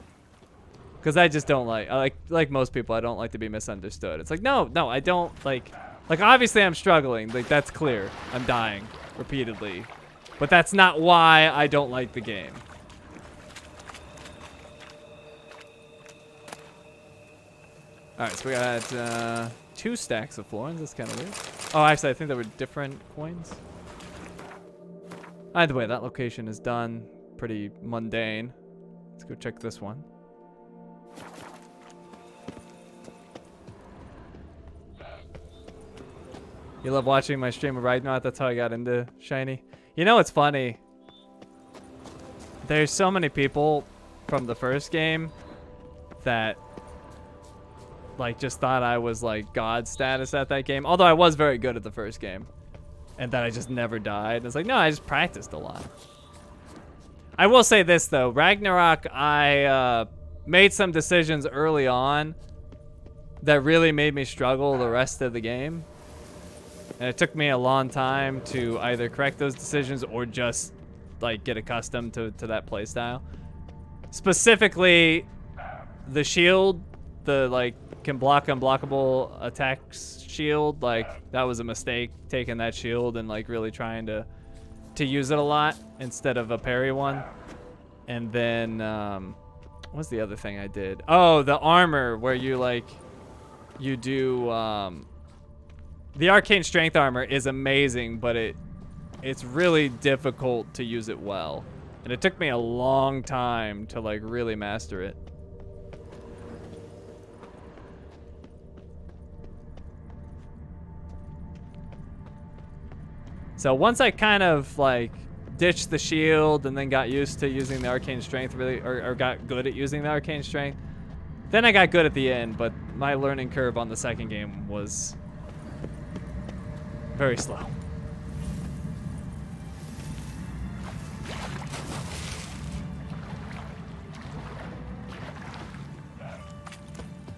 [SPEAKER 1] Because I just don't like most people, I don't like to be misunderstood. It's like, no, I don't like obviously I'm struggling. Like that's clear. I'm dying repeatedly. But that's not why I don't like the game. Alright, so we got 2 stacks of florins. That's kind of weird. Oh, actually, I think they were different coins. Either way, that location is done. Pretty mundane. Let's go check this one. You love watching my stream of Ragnarok? That's how I got into Shiny. You know what's funny? There's so many people from the first game that like just thought I was like god status at that game, although I was very good at the first game, and that I just never died. It's like, no, I just practiced a lot. I will say this though, Ragnarok, I made some decisions early on that really made me struggle the rest of the game, and it took me a long time to either correct those decisions or just like get accustomed to that playstyle. Specifically the shield, the like can block unblockable attacks shield, like that was a mistake, taking that shield and like really trying to use it a lot instead of a parry one. And then what's the other thing I did? Oh, the armor where you like you do the arcane strength armor is amazing, but it's really difficult to use it well, and it took me a long time to like really master it. So once I kind of like ditched the shield and then got used to using the arcane strength really, or got good at using the arcane strength, then I got good at the end, but my learning curve on the second game was very slow.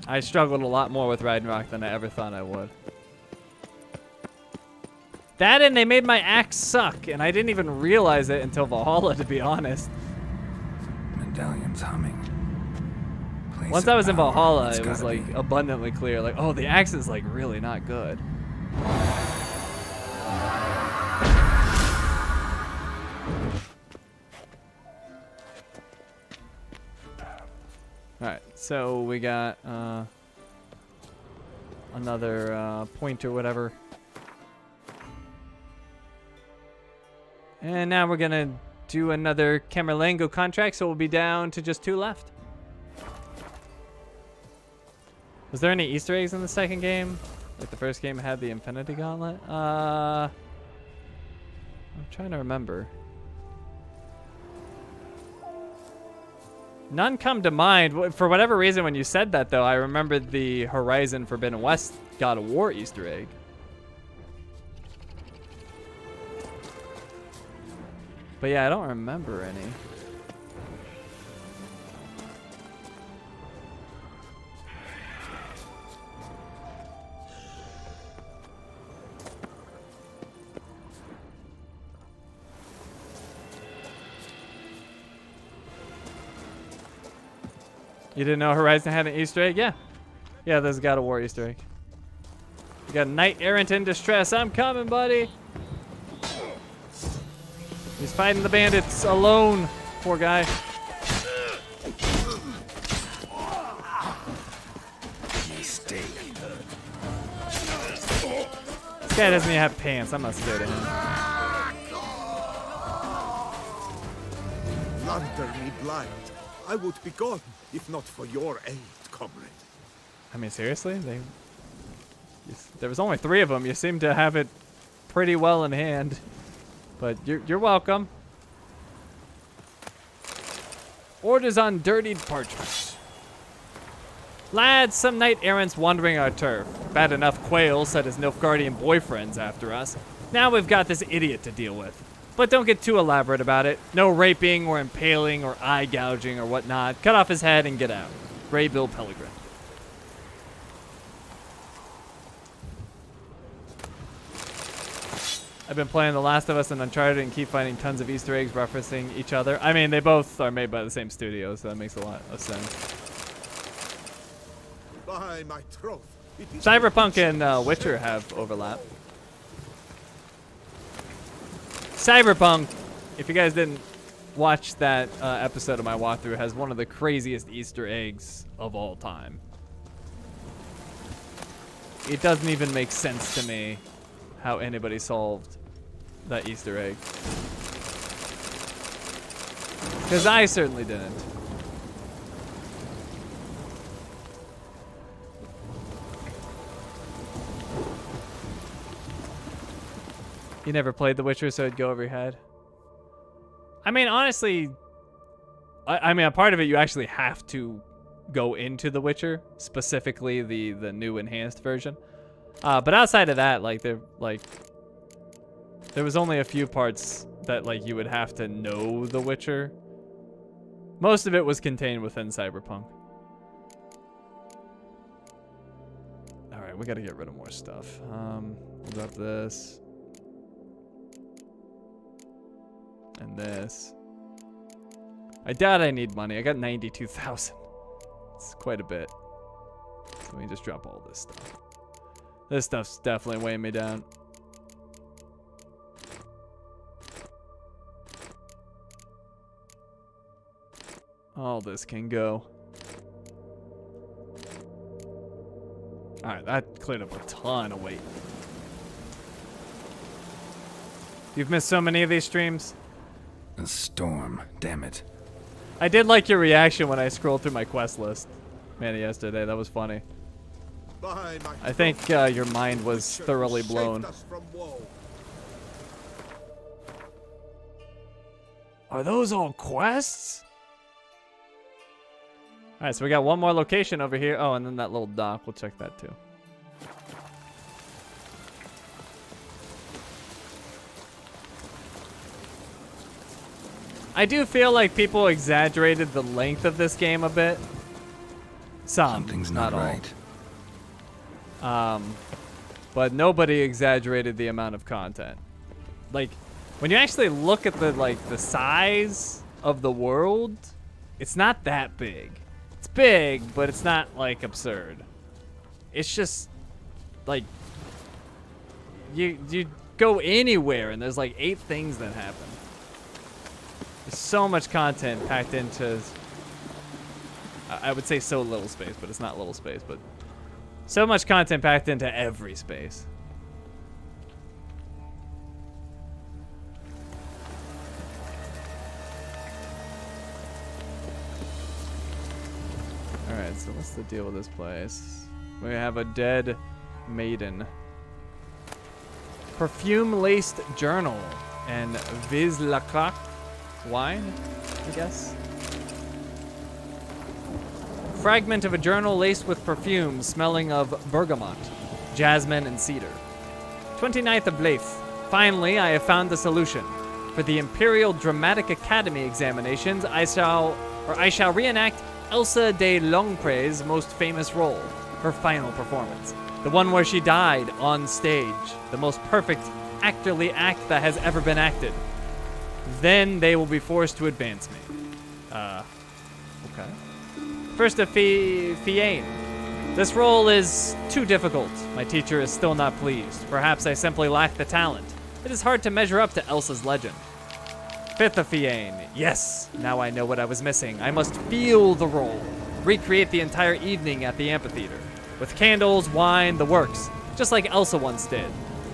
[SPEAKER 1] I struggled a lot more with Ragnarok than I ever thought I would. That and they made my axe suck, and I didn't even realize it until Valhalla, to be honest.
[SPEAKER 4] Medallion's humming.
[SPEAKER 1] Once I was in Valhalla, it was like abundantly clear, like, oh, the axe is like really not good. Alright, so we got another point or whatever. And now we're gonna do another Camerlengo contract, so we'll be down to just 2 left. Was there any Easter eggs in the second game? Like the first game had the Infinity Gauntlet? I'm trying to remember. None come to mind. For whatever reason, when you said that, though, I remembered the Horizon Forbidden West God of War Easter egg. But yeah, I don't remember any. You didn't know Horizon had an Easter egg? Yeah. Yeah, there's a God of War Easter egg. You got a knight errant in distress. I'm coming, buddy. He's fighting the bandits alone. Poor guy.
[SPEAKER 4] Mistake.
[SPEAKER 1] This guy doesn't even have pants. I'm not scared of him.
[SPEAKER 9] Under me blind. I would be gone if not for your aid, comrade.
[SPEAKER 1] I mean, seriously? There was only 3 of them. You seem to have it pretty well in hand. But you're welcome. Orders on dirtied parchment. Lads, some knight errants wandering our turf. Bad enough Quail set his Nilfgaardian boyfriends after us. Now we've got this idiot to deal with. But don't get too elaborate about it. No raping or impaling or eye gouging or whatnot. Cut off his head and get out. Grey Bill Pellegrin. I've been playing The Last of Us and Uncharted and keep finding tons of Easter eggs referencing each other. I mean, they both are made by the same studio, so that makes a lot of sense.
[SPEAKER 9] By my troth,
[SPEAKER 1] Cyberpunk and Witcher have overlap. Cyberpunk, if you guys didn't watch that episode of my walkthrough, has one of the craziest Easter eggs of all time. It doesn't even make sense to me how anybody solved that Easter egg. Because I certainly didn't. You never played The Witcher, so it'd go over your head? I mean, honestly, I mean, a part of it, you actually have to go into The Witcher, specifically the new enhanced version. But outside of that, there was only a few parts that you would have to know The Witcher. Most of it was contained within Cyberpunk. All right, we got to get rid of more stuff. We'll drop this. And this. I doubt I need money. I got 92,000. It's quite a bit. So let me just drop all this stuff. This stuff's definitely weighing me down. All this can go. Alright, that cleared up a ton of weight. You've missed so many of these streams.
[SPEAKER 4] A storm, damn it.
[SPEAKER 1] I did like your reaction when I scrolled through my quest list, man, yesterday. That was funny. I think your mind was thoroughly blown. Are those all quests? Alright, so we got one more location over here. Oh, and then that little dock. We'll check that too. I do feel like people exaggerated the length of this game a bit.
[SPEAKER 4] Something's not
[SPEAKER 1] right.
[SPEAKER 4] right.
[SPEAKER 1] But nobody exaggerated the amount of content. When you actually look at the size of the world, it's not that big. It's big, but it's not absurd. It's just you go anywhere and there's 8 things that happen. There's so much content packed into, I would say so little space, but it's not little space, but so much content packed into every space. Alright, so what's the deal with this place? We have a dead maiden. Perfume-laced journal and vis la claque wine, I guess. Fragment of a journal laced with perfume smelling of bergamot, jasmine, and cedar. 29th of Blythe. Finally, I have found the solution. For the Imperial Dramatic Academy examinations, I shall reenact Elsa de Longpre's most famous role, her final performance. The one where she died on stage. The most perfect actorly act that has ever been acted. Then they will be forced to advance me. Okay. First of Fiane. This role is too difficult. My teacher is still not pleased. Perhaps I simply lack the talent. It is hard to measure up to Elsa's legend. Fifth of Fiane. Yes, now I know what I was missing. I must feel the role. Recreate the entire evening at the amphitheater. With candles, wine, the works. Just like Elsa once did.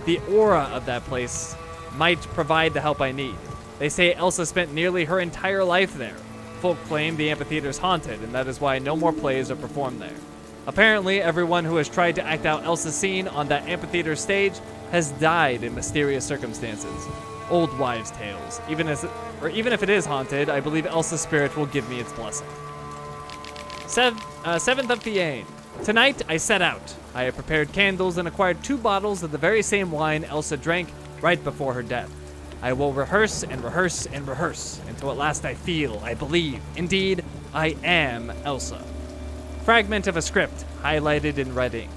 [SPEAKER 1] The aura of that place might provide the help I need. They say Elsa spent nearly her entire life there. Folk claim the amphitheater is haunted, and that is why no more plays are performed there. Apparently, everyone who has tried to act out Elsa's scene on that amphitheater stage has died in mysterious circumstances. Old wives' tales. Even if it is haunted, I believe Elsa's spirit will give me its blessing. Seventh of Fiane. Tonight, I set out. I have prepared candles and acquired 2 bottles of the very same wine Elsa drank right before her death. I will rehearse and rehearse and rehearse until at last I feel, I believe, indeed, I am Elsa. Fragment of a script, highlighted in red ink.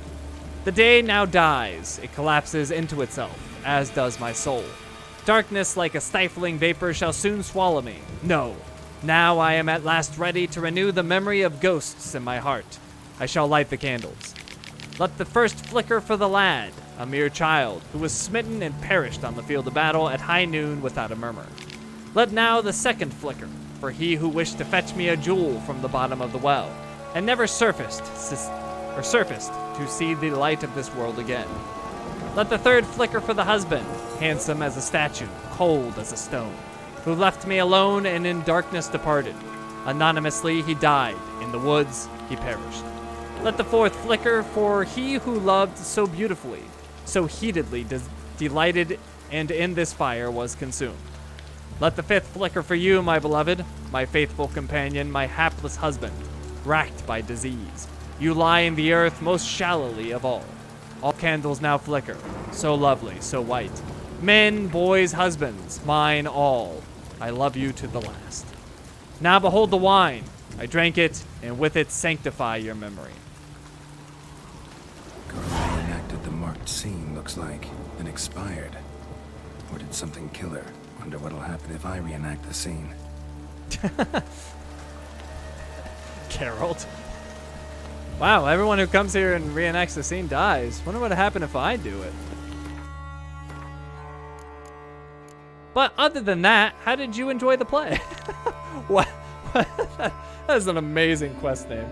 [SPEAKER 1] The day now dies. It collapses into itself, as does my soul. Darkness like a stifling vapor shall soon swallow me. No, now I am at last ready to renew the memory of ghosts in my heart. I shall light the candles. Let the first flicker for the lad, a mere child, who was smitten and perished on the field of battle at high noon without a murmur. Let now the second flicker, for he who wished to fetch me a jewel from the bottom of the well, and never surfaced to see the light of this world again. Let the third flicker for the husband, handsome as a statue, cold as a stone, who left me alone and in darkness departed. Anonymously he died, in the woods he perished. Let the fourth flicker for he who loved so beautifully, so heatedly delighted, and in this fire was consumed. Let the fifth flicker for you, my beloved, my faithful companion, my hapless husband, racked by disease. You lie in the earth most shallowly of all. All candles now flicker, so lovely, so white. Men, boys, husbands, mine all. I love you to the last. Now behold the wine. I drank it, and with it sanctify your memory.
[SPEAKER 4] Corvo enacted the marked scene, looks like, and expired. Or did something kill her? Wonder what'll happen if I reenact the scene.
[SPEAKER 1] Geralt. Wow, everyone who comes here and reenacts the scene dies. Wonder what would happen if I do it. But other than that, how did you enjoy the play? What? That is an amazing quest name.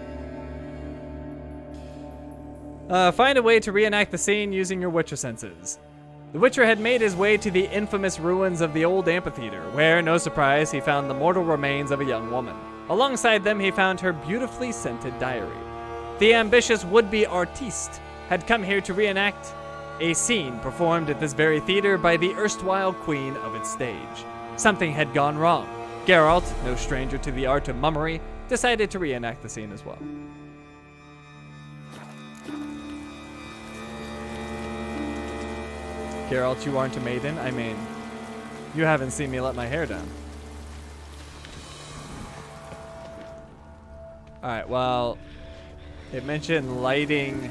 [SPEAKER 1] Find a way to reenact the scene using your Witcher senses. The Witcher had made his way to the infamous ruins of the old amphitheater, where, no surprise, he found the mortal remains of a young woman. Alongside them, he found her beautifully scented diary. The ambitious would-be artiste had come here to reenact a scene performed at this very theater by the erstwhile queen of its stage. Something had gone wrong. Geralt, no stranger to the art of mummery, decided to reenact the scene as well. Geralt, you aren't a maiden? I mean, you haven't seen me let my hair down. Alright, well, it mentioned lighting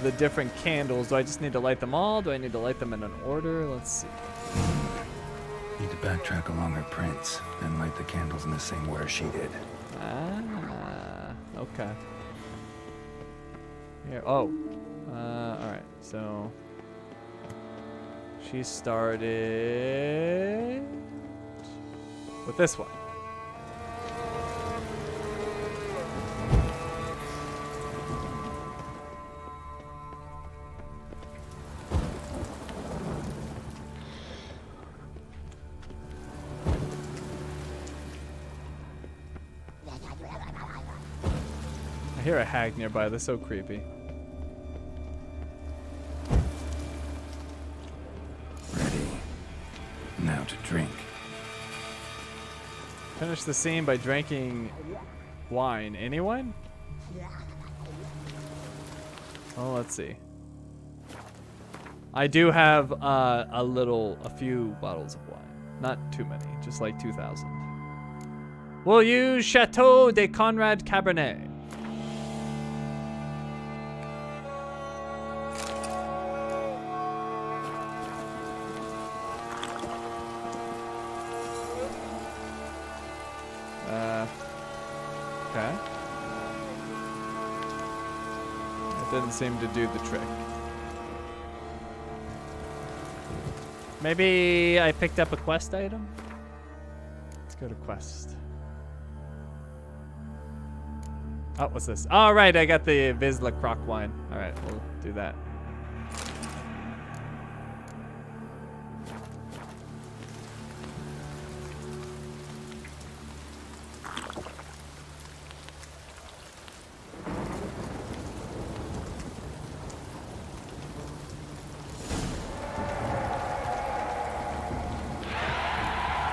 [SPEAKER 1] the different candles. Do I just need to light them all? Do I need to light them in an order? Let's see.
[SPEAKER 4] Need to backtrack along her prints and light the candles in the same order she did.
[SPEAKER 1] Ah, okay. Here, oh. Alright, so she started with this one. I hear a hag nearby. That's so creepy.
[SPEAKER 13] drink.
[SPEAKER 1] Finish the scene by drinking wine. Anyone? Oh, let's see. I do have a few bottles of wine. Not too many, just like 2,000. We'll use Chateau de Conrad Cabernet. Okay. That didn't seem to do the trick. Maybe I picked up a quest item? Let's go to quest. Oh, what's this? All right, I got the Vizsla Croc wine. All right, we'll do that.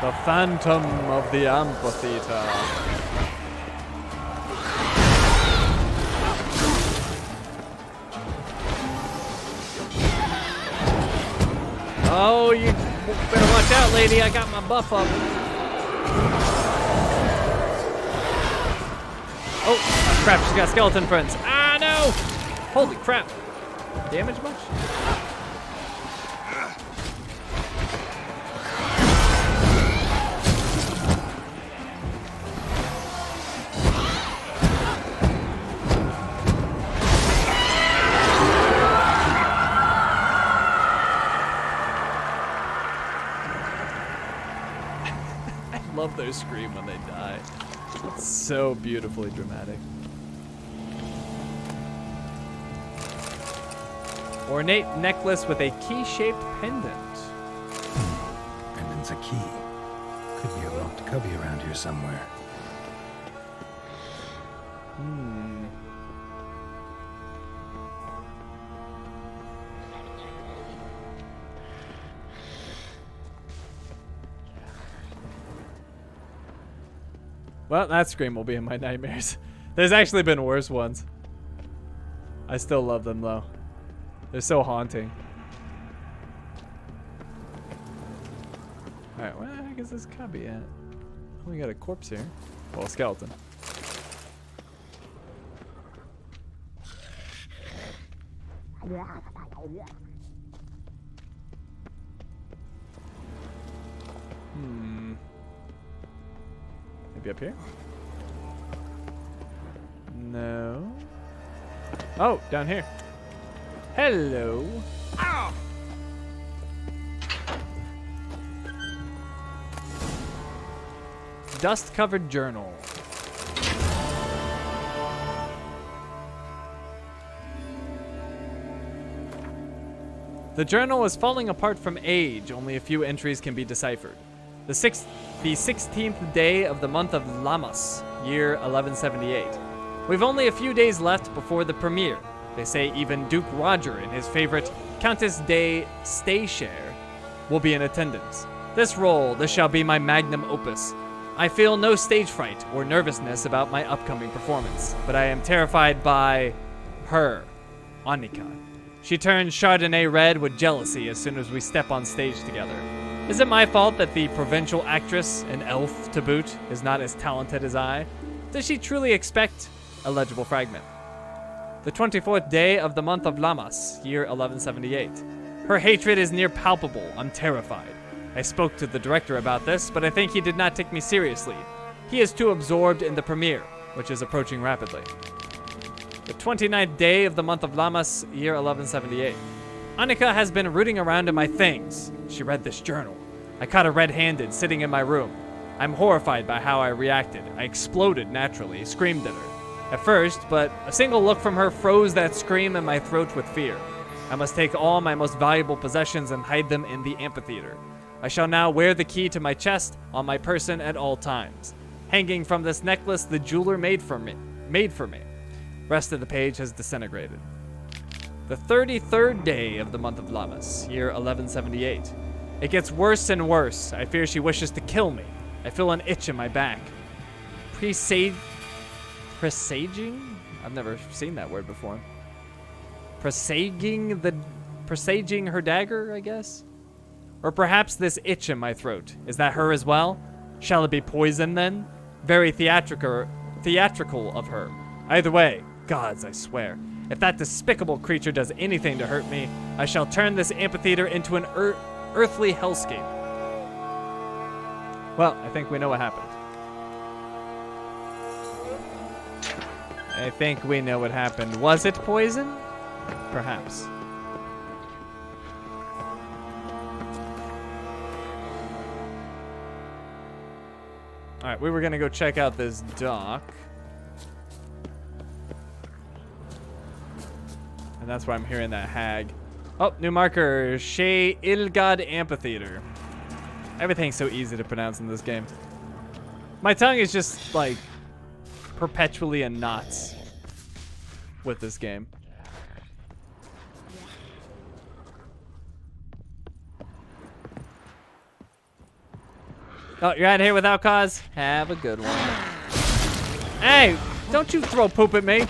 [SPEAKER 1] The Phantom of the Amphitheater. Oh, you better watch out, lady. I got my buff up. Oh, crap. She's got skeleton friends. Ah, no. Holy crap. Damage much? Love their scream when they die. It's so beautifully dramatic. Ornate necklace with a key-shaped pendant.
[SPEAKER 13] Pendant's a key. Could be a locked cubby around here somewhere.
[SPEAKER 1] Well, that scream will be in my nightmares. There's actually been worse ones. I still love them, though. They're so haunting. Alright, where the heck is this cubby at? Oh, we got a corpse here. Well, a skeleton. Maybe up here? No. Oh, down here. Hello. Ow! Dust-covered journal. The journal is falling apart from age. Only a few entries can be deciphered. The 16th day of the month of Lammas, year 1178. We've only a few days left before the premiere. They say even Duke Roger and his favorite Countess de Stayshire will be in attendance. This shall be my magnum opus. I feel no stage fright or nervousness about my upcoming performance, but I am terrified by her, Annika. She turns Chardonnay red with jealousy as soon as we step on stage together. Is it my fault that the provincial actress, an elf to boot, is not as talented as I? Does she truly expect a legible fragment? The 24th day of the month of Lammas, year 1178. Her hatred is near palpable. I'm terrified. I spoke to the director about this, but I think he did not take me seriously. He is too absorbed in the premiere, which is approaching rapidly. The 29th day of the month of Lammas, year 1178. Annika has been rooting around in my things. She read this journal. I caught her red-handed sitting in my room. I'm horrified by how I reacted. I exploded naturally, screamed at her. At first, but a single look from her froze that scream in my throat with fear. I must take all my most valuable possessions and hide them in the amphitheater. I shall now wear the key to my chest on my person at all times. Hanging from this necklace the jeweler made for me. Rest of the page has disintegrated. The 33rd day of the month of Lammas, year 1178. It gets worse and worse. I fear she wishes to kill me. I feel an itch in my back. Presaging? I've never seen that word before. Presaging her dagger, I guess? Or perhaps this itch in my throat. Is that her as well? Shall it be poison then? Very theatrical of her. Either way, gods, I swear. If that despicable creature does anything to hurt me, I shall turn this amphitheater into an earthly hellscape. Well, I think we know what happened. I think we know what happened. Was it poison? Perhaps. Alright, we were gonna go check out this dock. And that's why I'm hearing that hag. Oh, new marker. Shea Ilgad Amphitheater. Everything's so easy to pronounce in this game. My tongue is just, like, perpetually in knots with this game. Oh, you're out of here without cause? Have a good one. Hey, don't you throw poop at me.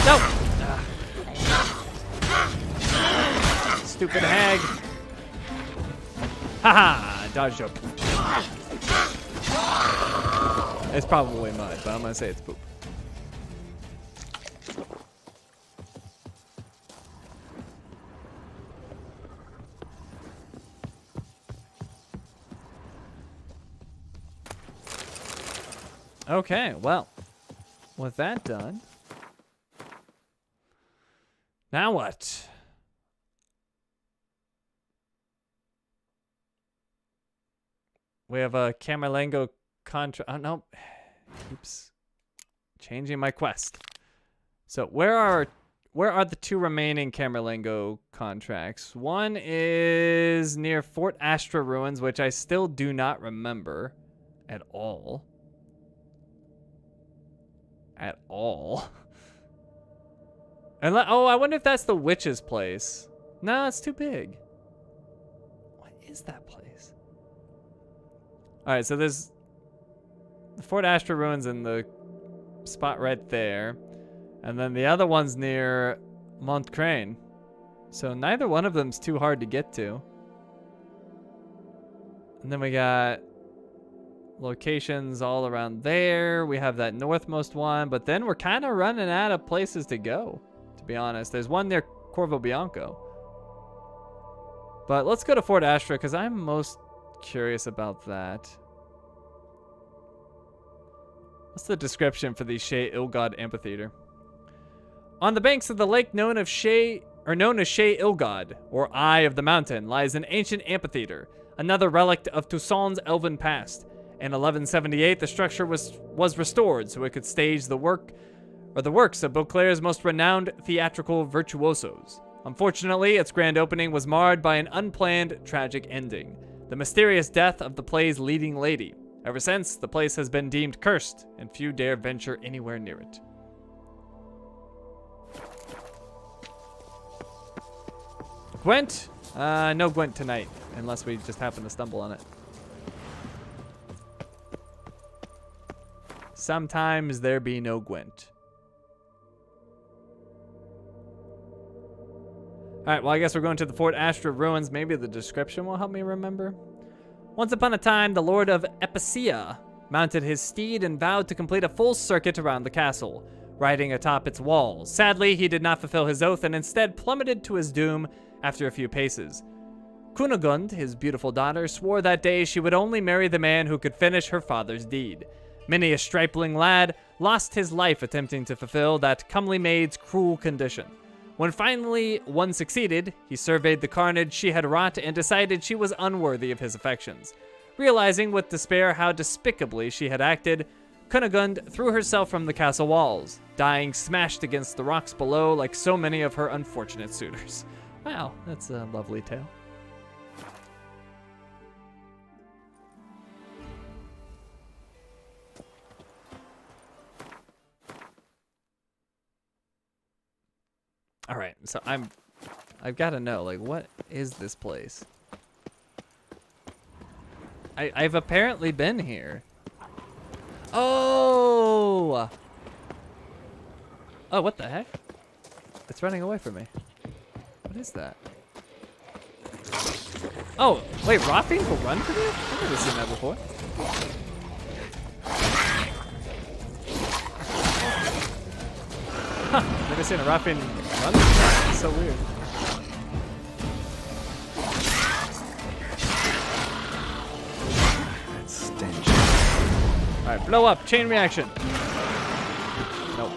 [SPEAKER 1] No. Stupid hag. Haha, dodge joke. It's probably mud, but I'm gonna say it's poop. Okay, well, with that done, now what? We have a Camerlengo contract. Oh, no. Oops. Changing my quest. So where are the two remaining Camerlengo contracts? One is near Fort Astra Ruins, which I still do not remember at all. At all. And oh, I wonder if that's the witch's place. No, it's too big. What is that place? All right, so there's the Fort Astra Ruins in the spot right there. And then the other one's near Mont Crane. So neither one of them's too hard to get to. And then we got locations all around there. We have that northmost one, but then we're kind of running out of places to go, to be honest. There's one near Corvo Bianco. But let's go to Fort Astra because I'm most curious about that. What's the description for the Shea Ilgad Amphitheater? On the banks of the lake known as Shea Ilgad, or Eye of the Mountain, lies an ancient amphitheater, another relic of Toussaint's elven past. In 1178, the structure was restored so it could stage the works of Beauclair's most renowned theatrical virtuosos. Unfortunately, its grand opening was marred by an unplanned, tragic ending: the mysterious death of the play's leading lady. Ever since, the place has been deemed cursed, and few dare venture anywhere near it. Gwent? No Gwent tonight, unless we just happen to stumble on it. Sometimes there be no Gwent. Alright, well, I guess we're going to the Fort Astra Ruins. Maybe the description will help me remember. Once upon a time, the Lord of Epicia mounted his steed and vowed to complete a full circuit around the castle, riding atop its walls. Sadly, he did not fulfill his oath and instead plummeted to his doom after a few paces. Kunigund, his beautiful daughter, swore that day she would only marry the man who could finish her father's deed. Many a stripling lad lost his life attempting to fulfill that comely maid's cruel condition. When finally one succeeded, he surveyed the carnage she had wrought and decided she was unworthy of his affections. Realizing with despair how despicably she had acted, Kunigund threw herself from the castle walls, dying smashed against the rocks below like so many of her unfortunate suitors. Wow, that's a lovely tale. All right, so I'm I've got to know, like, what is this place? I've apparently been here. Oh! Oh, what the heck? It's running away from me. What is that? Oh, wait, raw fiends will run from you? I've never seen that before. Huh, never seen a raw fiend run? That's so weird. Alright, blow up, chain reaction. Nope.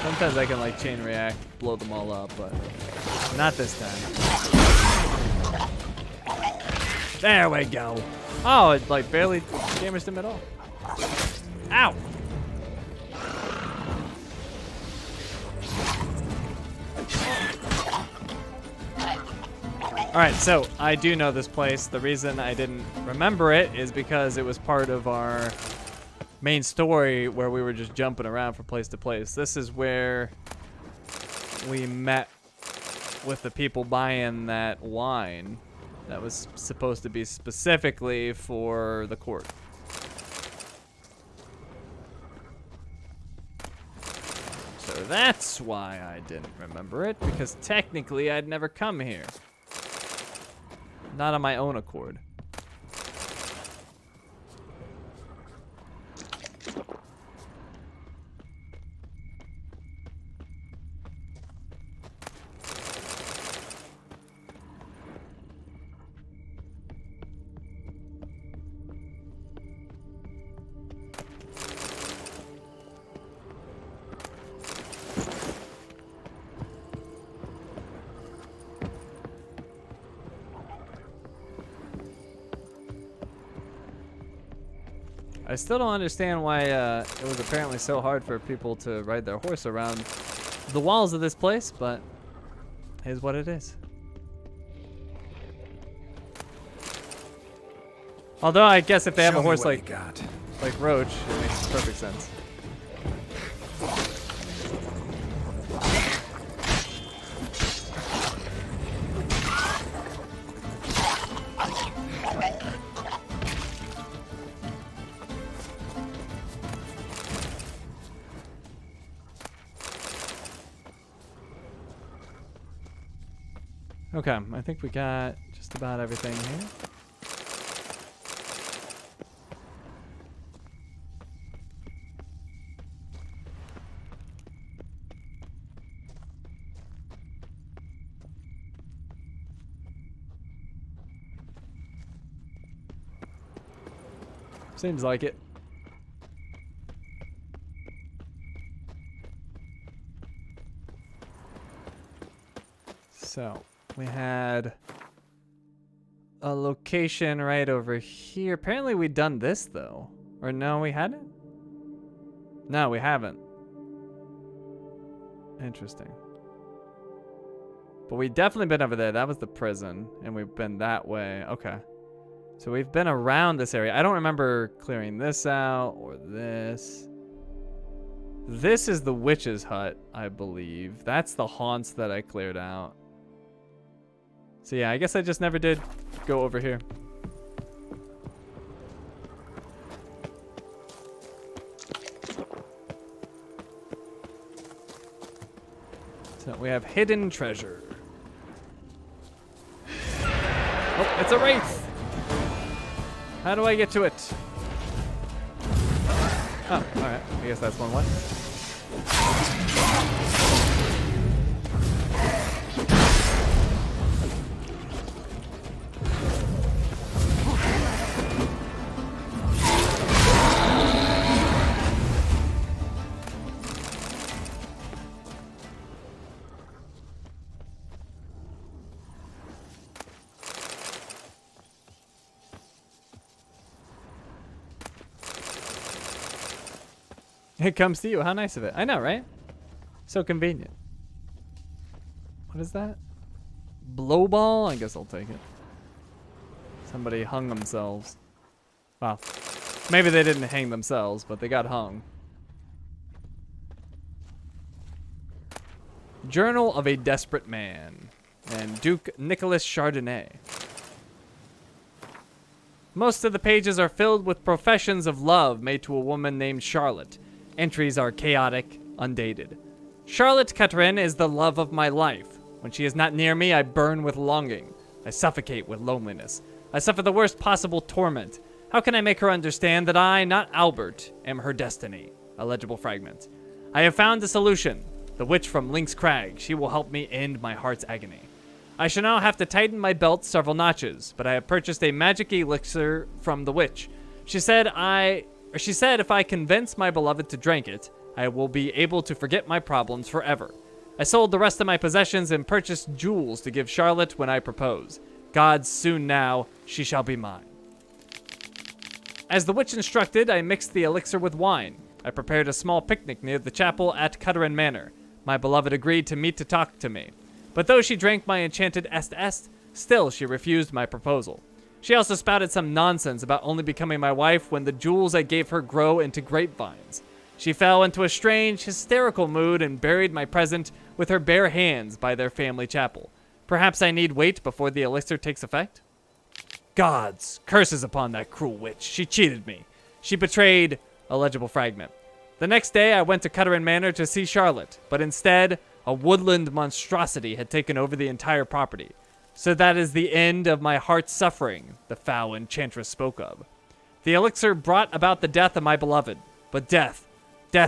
[SPEAKER 1] Sometimes I can like chain react, blow them all up, but not this time. There we go. Oh, it like barely damaged him at all. Ow! Alright, so I do know this place. The reason I didn't remember it is because it was part of our main story where we were just jumping around from place to place. This is where we met with the people buying that wine that was supposed to be specifically for the court. So that's why I didn't remember it, because technically I'd never come here. Not on my own accord. I still don't understand why it was apparently so hard for people to ride their horse around the walls of this place, but it is what it is. Although I guess if they have a horse like Roach, it makes perfect sense. Okay, I think we got just about everything here. Seems like it. So we had a location right over here. Apparently we'd done this though. Or no, we hadn't? No, we haven't. Interesting. But we've definitely been over there. That was the prison. And we've been that way. Okay. So we've been around this area. I don't remember clearing this out or this. This is the witch's hut, I believe. That's the haunts that I cleared out. So yeah, I guess I just never did go over here. So we have hidden treasure. Oh, it's a wraith! How do I get to it? Oh, alright. I guess that's one way. It comes to you. How nice of it. I know, right? So convenient. What is that? Blow ball? I guess I'll take it. Somebody hung themselves. Well, maybe they didn't hang themselves, but they got hung. Journal of a Desperate Man, and Duke Nicholas Chardonnay. Most of the pages are filled with professions of love made to a woman named Charlotte. Entries are chaotic, undated. Charlotte Catherine is the love of my life. When she is not near me, I burn with longing. I suffocate with loneliness. I suffer the worst possible torment. How can I make her understand that I, not Albert, am her destiny? Illegible fragment. I have found the solution. The witch from Lynx Crag. She will help me end my heart's agony. I shall now have to tighten my belt several notches, but I have purchased a magic elixir from the witch. She said if I convince my beloved to drink it, I will be able to forget my problems forever. I sold the rest of my possessions and purchased jewels to give Charlotte when I propose. Gods, soon now, she shall be mine. As the witch instructed, I mixed the elixir with wine. I prepared a small picnic near the chapel at Cutteran Manor. My beloved agreed to meet to talk to me. But though she drank my enchanted est, still she refused my proposal. She also spouted some nonsense about only becoming my wife when the jewels I gave her grow into grapevines. She fell into a strange, hysterical mood and buried my present with her bare hands by their family chapel. Perhaps I need wait before the elixir takes effect? Gods, curses upon that cruel witch. She cheated me. She betrayed... Illegible fragment. The next day, I went to Cutteran Manor to see Charlotte, but instead, a woodland monstrosity had taken over the entire property. So that is the end of my heart's suffering, the foul enchantress spoke of. The elixir brought about the death of my beloved, but death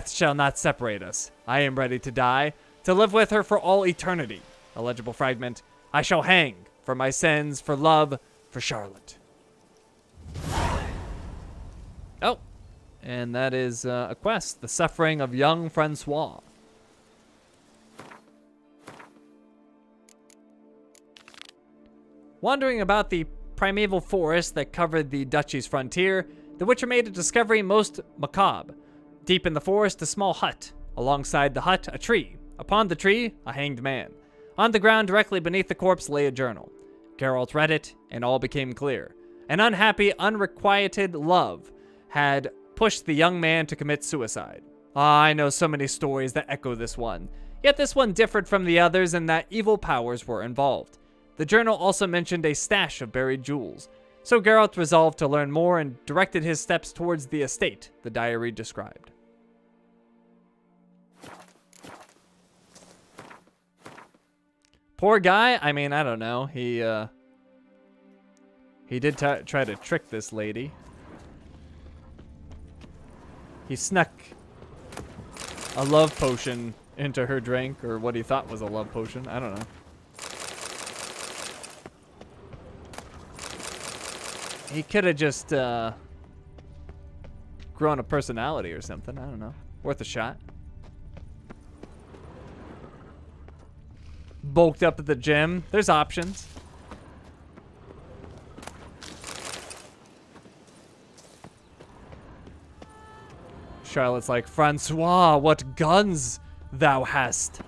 [SPEAKER 1] shall not separate us. I am ready to die, to live with her for all eternity. Illegible fragment. I shall hang, for my sins, for love, for Charlotte. Oh. And that is a quest, The Suffering of Young François. Wandering about the primeval forest that covered the duchy's frontier, the Witcher made a discovery most macabre. Deep in the forest, a small hut. Alongside the hut, a tree. Upon the tree, a hanged man. On the ground directly beneath the corpse lay a journal. Geralt read it, and all became clear. An unhappy, unrequited love had pushed the young man to commit suicide. I know so many stories that echo this one, yet this one differed from the others in that evil powers were involved. The journal also mentioned a stash of buried jewels, so Geralt resolved to learn more and directed his steps towards the estate the diary described. Poor guy, I mean, I don't know, he did try to trick this lady. He snuck a love potion into her drink, or what he thought was a love potion. I don't know. He could have just grown a personality or something. I don't know. Worth a shot. Bulked up at the gym. There's options. Charlotte's like, François, what guns thou hast.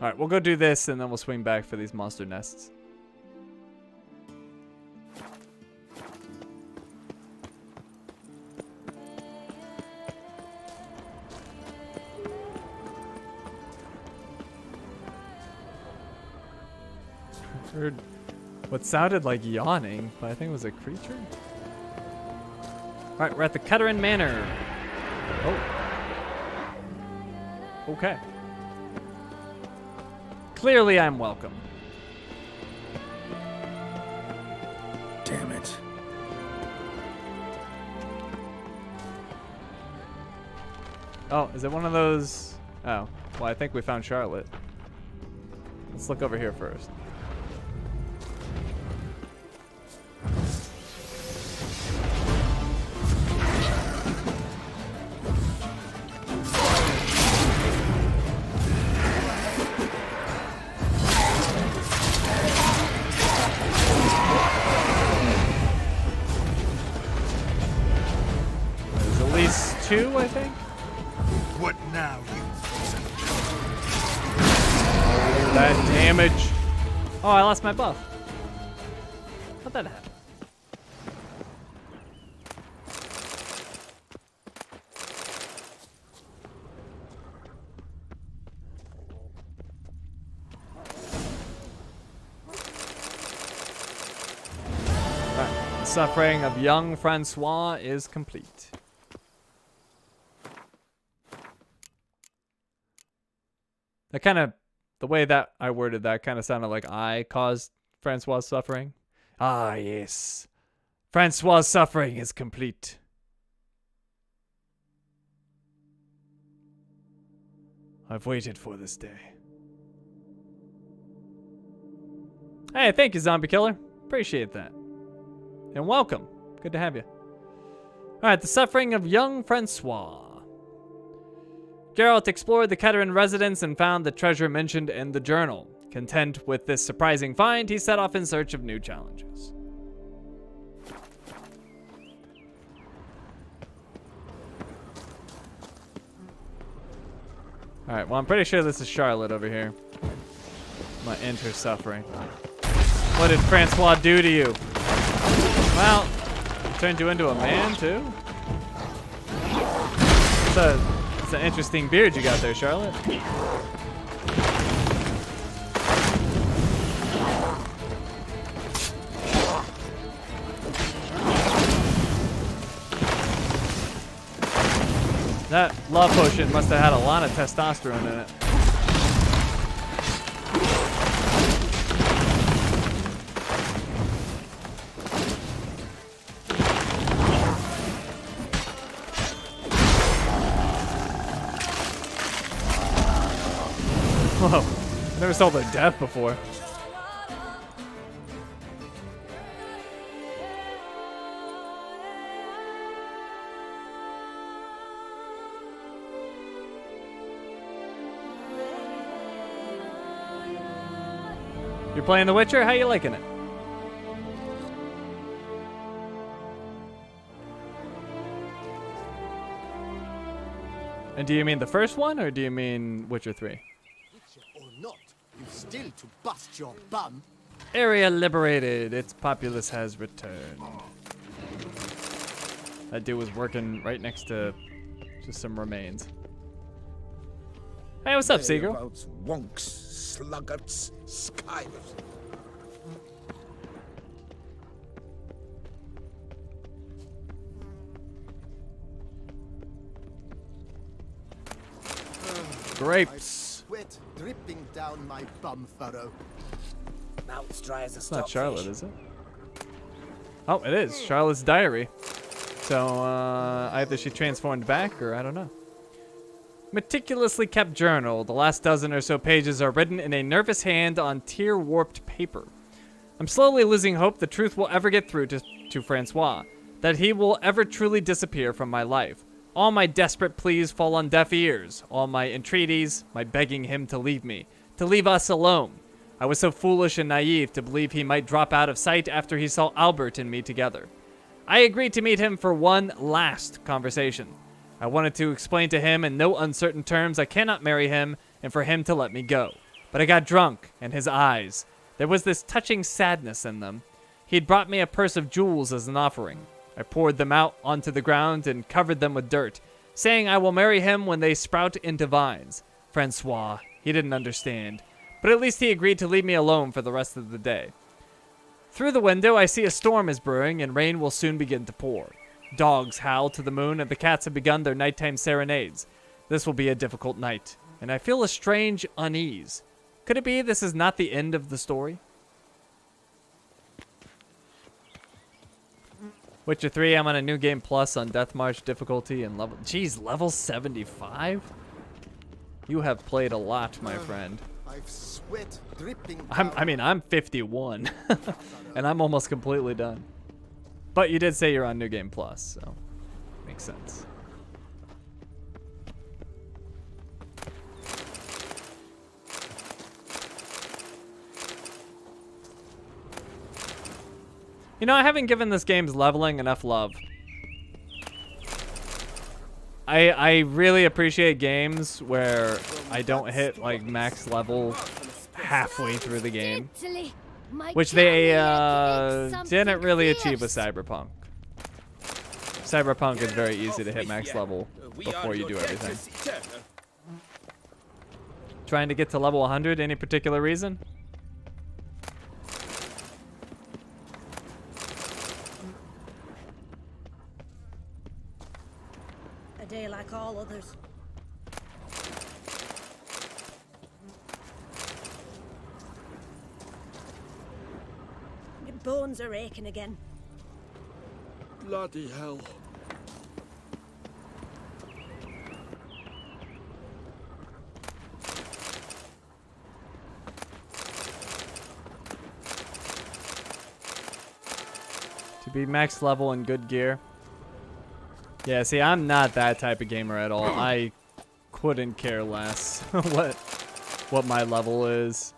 [SPEAKER 1] All right, we'll go do this and then we'll swing back for these monster nests. Heard what sounded like yawning, but I think it was a creature. All right, we're at the Cutteran Manor. Oh. Okay. Clearly, I'm welcome.
[SPEAKER 4] Damn it.
[SPEAKER 1] Oh, is it one of those? Oh, well, I think we found Charlotte. Let's look over here first. 2, I think.
[SPEAKER 4] What now, you?
[SPEAKER 1] That damage. Oh, I lost my buff. How'd that happen? Alright, the suffering of young François is complete. That kind of, the way that I worded that kind of sounded like I caused François' suffering. Ah, yes. François' suffering is complete. I've waited for this day. Hey, thank you, Zombie Killer. Appreciate that. And welcome. Good to have you. Alright, the suffering of young François. Geralt explored the Keterin residence and found the treasure mentioned in the journal. Content with this surprising find, he set off in search of new challenges. Alright, well, I'm pretty sure this is Charlotte over here. I'm gonna end her suffering. What did Francois do to you? Well, he turned you into a man, too? It's an interesting beard you got there, Charlotte. That love potion must have had a lot of testosterone in it. Whoa, I never saw the death before. You're playing The Witcher? How you liking it? And do you mean the first one, or do you mean Witcher 3?
[SPEAKER 5] Or not, you still to bust your bum.
[SPEAKER 1] Area liberated. Its populace has returned. That dude was working right next to just some remains. Hey, what's up, Seagull?
[SPEAKER 2] Wonks, sluggards, skivers.
[SPEAKER 1] Grapes.
[SPEAKER 5] Sweat dripping down my bum furrow.
[SPEAKER 14] Mouth's dry as a
[SPEAKER 1] It's not Charlotte, is it? Oh, it is. Charlotte's diary. So, either she transformed back, or I don't know. Meticulously kept journal. The last dozen or so pages are written in a nervous hand on tear-warped paper. I'm slowly losing hope the truth will ever get through to Francois, that he will ever truly disappear from my life. All my desperate pleas fall on deaf ears. All my entreaties, my begging him to leave me, to leave us alone. I was so foolish and naive to believe he might drop out of sight after he saw Albert and me together. I agreed to meet him for one last conversation. I wanted to explain to him in no uncertain terms I cannot marry him and for him to let me go. But I got drunk, and his eyes, there was this touching sadness in them. He had brought me a purse of jewels as an offering. I poured them out onto the ground and covered them with dirt, saying I will marry him when they sprout into vines. Francois, he didn't understand, but at least he agreed to leave me alone for the rest of the day. Through the window, I see a storm is brewing and rain will soon begin to pour. Dogs howl to the moon and the cats have begun their nighttime serenades. This will be a difficult night, and I feel a strange unease. Could it be this is not the end of the story? Witcher 3, I'm on a new game plus on Death March difficulty and level... Jeez, level 75? You have played a lot, my friend.
[SPEAKER 5] I've sweat dripping.
[SPEAKER 1] I'm 51, and I'm almost completely done. But you did say you're on New Game Plus, so makes sense. You know, I haven't given this game's leveling enough love. I really appreciate games where I don't hit like max level halfway through the game, which they didn't really achieve with Cyberpunk. Cyberpunk is very easy to hit max level before you do everything. Trying to get to level 100, any particular reason?
[SPEAKER 15] A day like all others. Your bones are aching again.
[SPEAKER 9] Bloody hell.
[SPEAKER 1] To be max level and good gear. Yeah, see, I'm not that type of gamer at all. I couldn't care less what my level is.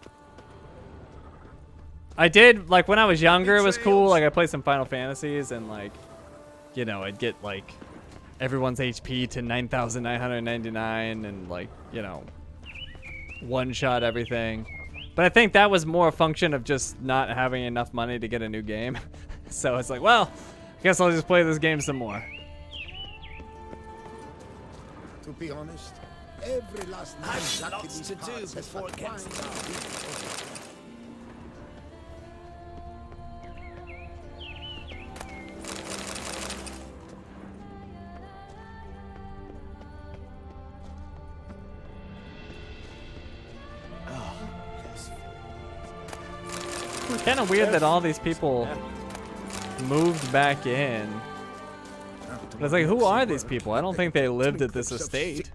[SPEAKER 1] I did, like, when I was younger, it was cool. Like, I played some Final Fantasies, and, like, you know, I'd get, like, everyone's HP to 9,999, and, like, you know, one-shot everything. But I think that was more a function of just not having enough money to get a new game. So it's like, well, I guess I'll just play this game some more.
[SPEAKER 2] To be honest, every last night
[SPEAKER 14] I've lots to do before it gets dark.
[SPEAKER 1] It's kind of weird that all these people moved back in. But it's like, who are these people? I don't think they lived at this estate.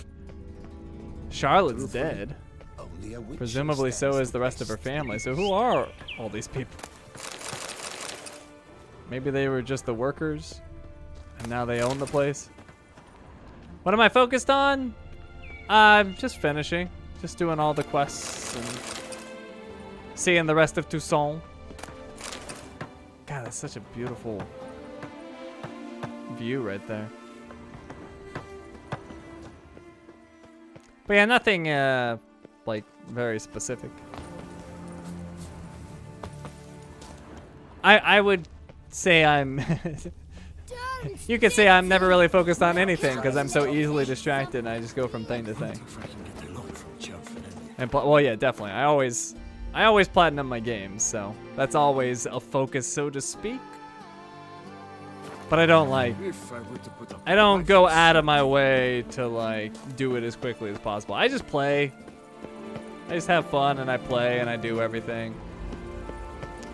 [SPEAKER 1] Charlotte's dead. Presumably so is the rest of her family. So who are all these people? Maybe they were just the workers, and now they own the place. What am I focused on? Just finishing. Just doing all the quests and seeing the rest of Toussaint. God, that's such a beautiful view right there. But yeah, nothing like very specific. I would say I'm you could say I'm never really focused on anything because I'm so easily distracted and I just go from thing to thing. And well, yeah, definitely. I always platinum my games, so that's always a focus, so to speak. But I don't go out of my way to like do it as quickly as possible. I just play. I just have fun and I play and I do everything.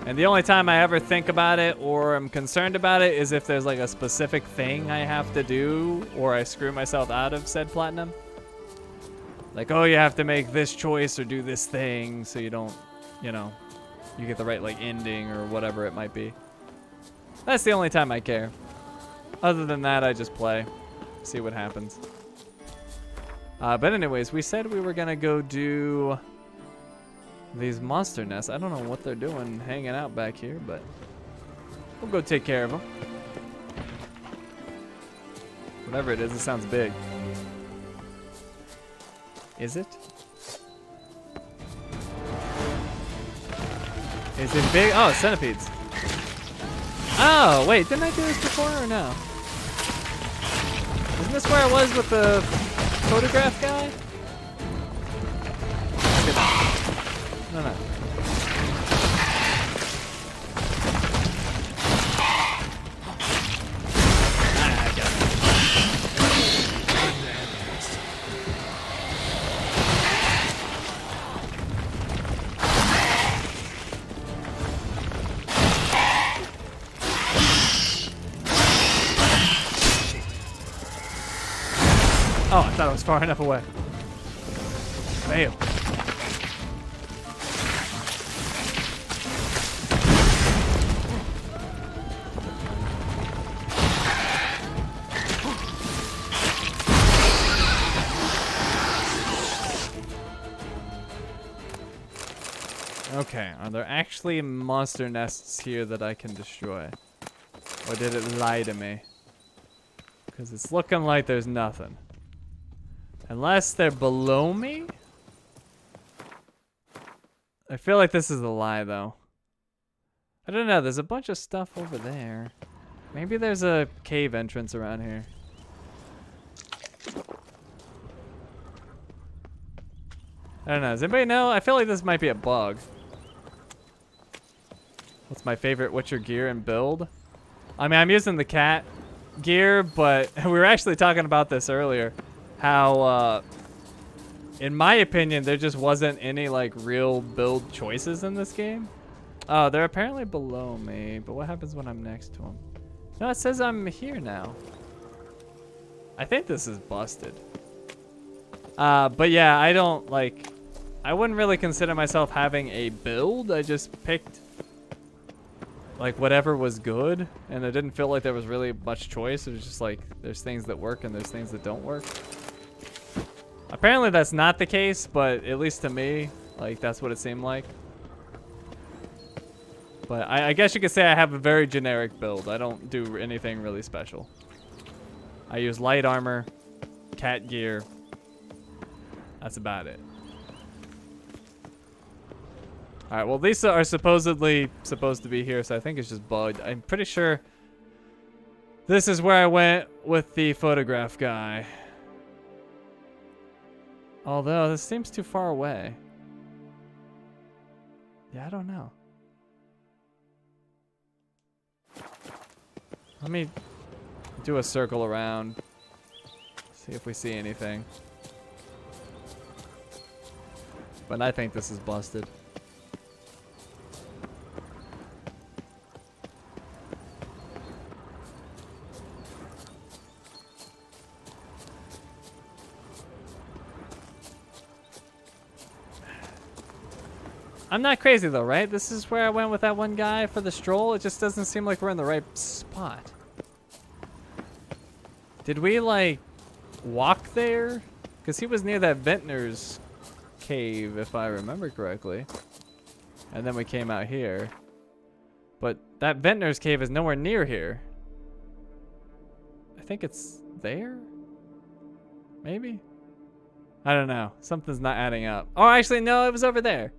[SPEAKER 1] And the only time I ever think about it or am concerned about it is if there's like a specific thing I have to do or I screw myself out of said platinum. Like, oh, you have to make this choice or do this thing so you don't, you know, you get the right like ending or whatever it might be. That's the only time I care. Other than that, I just play, see what happens. But anyways, we said we were gonna go do these monster nests. I don't know what they're doing hanging out back here, but we'll go take care of them. Whatever it is, it sounds big. Is it? Is it big? Oh, centipedes. Oh, wait, didn't I do this before or no? Isn't this where I was with the photograph guy? No, no. I got it. Oh, I thought I was far enough away. Fail. Okay, are there actually monster nests here that I can destroy? Or did it lie to me? Because it's looking like there's nothing. Unless they're below me? I feel like this is a lie, though. I don't know. There's a bunch of stuff over there. Maybe there's a cave entrance around here. I don't know. Does anybody know? I feel like this might be a bug. What's my favorite Witcher gear and build? I mean, I'm using the cat gear, but we were actually talking about this earlier. How, in my opinion, there just wasn't any, like, real build choices in this game. Oh, they're apparently below me, but what happens when I'm next to them? No, it says I'm here now. I think this is busted. But yeah, I don't, like, I wouldn't really consider myself having a build. I just picked, like, whatever was good, and it didn't feel like there was really much choice. It was just like, there's things that work and there's things that don't work. Apparently that's not the case, but at least to me, like, that's what it seemed like. But I guess you could say I have a very generic build. I don't do anything really special. I use light armor, cat gear. That's about it. Alright, well, these are supposedly supposed to be here, so I think it's just bugged. I'm pretty sure this is where I went with the photograph guy. Although, this seems too far away. Yeah, I don't know. Let me do a circle around. See if we see anything. But I think this is busted. I'm not crazy though, right? This is where I went with that one guy for the stroll. It just doesn't seem like we're in the right spot. Did we, like, walk there? Because he was near that vintner's cave, if I remember correctly. And then we came out here. But that vintner's cave is nowhere near here. I think it's there? Maybe? I don't know. Something's not adding up. Oh, actually, no, it was over there.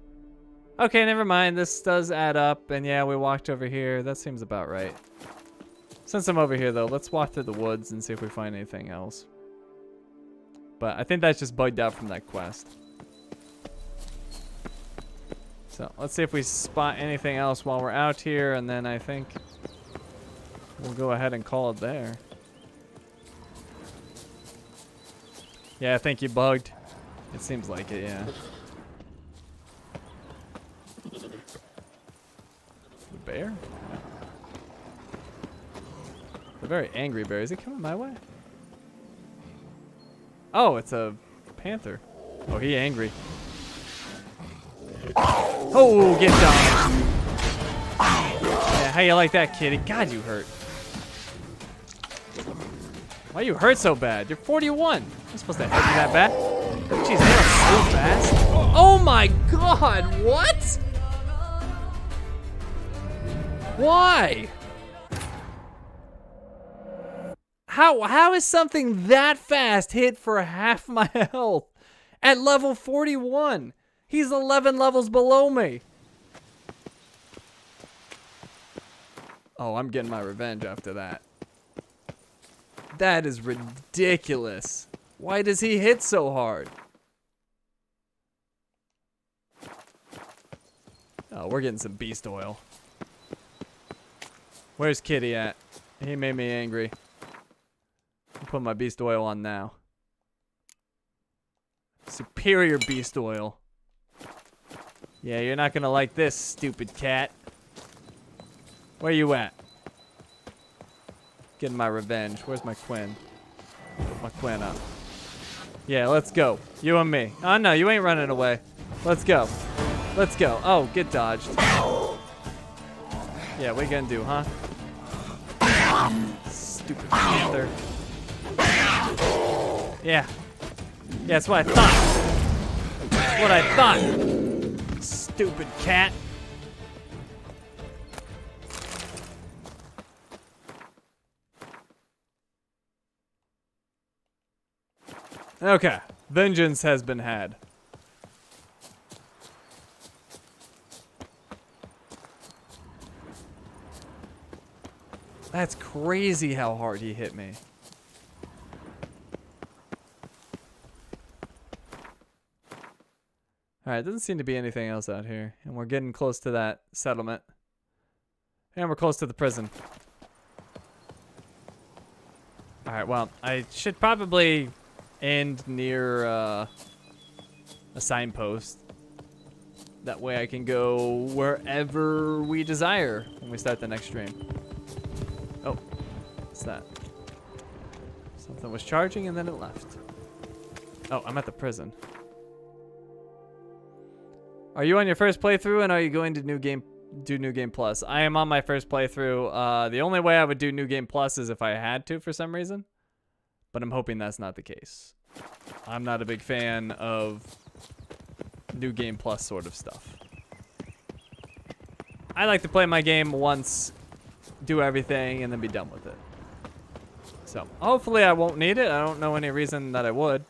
[SPEAKER 1] Okay, never mind. This does add up. And yeah, we walked over here. That seems about right. Since I'm over here, though, let's walk through the woods and see if we find anything else. But I think that's just bugged out from that quest. So let's see if we spot anything else while we're out here. And then I think we'll go ahead and call it there. Yeah, I think you bugged. It seems like it, yeah. The bear? The very angry bear. Is he coming my way? Oh, it's a panther. Oh, he angry. Oh, get down. Yeah, how you like that, kitty? God, you hurt. Why you hurt so bad? You're 41. I'm supposed to hurt you that bad. Jeez, they are so fast. Oh my God, what? Why? How is something that fast hit for half my health at level 41? He's 11 levels below me. Oh, I'm getting my revenge after that. That is ridiculous. Why does he hit so hard? Oh, we're getting some beast oil. Where's Kitty at? He made me angry. I'll put my beast oil on now. Superior beast oil. Yeah, you're not gonna like this, stupid cat. Where you at? Getting my revenge. Where's my Quinn? Put my Quinn up. Yeah, let's go. You and me. Oh no, you ain't running away. Let's go. Let's go. Oh, get dodged. Yeah, what you gonna do, huh? Stupid panther. Yeah. Yeah, that's what I thought. That's what I thought. Stupid cat. Okay. Vengeance has been had. That's crazy how hard he hit me. Alright, doesn't seem to be anything else out here. And we're getting close to that settlement. And we're close to the prison. Alright, well, I should probably end near a signpost. That way I can go wherever we desire when we start the next stream. Oh, what's that? Something was charging and then it left. Oh, I'm at the prison. Are you on your first playthrough and are you going to do New Game Plus? I am on my first playthrough. The only way I would do New Game Plus is if I had to for some reason. But I'm hoping that's not the case. I'm not a big fan of New Game Plus sort of stuff. I like to play my game once, do everything, and then be done with it. So, hopefully I won't need it. I don't know any reason that I would.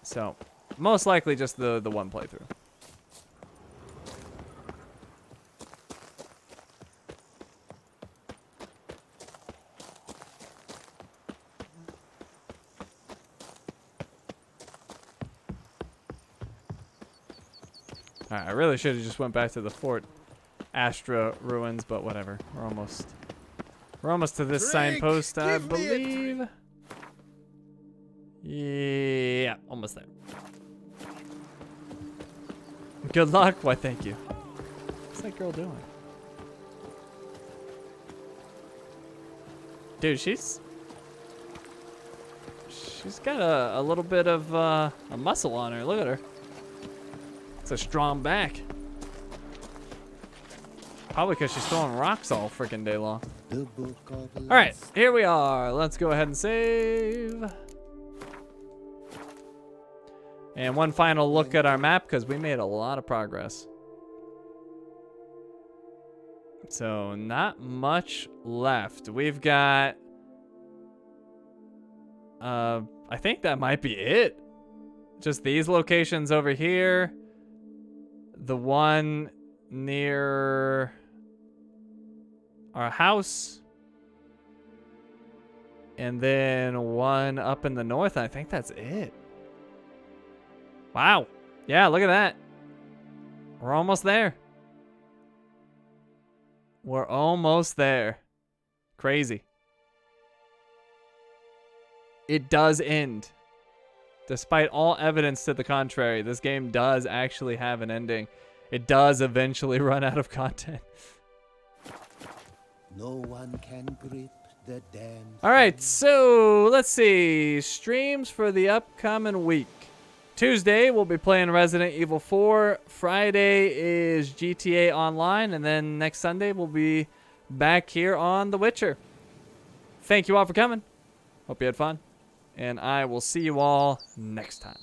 [SPEAKER 1] So, most likely just the one playthrough. Alright, I really should have just went back to the Fort Astra ruins, but whatever. We're almost to this signpost, I believe. Yeah, almost there. Good luck. Why, thank you. What's that girl doing? Dude, she's got a little bit of a muscle on her. Look at her. It's a strong back. Probably because she's throwing rocks all freaking day long. Alright, here we are. Let's go ahead and save. And one final look at our map because we made a lot of progress. So, not much left. We've got... I think that might be it. Just these locations over here. The one near our house. And then one up in the north. I think that's it. Wow. Yeah, look at that. We're almost there. We're almost there. Crazy. It does end. Despite all evidence to the contrary, this game does actually have an ending. It does eventually run out of content.
[SPEAKER 2] No one can grip the damn.
[SPEAKER 1] Alright, so let's see. Streams for the upcoming week. Tuesday, we'll be playing Resident Evil 4. Friday is GTA Online. And then next Sunday, we'll be back here on The Witcher. Thank you all for coming. Hope you had fun. And I will see you all next time.